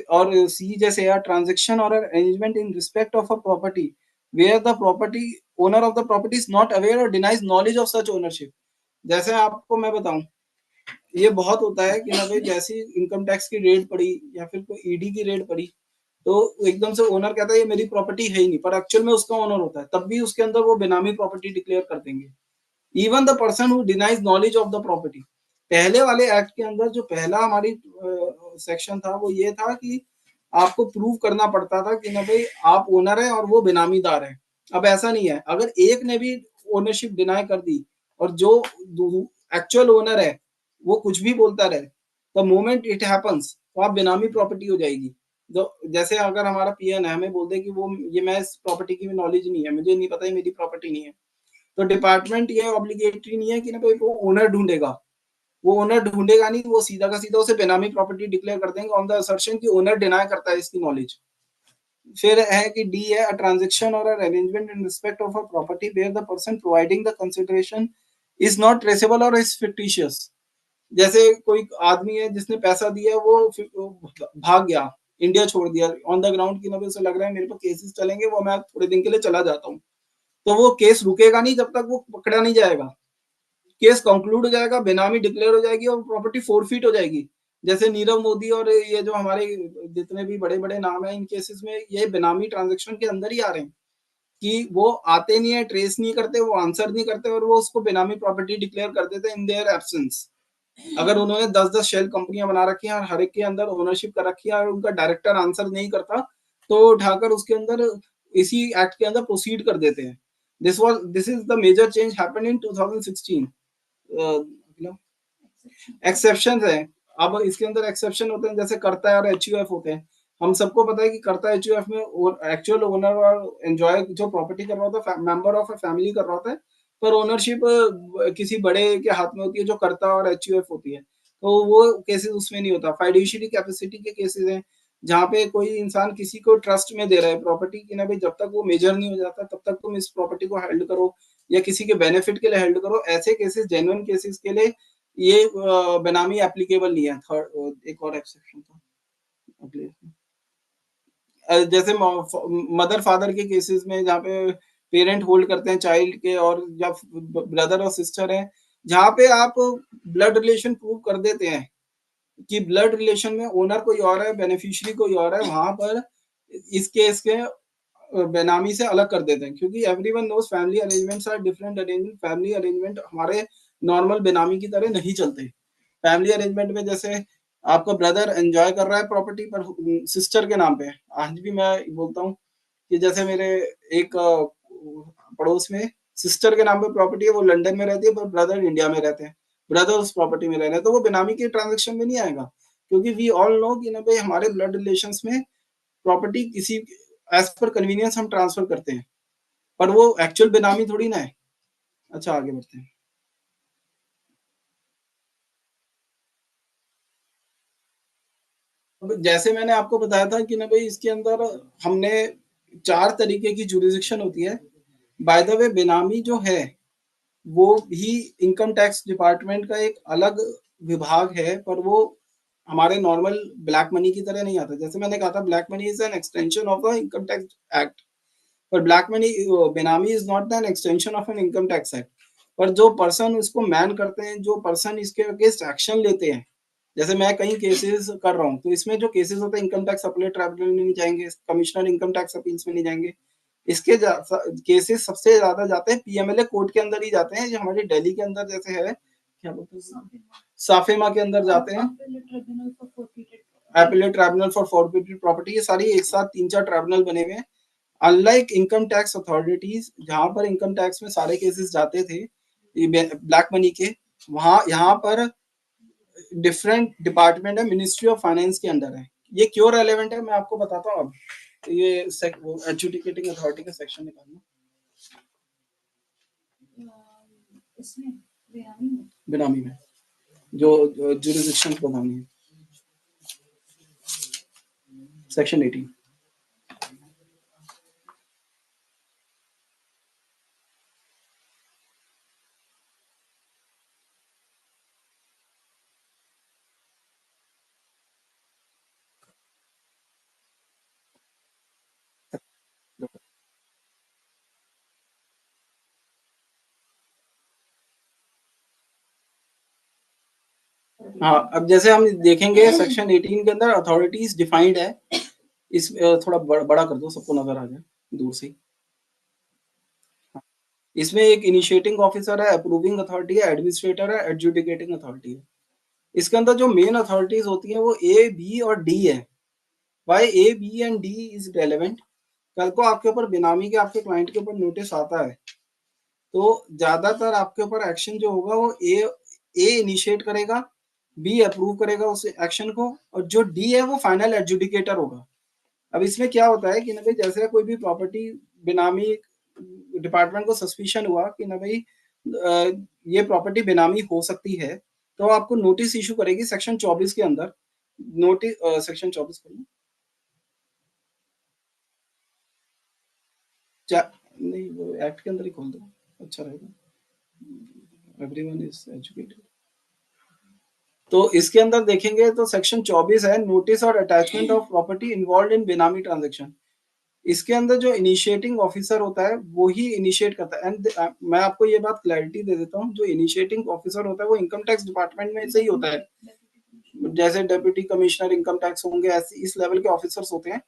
और सी जैसे यार, ट्रांजैक्शन और arrangement in respect of a property where the property owner of the property is not aware और denies knowledge of such ownership. जैसे आपको मैं बताऊं, ये बहुत होता है कि ना भाई जैसी इनकम टैक्स की रेड पड़ी या फिर कोई ईडी की रेड पड़ी, तो एकदम से ओनर कहता है ये मेरी प्रॉपर्टी है ही नहीं, पर एक्चुअल में उसका ओनर होता है, तब भी उसके अंदर वो बेनामी प्रॉपर्टी डिक्लेयर कर देंगे। Even the person who denies knowledge of the property. पहले वाले एक्ट के अंदर जो पहला हमारी सेक्शन था वो ये था कि आपको प्रूव करना पड़ता था कि ना भाई आप ओनर है और वो बेनामीदार है। अब ऐसा नहीं है, अगर एक ने भी ओनरशिप डिनाई कर दी और जो एक्चुअल ओनर है वो कुछ भी बोलता रहे, द मोमेंट इट हैपेंस तो आप बेनामी प्रॉपर्टी हो जाएगी। जो जैसे अगर हमारा पीएन है, हमें बोल दे कि वो ये मैं इस प्रॉपर्टी की नॉलेज नहीं है, मुझे नहीं पता है, मेरी प्रॉपर्टी नहीं है, तो डिपार्टमेंट ये ऑब्लिगेटरी नहीं है कि ना भाई वो ओनर ढूंढेगा। वो ओनर ढूंढेगा नहीं, वो सीधा का सीधा उसे बेनामी प्रॉपर्टी डिक्लेयर कर देंगे ऑन द असर्शन कि ओनर डिनाई करता है इसकी नॉलेज। फिर है कि डी है, अ ट्रांजैक्शन और arrangement in respect of a property where the person providing the consideration is not traceable और इज फिक्टिशियस। जैसे कोई आदमी है जिसने पैसा दिया, वो भाग गया, इंडिया छोड़ दिया ऑन द ग्राउंड की ना उसे लग रहा है मेरे पर केसेस चलेंगे, वो मैं थोड़े दिन के लिए चला जाता हूँ, तो वो केस रुकेगा नहीं जब तक वो पकड़ा नहीं जाएगा। केस कंक्लूड हो जाएगा, बेनामी डिक्लेयर हो जाएगी और प्रॉपर्टी फोरफीट हो जाएगी। जैसे नीरव मोदी और ये जो हमारे जितने भी बड़े बड़े नाम है, इन केसेस में ये बेनामी ट्रांजैक्शन के अंदर ही आ रहे हैं कि वो आते नहीं है, ट्रेस नहीं करते, वो आंसर नहीं करते और वो उसको बेनामी प्रॉपर्टी डिक्लेयर कर देते इन देयर एब्सेंस। अगर उन्होंने 10-10 शेल कंपनियां बना रखी हैं और हर एक के अंदर ओनरशिप कर रखी है और उनका डायरेक्टर आंसर नहीं करता, तो उठाकर उसके अंदर इसी एक्ट के अंदर प्रोसीड कर देते हैं। This is the major change happened in 2016। Exception है, अब इसके अंदर एक्सेप्शन होते हैं, जैसे कर्ता और एचयूएफ होते हैं। हम सबको पता है कि कर्ता एचयूएफ में एक्चुअल ओनर और एंजॉय जो प्रॉपर्टी कर रहा होता है मेंबर ऑफ अ फैमिली कर रहा होता है, पर ओनरशिप किसी बड़े के हाथ में होती है जो कर्ता और एचयूएफ होती है, तो वो केसेस उसमें नहीं होता। फाइड्यूशियरी कैपेसिटी के केसेस हैं जहाँ पे कोई इंसान किसी को ट्रस्ट में दे रहा है प्रॉपर्टी कि ना भाई जब तक वो मेजर नहीं हो जाता तब तक तुम इस प्रॉपर्टी को हेल्ड करो या किसी के बेनिफिट के लिए हेल्ड करो। ऐसे केसेस, जेन्युइन केसेस के लिए ये बेनामी एप्लीकेबल नहीं है। थर्ड एक और एक्सेप्शन था जैसे मदर फादर के केसेस में, जहाँ पे पेरेंट होल्ड करते हैं चाइल्ड के, और जब ब्रदर और सिस्टर हैं, जहाँ पे आप ब्लड रिलेशन प्रूव कर देते हैं कि ब्लड रिलेशन में ओनर कोई और है, बेनिफिशियरी कोई और है, वहां पर इस केस के बेनामी से अलग कर देते हैं, क्योंकि everyone knows family arrangements are different arrangement. Family arrangement हमारे नॉर्मल बेनामी की तरह नहीं चलते। फैमिली अरेंजमेंट में जैसे आपका ब्रदर एंजॉय कर रहा है प्रॉपर्टी पर सिस्टर के नाम पे। आज भी मैं बोलता हूँ कि जैसे मेरे एक पड़ोस में सिस्टर के नाम पे प्रॉपर्टी है, वो लंदन में रहती है पर ब्रदर इंडिया में रहते हैं, ब्रदर उस प्रॉपर्टी में रह रहे हैं, तो वो बेनामी के ट्रांजेक्शन में नहीं आएगा, क्योंकि वी ऑल नो कि ना भाई हमारे ब्लड रिलेशंस में प्रॉपर्टी किसी एज पर कन्वीनियंस हम ट्रांसफर करते हैं, पर वो एक्चुअल बेनामी थोड़ी ना है। अच्छा, आगे बढ़ते हैं। जैसे मैंने आपको बताया था कि ना भाई इसके अंदर हमने 4 तरीके की जुरिडिक्शन होती है। बाय द वे, बेनामी जो है वो भी इनकम टैक्स डिपार्टमेंट का एक अलग विभाग है, पर वो हमारे नॉर्मल ब्लैक मनी की तरह नहीं आता। जैसे मैंने कहा था, black money is an extension of the income tax act, पर ब्लैक मनी बेनामी is not an extension of an income tax act. पर जो पर्सन इसको मैन करते हैं, जो पर्सन इसके अगेंस्ट एक्शन लेते हैं, जैसे मैं कई केसेस कर रहा हूँ, तो इसमें जो केसेस होते हैं इनकम टैक्स अपीलेट ट्राइब्यूनल में नहीं जाएंगे, कमिश्नर इनकम टैक्स अपील्स में नहीं जाएंगे। इसके केसेस सबसे ज्यादा जाते हैं पीएमएलए कोर्ट के अंदर ही जाते हैं, जो हमारी दिल्ली के अंदर जैसे है, क्या बोलते हैं, साफेमा के अंदर जाते हैं, appellate tribunal for forfeited property. ये सारी एक साथ 3-4 ट्राइब्यूनल बने हुए हैं। अनलाइक इनकम टैक्स अथॉरिटीज, जहां पर इनकम टैक्स में सारे केसेस जाते थे ब्लैक मनी के, वहां यहाँ पर डिफरेंट डिपार्टमेंट है, मिनिस्ट्री ऑफ फाइनेंस के अंडर है। ये क्यों रेलेवेंट है मैं आपको बताता हूँ। अब ये एडजुडिकेटिंग अथॉरिटी का सेक्शन निकालना इसमें बेनामी में जो जुरिडिक्शन बतानी है, सेक्शन 18। हाँ, अब जैसे हम देखेंगे सेक्शन 18 के अंदर अथॉरिटीज डिफाइंड है। इस थोड़ा बड़ा कर दो, सबको नजर आ जाए दूर से। इसमें एक इनिशिएटिंग ऑफिसर है, अप्रूविंग अथॉरिटी है, एडमिनिस्ट्रेटर है, एडजुडिकेटिंग अथॉरिटी है। इसके अंदर जो मेन अथॉरिटीज होती हैं वो ए, बी और डी है। Why A, B and D is relevant? कल को आपके ऊपर बेनामी के आपके क्लाइंट के ऊपर नोटिस आता है तो ज्यादातर आपके ऊपर एक्शन जो होगा वो ए इनिशिएट करेगा, बी अप्रूव करेगा उस एक्शन को, और जो डी है वो फाइनल एडजुडिकेटर होगा। अब इसमें क्या होता है कि ना भाई जैसे कोई भी प्रॉपर्टी बेनामी डिपार्टमेंट को सस्पिशन हुआ कि ना भाई ये प्रॉपर्टी बेनामी हो सकती है तो आपको नोटिस इशू करेगी सेक्शन 24 के अंदर। नोटिस सेक्शन 24 को नहीं, वो एक्ट के अंदर ही खोल दो, अच्छा रहेगा। Everyone is educated. तो इसके अंदर देखेंगे तो सेक्शन 24 है, नोटिस और attachment of property involve in बेनामी ट्रांजैक्शन। इसके अंदर जो इनिशिएटिंग ऑफिसर होता है वो ही इनिशिएट करता है। एंड मैं आपको ये बात क्लैरिटी दे देता हूँ, जो इनिशिएटिंग ऑफिसर होता है वो इनकम टैक्स डिपार्टमेंट में से ही होता है। जैसे डेप्यूटी कमिश्नर इनकम टैक्स होंगे, ऐसे इस लेवल के ऑफिसर्स होते हैं,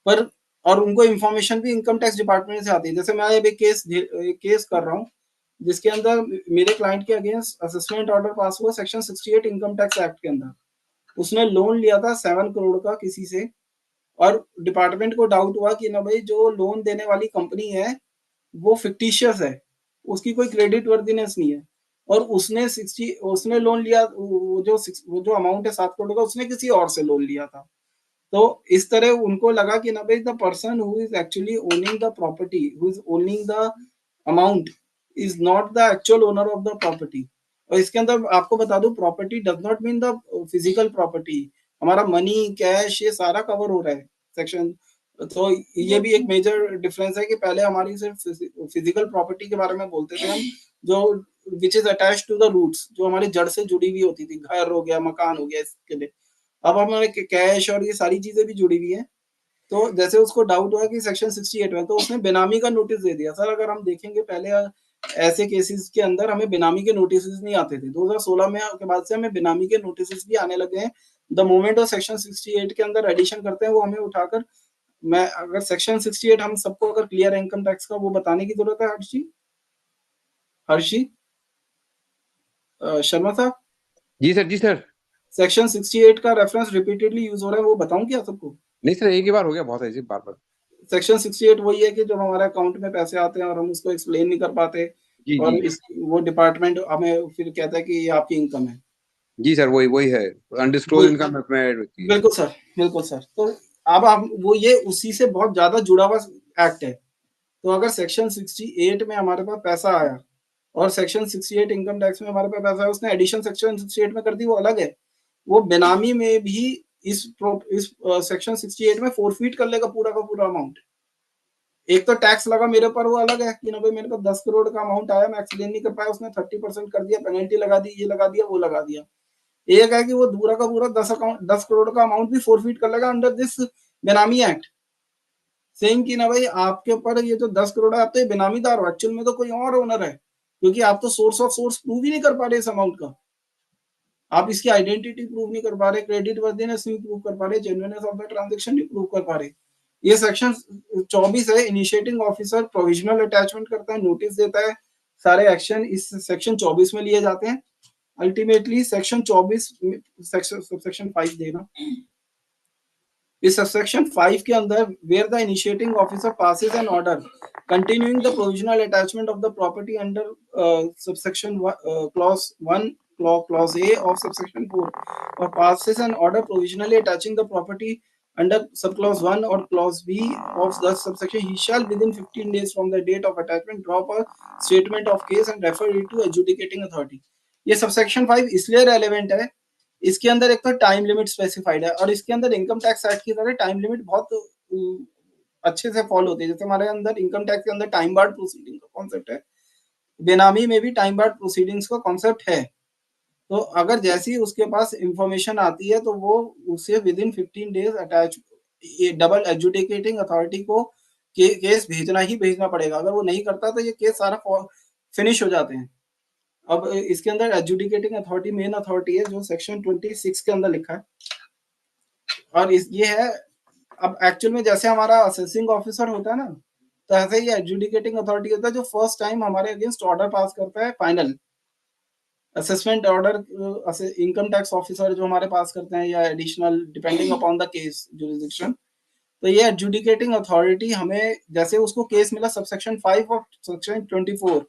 पर और उनको इन्फॉर्मेशन भी इनकम टैक्स डिपार्टमेंट से आती है। जैसे मैं अभी केस कर रहा हूँ जिसके अंदर मेरे क्लाइंट के अगेंस्ट असेसमेंट ऑर्डर पास हुआ सेक्शन 68 इनकम टैक्स एक्ट के अंदर। उसने लोन लिया था 7 करोड़ का किसी से, और डिपार्टमेंट को डाउट हुआ कि ना भाई जो लोन देने वाली कंपनी है वो फिक्टिशियस है, उसकी कोई क्रेडिट वर्दीनेस नहीं है, और उसने लोन लिया, वो जो अमाउंट है 7 करोड़ का उसने किसी और से लोन लिया था। तो इस तरह उनको लगा कि ना भाई the person who is actually owning the property, who is owning the amount is not the actual owner of the property. और इसके अंदर आपको बता दूं, property does not mean the physical property. हमारा मनी, कैश, ये सारा कवर हो रहा है सेक्शन। तो ये भी एक मेजर डिफरेंस है कि पहले हमारी सिर्फ फिजिकल प्रॉपर्टी के बारे में बोलते थे हम, जो which is attach to the roots, जो हमारी जड़ से जुड़ी हुई होती थी, घर हो गया, मकान हो गया, इसके लिए। अब हमारे कैश और ये सारी चीजें भी जुड़ी हुई हैं। तो जैसे उसको डाउट हुआ कि सेक्शन 68 में, तो उसने बेनामी का नोटिस दे दिया। सर अगर हम देखेंगे पहले ऐसे केसेस के अंदर हमें बेनामी के नोटिस नहीं आते थे। 2016 में के बाद से हमें बेनामी के नोटिस भी आने लगे हैं। द मोमेंट ऑफ सेक्शन 68 के अंदर एडिशन करते हैं वो हमें उठाकर, मैं अगर सेक्शन 68 हम सबको अगर क्लियर है इनकम टैक्स का, वो बताने की जरूरत है। हर्षी शर्मा साहब। जी सर, जी सर। सेक्शन 68 का रेफरेंस रिपीटेडली यूज हो रहा है, वो बताऊं क्या सबको? नहीं सर, एक ही बार हो गया, बहुत है जी, बार बार। सेक्शन 68 वही है कि जब हमारे अकाउंट में पैसे आते हैं और हम उसको एक्सप्लेन नहीं कर पाते, और वो डिपार्टमेंट हमें फिर कहता है कि ये आपकी इनकम है। जी सर, वही है, अनडिस्क्लोज इनकम में ऐड होती है। बिल्कुल सर, बिल्कुल सर। तो अब आप वो ये उसी से बहुत ज्यादा जुड़ा हुआ एक्ट है। तो अगर सेक्शन 68 में हमारे पास पैसा आया और सेक्शन 68 इनकम टैक्स में हमारे पास पैसा है, उसने एडिशन सेक्शन 68 में कर दी, वो अलग है। वो बेनामी में भी इस सेक्शन 68 में फोरफीट कर लेगा पूरा का पूरा अमाउंट। एक तो टैक्स लगा मेरे पर, वो अलग है कि ना भाई मेरे पास 10 करोड़ का अमाउंट आया, मैं एक्सप्लेन नहीं कर पाया, उसने 30% कर दिया, पेनल्टी लगा दी, ये लगा दिया, वो लगा दिया। एक है कि वो पूरा का पूरा 10 करोड़ का अमाउंट भी फोरफीट कर लेगा अंडर दिस बेनामी एक्ट, सेइंग कि ना भाई आपके ऊपर ये जो 10 करोड़ है, आप तो ये बेनामीदार हो, एक्चुअल में तो कोई और ओनर है, क्योंकि आप तो सोर्स ऑफ सोर्स प्रूव ही नहीं कर पा रहे इस अमाउंट का। आप इसकी आइडेंटिटी प्रूव नहीं कर पा रहे, क्रेडिट वर्दीनेस नहीं प्रूव कर पा रहे, जेन्युइननेस ऑफ द ट्रांजैक्शन नहीं प्रूव कर पा रहे। ये सेक्शन 24 है। इनिशिएटिंग ऑफिसर प्रोविजनल अटैचमेंट करता है, नोटिस देता है, सारे एक्शन इस सेक्शन 24 में लिए जाते हैं। अल्टीमेटली सेक्शन 24 सेक्शन 5 देना, इस सबसेक्शन 5 के अंदर where the initiating officer passes an order continuing the provisional attachment of the property under subsection clause 1 clause A of subsection 4 or passes an order provisionally attaching the property under subclause 1 or clause B of the subsection, he shall within 15 days from the date of attachment drop a statement of case and refer it to adjudicating authority. ये subsection 5 इसलिए relevant है, इसके अंदर एक तो time limit specified है और इसके अंदर इनकम टैक्स एक्ट की तरह टाइम लिमिट बहुत अच्छे से फॉलो होती है। जैसे हमारे अंदर इनकम टैक्स के अंदर टाइम बार्ड प्रोसीडिंग का कॉन्सेप्ट है, बेनामी में भी टाइम बार्ड प्रोसीडिंग्स का कॉन्सेप्ट है। तो अगर जैसी उसके पास इंफॉर्मेशन आती है तो वो उसे with in 15 days attach double adjudicating authority को केस भेजना ही भेजना पड़ेगा। अगर वो नहीं करता तो ये केस सारा फिनिश हो जाते हैं। अब इसके अंदर एडजुडिकेटिंग अथॉरिटी मेन अथॉरिटी है जो सेक्शन 26 के अंदर लिखा है और ये है। अब एक्चुअल में जैसे हमारा असेसिंग ऑफिसर होता है ना, तो ऐसे ही एडजुडिकेटिंग अथॉरिटी होता है जो फर्स्ट टाइम हमारे अगेंस्ट ऑर्डर पास करता है final assessment order. Income tax officer जो हमारे पास करते हैं या additional depending upon the case jurisdiction. तो ये एडजुडिकेटिंग अथॉरिटी हमें जैसे उसको केस मिला सबसेक्शन 5 और सेक्शन 24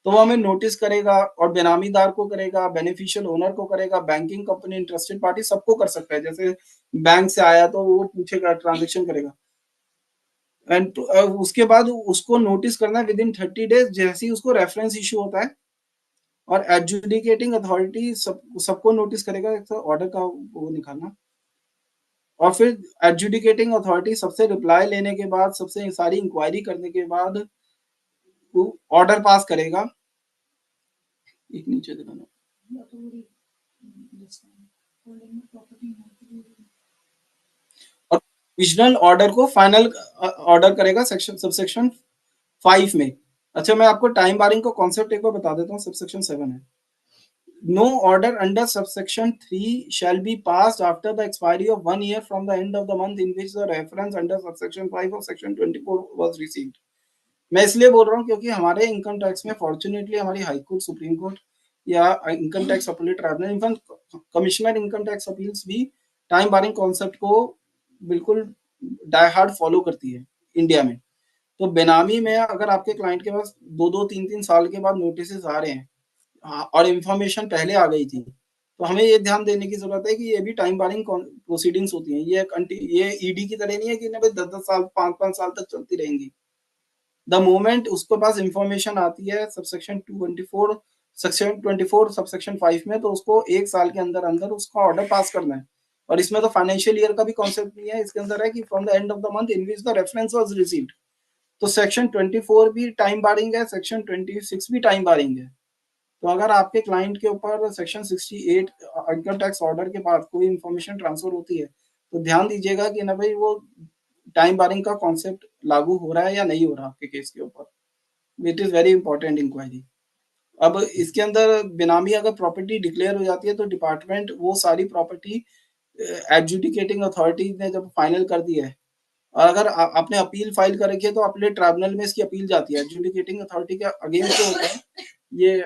तो वो हमें नोटिस करेगा और बेनामीदार को करेगा, बेनिफिशियल ओनर को करेगा, बैंकिंग कंपनी इंटरेस्टेड पार्टी सबको कर सकता है। जैसे बैंक से आया तो वो पूछेगा, ट्रांजेक्शन करेगा एंड उसके बाद उसको नोटिस करना है विद इन 30 डेज जैसे ही उसको रेफरेंस इशू होता है और एडजुडिकेटिंग अथॉरिटी सबको नोटिस करेगा ऑर्डर का वो निकालना और फिर एडजुडिकेटिंग अथॉरिटी सबसे रिप्लाई लेने के बाद सबसे सारी इंक्वायरी करने के बाद ऑर्डर पास करेगा। एक नीचे दिखाना और प्रोविजनल ऑर्डर को फाइनल ऑर्डर करेगा सेक्शन सबसेक्शन 5 में। अच्छा मैं आपको टाइम बारिंग का कॉन्सेप्ट एक बार बता देता हूँ। सबसेक्शन 7 है, no order under subsection 3 shall be passed after the expiry of 1 year from the end of the month in which the reference under subsection 5 of section 24 was received। मैं इसलिए बोल रहा हूँ क्योंकि हमारे इनकम टैक्स में fortunately हमारी high court, supreme court या इनकम टैक्स अपीलेट ट्राइब्यूनल, इनफैन कमिश्नर इनकम टैक्स अपील्स भी टाइम बारिंग कॉन्सेप्ट को बिल्कुल डाई हार्ड फॉलो करती है इंडिया में। तो बेनामी में अगर आपके क्लाइंट के पास 2-2, 3-3 साल के बाद नोटिस आ रहे हैं और इंफॉर्मेशन पहले आ गई थी तो हमें ये ध्यान देने की जरूरत है कि ये भी टाइम बारिंग प्रोसीडिंग्स होती हैं। ये ईडी की तरह नहीं है कि 10-10 साल 5-5 साल तक चलती रहेंगी। द मोमेंट उसके पास इंफॉर्मेशन आती है सबसेक्शन 224 सेक्शन 24 सबसेक्शन 5 में तो उसको 1 साल के अंदर अंदर उसका ऑर्डर पास करना है। और इसमें तो फाइनेंशियल ईयर का भी कॉन्सेप्ट नहीं है, इसके अंदर है कि from the end of the month in which the reference was received. तो सेक्शन 24 भी टाइम बारिंग है, सेक्शन 26 भी टाइम बारिंग है। तो अगर आपके क्लाइंट के ऊपर सेक्शन 68 इनकम टैक्स ऑर्डर के बाद कोई इंफॉर्मेशन ट्रांसफर होती है तो ध्यान दीजिएगा कि ना भाई वो टाइम बारिंग का कॉन्सेप्ट लागू हो रहा है या नहीं हो रहा आपके केस के ऊपर। It is very important inquiry. अब इसके अंदर बेनामी अगर प्रॉपर्टी डिक्लेयर हो जाती है तो डिपार्टमेंट वो सारी प्रॉपर्टी एडजुडिकेटिंग अथॉरिटी ने जब फाइनल कर दी है और अगर आपने अपील फाइल कर रखी है तो अपील ट्राइब्यूनल में इसकी अपील जाती है। एडजुडिकेटिंग अथॉरिटी के अगेंस्ट जो होता है ये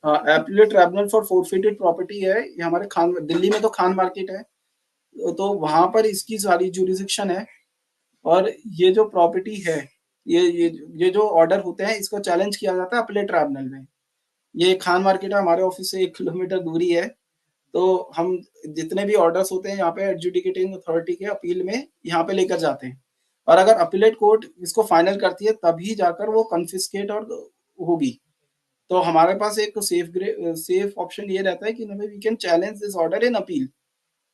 appellate tribunal for forfeited property है, ये हमारे खान दिल्ली में तो खान मार्केट है तो वहां पर इसकी सारी जुरिसडिक्शन है। और ये जो प्रॉपर्टी है ये जो ऑर्डर होते हैं इसको चैलेंज किया जाता है अपीलेट ट्राइब्यूनल में। ये खान मार्केट है, हमारे ऑफिस से 1 किलोमीटर दूरी है। तो हम जितने भी ऑर्डर्स होते हैं यहाँ पे एडजुडिकेटिंग अथॉरिटी के अपील में यहाँ पे लेकर जाते हैं और अगर अपीलेट कोर्ट इसको फाइनल करती है तभी जाकर वो कन्फिस्केट और होगी। तो हमारे पास एक सेफ ऑप्शन ये रहता है कि we can challenge this order in appeal.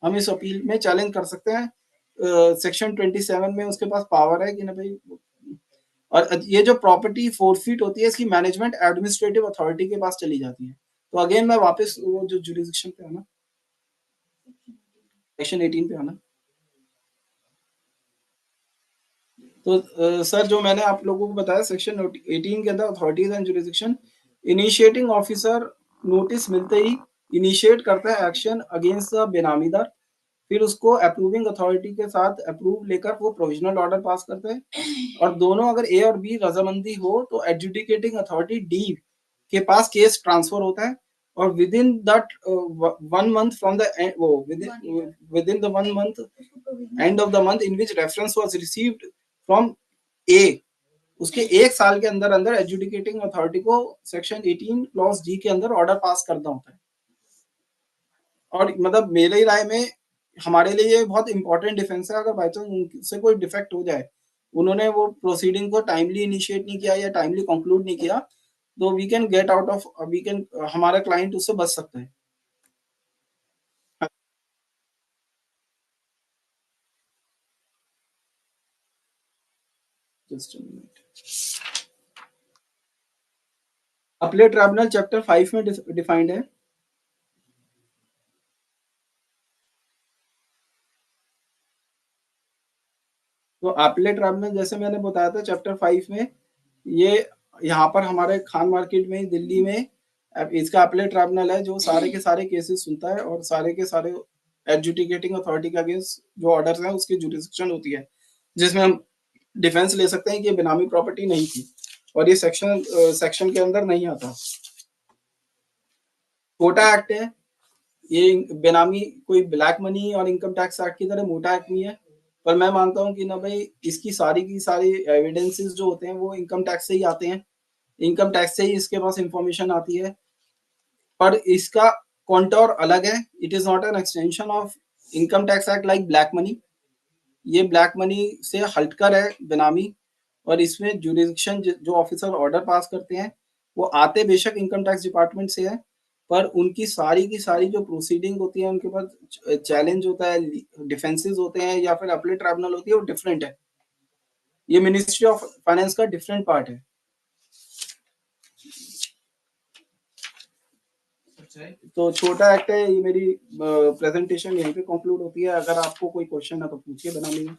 हम इस अपील में चैलेंज कर सकते हैं। सेक्शन 27 में उसके पास पावर है कि ना भाई। और ये जो प्रॉपर्टी फोरफिट होती है इसकी मैनेजमेंट एडमिनिस्ट्रेटिव अथॉरिटी के पास चली जाती है। तो अगेन मैं वापस वो जो जुरिसडिक्शन पे आना, सेक्शन 18 पे आना। तो सर जो मैंने आप लोगों को बताया सेक्शन 18 के अंदर authorities and jurisdiction, initiating officer notice मिलते ही इनिशिएट करता है एक्शन अगेंस्ट द बेनामीदार, फिर उसको अप्रूविंग अथॉरिटी के साथ अप्रूव लेकर वो प्रोविजनल ऑर्डर पास करते हैं और दोनों अगर ए और बी रजामंदी हो तो एडजुडिकेटिंग अथॉरिटी डी के पास केस ट्रांसफर होता है और within that 1 month from the within the 1 month end of the month in which reference was received from a, उसके 1 साल के अंदर अंदर एडजुडिकेटिंग अथॉरिटी को सेक्शन 18 क्लॉज डी के अंदर ऑर्डर पास करना होता है। और मतलब मेरे राय में हमारे लिए ये बहुत इंपॉर्टेंट डिफेंस है। अगर बाई चांस उनसे कोई डिफेक्ट हो जाए, उन्होंने वो प्रोसीडिंग को टाइमली इनिशिएट नहीं किया या टाइमली कंक्लूड नहीं किया, तो we can get out of, हमारा क्लाइंट उससे बच सकता है। अपीलेट ट्राइब्यूनल चैप्टर 5 में डिफाइंड है। तो अपीलेट ट्राइब्यूनल जैसे मैंने बताया था चैप्टर 5 में, ये यहाँ पर हमारे खान मार्केट में दिल्ली में इसका अपीलेट ट्राइब्यूनल है जो सारे के सारे केसेस सुनता है और सारे के सारे एडजुडिकेटिंग अथॉरिटी के अगेंस्ट जो ऑर्डर्स हैं उसकी जुरिस्डिक्शन होती है, जिसमें हम डिफेंस ले सकते हैं कि ये बेनामी प्रॉपर्टी नहीं थी और ये सेक्शन के अंदर नहीं आता। छोटा एक्ट है ये, बेनामी कोई ब्लैक मनी और इनकम टैक्स एक्ट की तरह मोटा एक्ट नहीं है, पर मैं मानता हूं कि ना भाई इसकी सारी की सारी एविडेंसेस जो होते हैं वो इनकम टैक्स से ही आते हैं, इनकम टैक्स से ही इसके पास इंफॉर्मेशन आती है, पर इसका कॉन्टोर अलग है। It is not an extension of income tax act like black money. ये ब्लैक मनी से हटकर है बेनामी, और इसमें जुरिडिक्शन जो ऑफिसर ऑर्डर पास करते हैं वो आते बेशक इनकम टैक्स डिपार्टमेंट से है, पर उनकी सारी की सारी जो प्रोसीडिंग होती है, उनके पास चैलेंज होता है, डिफेंसेस होते हैं या फिर अपीलेट ट्राइब्यूनल होती है, वो डिफरेंट है। ये मिनिस्ट्री ऑफ फाइनेंस का डिफरेंट पार्ट है। तो छोटा एक्ट है ये। मेरी प्रेजेंटेशन यहीं पे कंक्लूड होती है। अगर आपको कोई क्वेश्चन है तो पूछिए बनाने में।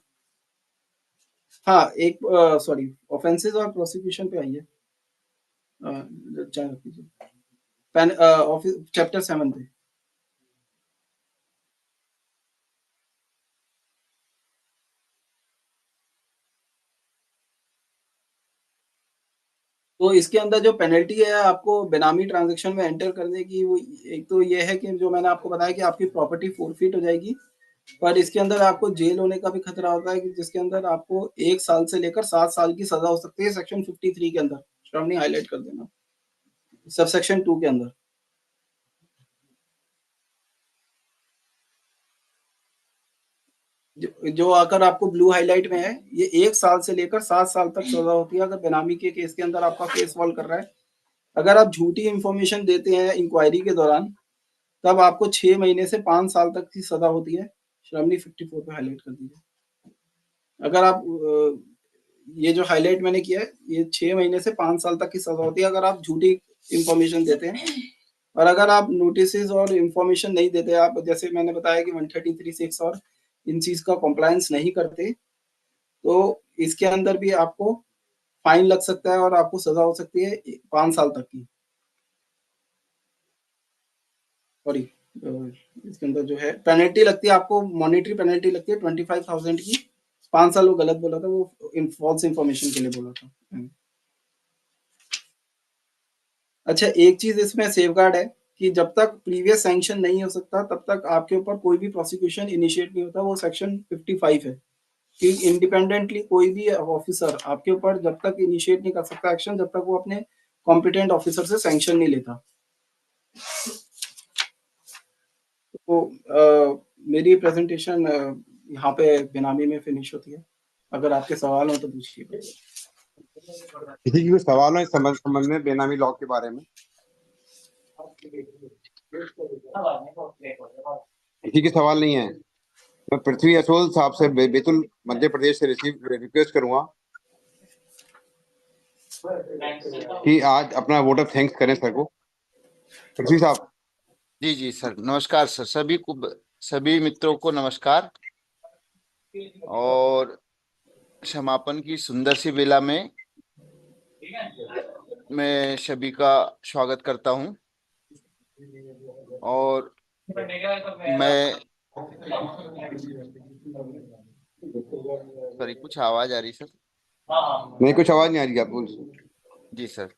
हाँ, एक सॉरी, ऑफेंसेस और प्रोसिक्यूशन पे आइए, चैप्टर 7 पे। तो इसके अंदर जो पेनल्टी है आपको बेनामी ट्रांजैक्शन में एंटर करने की, वो एक तो ये है कि जो मैंने आपको बताया कि आपकी प्रॉपर्टी फोरफिट हो जाएगी, पर इसके अंदर आपको जेल होने का भी खतरा होता है कि जिसके अंदर आपको 1 साल से लेकर 7 साल की सजा हो सकती है। सेक्शन 53 के अंदर, श्रावणी हाईलाइट कर देना, सब सेक्शन 2 के अंदर। जो अगर आपको ब्लू हाईलाइट में है, ये 1 साल से लेकर 7 साल तक सजा होती है अगर बेनामी के केस के अंदर आपका केस सॉल्व कर रहा है। अगर आप झूठी इंफॉर्मेशन देते हैं इंक्वायरी के दौरान, तब आपको 6 महीने से 5 साल तक की सजा होती है। श्रावणी 54 पे हाईलाइट कर दीजिए। अगर आप ये जो हाईलाइट मैंने किया है, ये 6 महीने से 5 साल तक की सजा होती है अगर आप झूठी इंफॉर्मेशन देते हैं। और अगर आप नोटिस और इंफॉर्मेशन नहीं देते, आप जैसे मैंने बताया कि 133(6) और इन चीज का कॉम्प्लायंस नहीं करते, तो इसके अंदर भी आपको फाइन लग सकता है और आपको सजा हो सकती है 5 साल तक की। सॉरी, इसके अंदर जो है पेनल्टी लगती है आपको, मॉनेटरी पेनल्टी लगती है 25,000 की। 5 साल वो गलत बोला था, वो फॉल्स इंफॉर्मेशन के लिए बोला था। अच्छा, एक चीज इसमें सेफगार्ड है कि जब तक प्रीवियस सैंक्शन नहीं हो सकता तब तक आपके ऊपर कोई भी प्रोसिक्यूशन इनिशिएट नहीं होता। वो सेक्शन 55 है कि इंडिपेंडेंटली कोई भी ऑफिसर आपके ऊपर जब तक इनिशिएट नहीं कर सकता एक्शन, जब तक वो अपने कॉम्पिटेंट ऑफिसर से सैंक्शन नहीं लेता। तो मेरी प्रेजेंटेशन यहाँ पे बेनामी में फिनिश होती है। अगर आपके सवाल हो तो पूछिए। किसी की कोई सवाल हो इस संबंध में बेनामी लॉ के बारे में? किसी के सवाल नहीं है? मैं पृथ्वी असोल साहब से बैतूल मध्य प्रदेश से रिक्वेस्ट करूंगा कि आज अपना वोट ऑफ थैंक्स करें सर को। पृथ्वी साहब। जी जी सर, नमस्कार सर। सभी मित्रों को नमस्कार। और समापन की सुंदर सी बेला में मैं सभी का स्वागत करता हूं। और मैं सॉरी, कुछ आवाज आ रही सर? नहीं, कुछ आवाज नहीं आ रही, आप बोल। जी सर।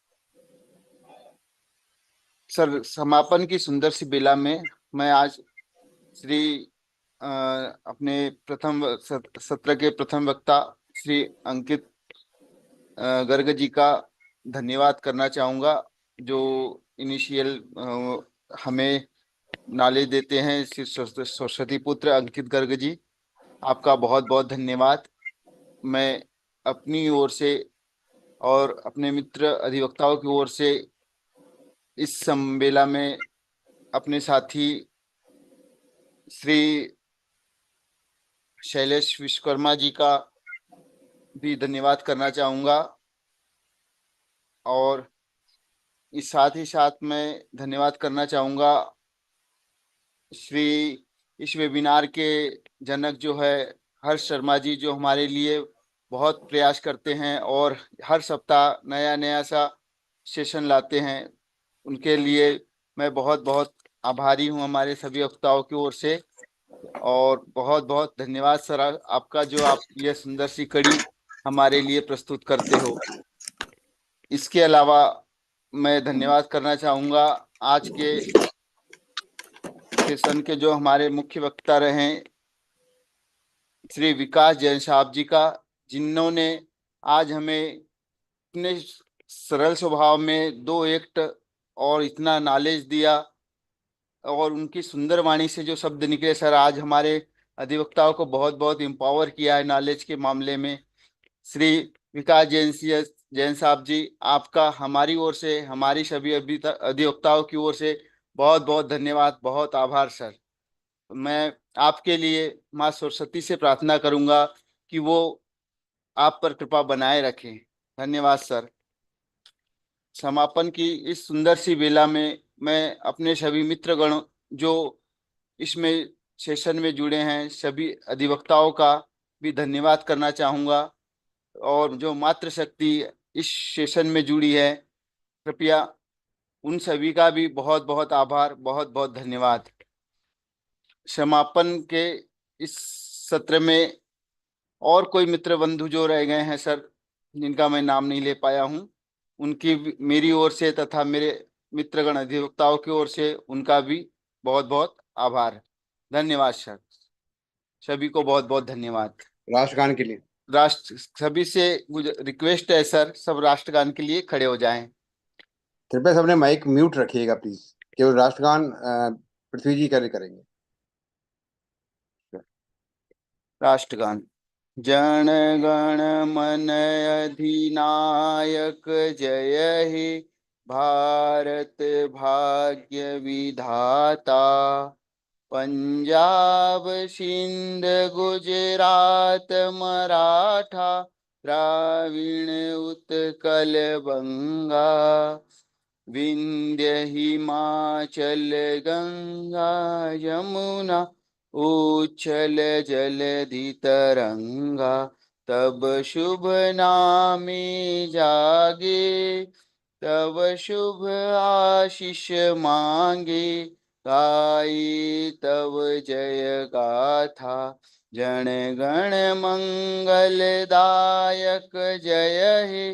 सर, समापन की सुंदर सी बेला में मैं आज श्री अपने प्रथम सत्र के प्रथम वक्ता श्री अंकित गर्ग जी का धन्यवाद करना चाहूँगा, जो इनिशियल हमें नॉलेज देते हैं श्री सरस्वती पुत्र अंकित गर्ग जी, आपका बहुत बहुत धन्यवाद। मैं अपनी ओर से और अपने मित्र अधिवक्ताओं की ओर से इस सम्मेलन में अपने साथी श्री शैलेश विश्वकर्मा जी का भी धन्यवाद करना चाहूँगा, और इस साथ ही साथ मैं धन्यवाद करना चाहूँगा इस वेबिनार के जनक जो है हर्ष शर्मा जी, जो हमारे लिए बहुत प्रयास करते हैं और हर सप्ताह नया नया सा सेशन लाते हैं। उनके लिए मैं बहुत बहुत आभारी हूं हमारे सभी वक्ताओं की ओर से, और बहुत बहुत धन्यवाद सर आपका, जो आप ये सुंदर सी कड़ी हमारे लिए प्रस्तुत करते हो। इसके अलावा मैं धन्यवाद करना चाहूँगा आज के सेशन के जो हमारे मुख्य वक्ता रहे श्री विकास जैन साहब जी का, जिन्होंने आज हमें इतने सरल स्वभाव में 2 एक्ट और इतना नॉलेज दिया, और उनकी सुंदर वाणी से जो शब्द निकले सर, आज हमारे अधिवक्ताओं को बहुत बहुत एम्पावर किया है नॉलेज के मामले में। श्री विकास जैन साहब जी, आपका हमारी ओर से, हमारी सभी अधिवक्ताओं की ओर से बहुत बहुत धन्यवाद, बहुत आभार सर। मैं आपके लिए माँ सरस्वती से प्रार्थना करूंगा कि वो आप पर कृपा बनाए रखें। धन्यवाद सर। समापन की इस सुंदर सी बेला में मैं अपने सभी मित्रगण जो इसमें सेशन में जुड़े हैं, सभी अधिवक्ताओं का भी धन्यवाद करना चाहूँगा, और जो मातृशक्ति इस सेशन में जुड़ी है, कृपया उन सभी का भी बहुत बहुत आभार, बहुत बहुत धन्यवाद। समापन के इस सत्र में और कोई मित्र बंधु जो रह गए हैं सर, जिनका मैं नाम नहीं ले पाया हूं, उनकी मेरी ओर से तथा मेरे मित्रगण अधिवक्ताओं की ओर से उनका भी बहुत बहुत आभार। धन्यवाद सर, सभी को बहुत बहुत धन्यवाद। राष्ट्रगान के लिए सभी से रिक्वेस्ट है सर, सब राष्ट्रगान के लिए खड़े हो जाएं। कृपया सबने माइक म्यूट रखिएगा प्लीज, केवल राष्ट्रगान पृथ्वी जी करेंगे। राष्ट्रगान। जन गण मन अधिनायक जय हे भारत भाग्य विधाता, पंजाब सिंध गुजरात मराठा द्राविण उत्कल बंगा, विंध्य हिमाचल गंगा यमुना उच्छल जलधि तरंगा, तब शुभ नामे जागे, तब शुभ आशीष मांगे, गाई तब जय गाथा, जन गण मंगलदायक जय हे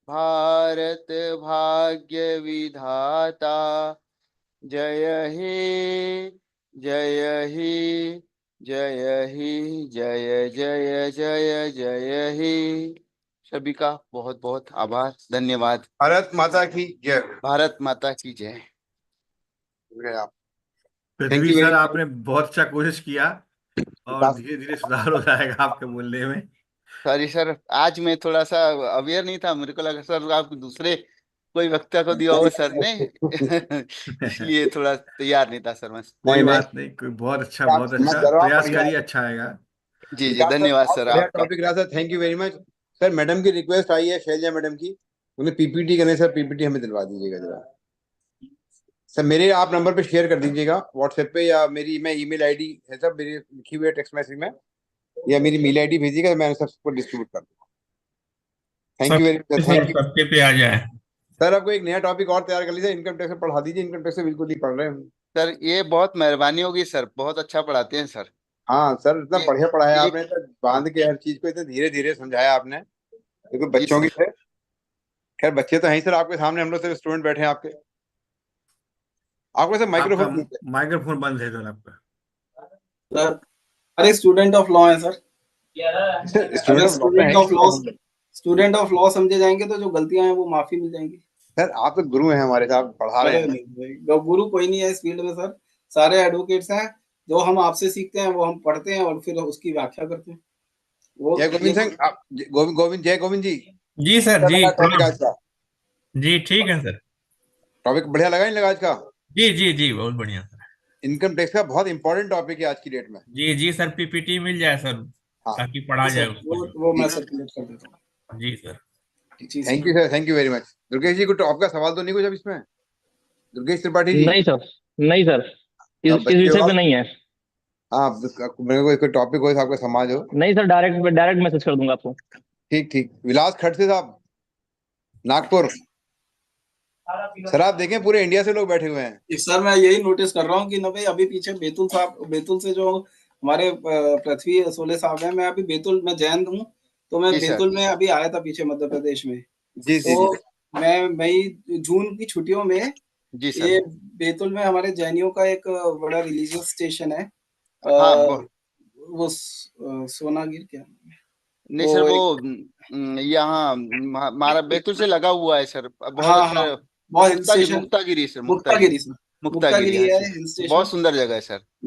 भारत भाग्य विधाता, जय हे जय हे जय हे जय जय जय जय हे। सभी का बहुत बहुत आभार, धन्यवाद। भारत माता की जय। भारत माता की जय। पृथ्वी सर, आपने बहुत अच्छा कोशिश किया और धीरे धीरे सुधार हो जाएगा आपके बोलने में। सॉरी सर, आज मैं थोड़ा सा अवेयर नहीं था, मेरे को लगा सर आप दूसरे कोई वक्ता को दिया होगा सर ने इसलिए थोड़ा तैयार नहीं था सर मैं। कोई बात नहीं, कोई बहुत अच्छा प्रयास करिए, अच्छा आएगा। जी जी, धन्यवाद सर आपका। टॉपिक रहा sir, thank you very much sir. Madam की रिक्वेस्ट आई है, शैलजा मैडम की, उन्हें पीपीटी करने सर, पीपीटी हमें दिलवा दीजिएगा जरा सर। मेरे आप नंबर पे शेयर कर दीजिएगा व्हाट्सएप पे, या मैं ईमेल आईडी है सर मेरी लिखी हुई है टेक्स्ट मैसेज में, या मेरी मेल आईडी भेजिएगा, मैं सबको डिस्ट्रीब्यूट कर दूंगा। Thank you very much, thank you. सबके पे आ जाए सर। आपको एक नया टॉपिक और तैयार कर लीजिए, इनकम टैक्स में पढ़ा दीजिए, इनकम टैक्स से बिल्कुल नहीं पढ़ रहे हैं सर। ये बहुत मेहरबानी होगी सर, बहुत अच्छा पढ़ाते हैं सर। हाँ सर, इतना बढ़िया पढ़ाया आपने, तो बांध के हर चीज को इतने धीरे धीरे समझाया आपने, क्योंकि बच्चों की थे। खैर बच्चे तो हैं सर आपके सामने, हम लोग सिर्फ स्टूडेंट बैठे हैं आपके। आपको सर माइक्रोफोन बंद है सर आपका। सर अरे स्टूडेंट ऑफ लॉ है सर। स्टूडेंट ऑफ लॉ समझे जाएंगे तो जो गलतियां हैं वो माफी मिल जाएंगी। सर आप तो गुरु हैं हमारे साथ, पढ़ा रहे हैं। गुरु कोई नहीं है इस फील्ड में सर, सारे एडवोकेट्स हैं, जो हम आपसे सीखते हैं वो हम पढ़ते हैं और फिर उसकी व्याख्या करते हैं। वो जय गोविंद सिंह, गोविंद जय गोविंद जी। जी सर जी। टॉपिक आज का, जी ठीक है सर। टॉपिक बढ़िया लगा, नहीं लगा आज का? जी जी जी बहुत बढ़िया सर। इनकम टैक्स का बहुत इंपॉर्टेंट टॉपिक है आज की डेट में। जी जी सर, पीपीटी मिल जाए सर, हाँ ताकि पढ़ा जाए सर, उसको। वो मैं सर्कुलेट कर देता हूँ। जी sir. Thank you sir, thank you very much. Durgesh ji, कुछ आपका सवाल तो नहीं कुछ अब इसमें? दुर्गेश त्रिपाठी जी? नहीं सर, नहीं सर, इस बच्चे विषय हो पे आप? नहीं है। हाँ, मेरे को कोई टॉपिक हो, आपका समाज हो। नहीं सर, डायरेक्ट मैसेज कर दूंगा आपको। ठीक ठीक। विलास खड़से साहब, नागपुर। सर आप देखें, पूरे इंडिया से लोग बैठे हुए हैं। सर मैं यही नोटिस कर रहा हूँ कि ना भाई अभी पीछे बैतूल से जो हमारे पृथ्वी सोले साहब हैं, मैं अभी बैतूल में जैन हूँ, तो मैं जी सर। बैतूल में अभी आया था पीछे मध्य प्रदेश में। जी जी तो जी मैं मई जून की छुट्टियों में जी सर। ये बैतूल में हमारे जैनियों का एक बड़ा रिलीजियस स्टेशन है। हाँ, वो सोनागिर क्या नहीं सर, वो यहाँ हमारा बैतूल से लगा हुआ है सर, बहुत हाँ अच्छा। हाँ, बहुत hill station, Muktagiri sir, Muktagiri Muktagiri है हाँ हिल स्टेशन। बहुत सुंदर जगह है सर।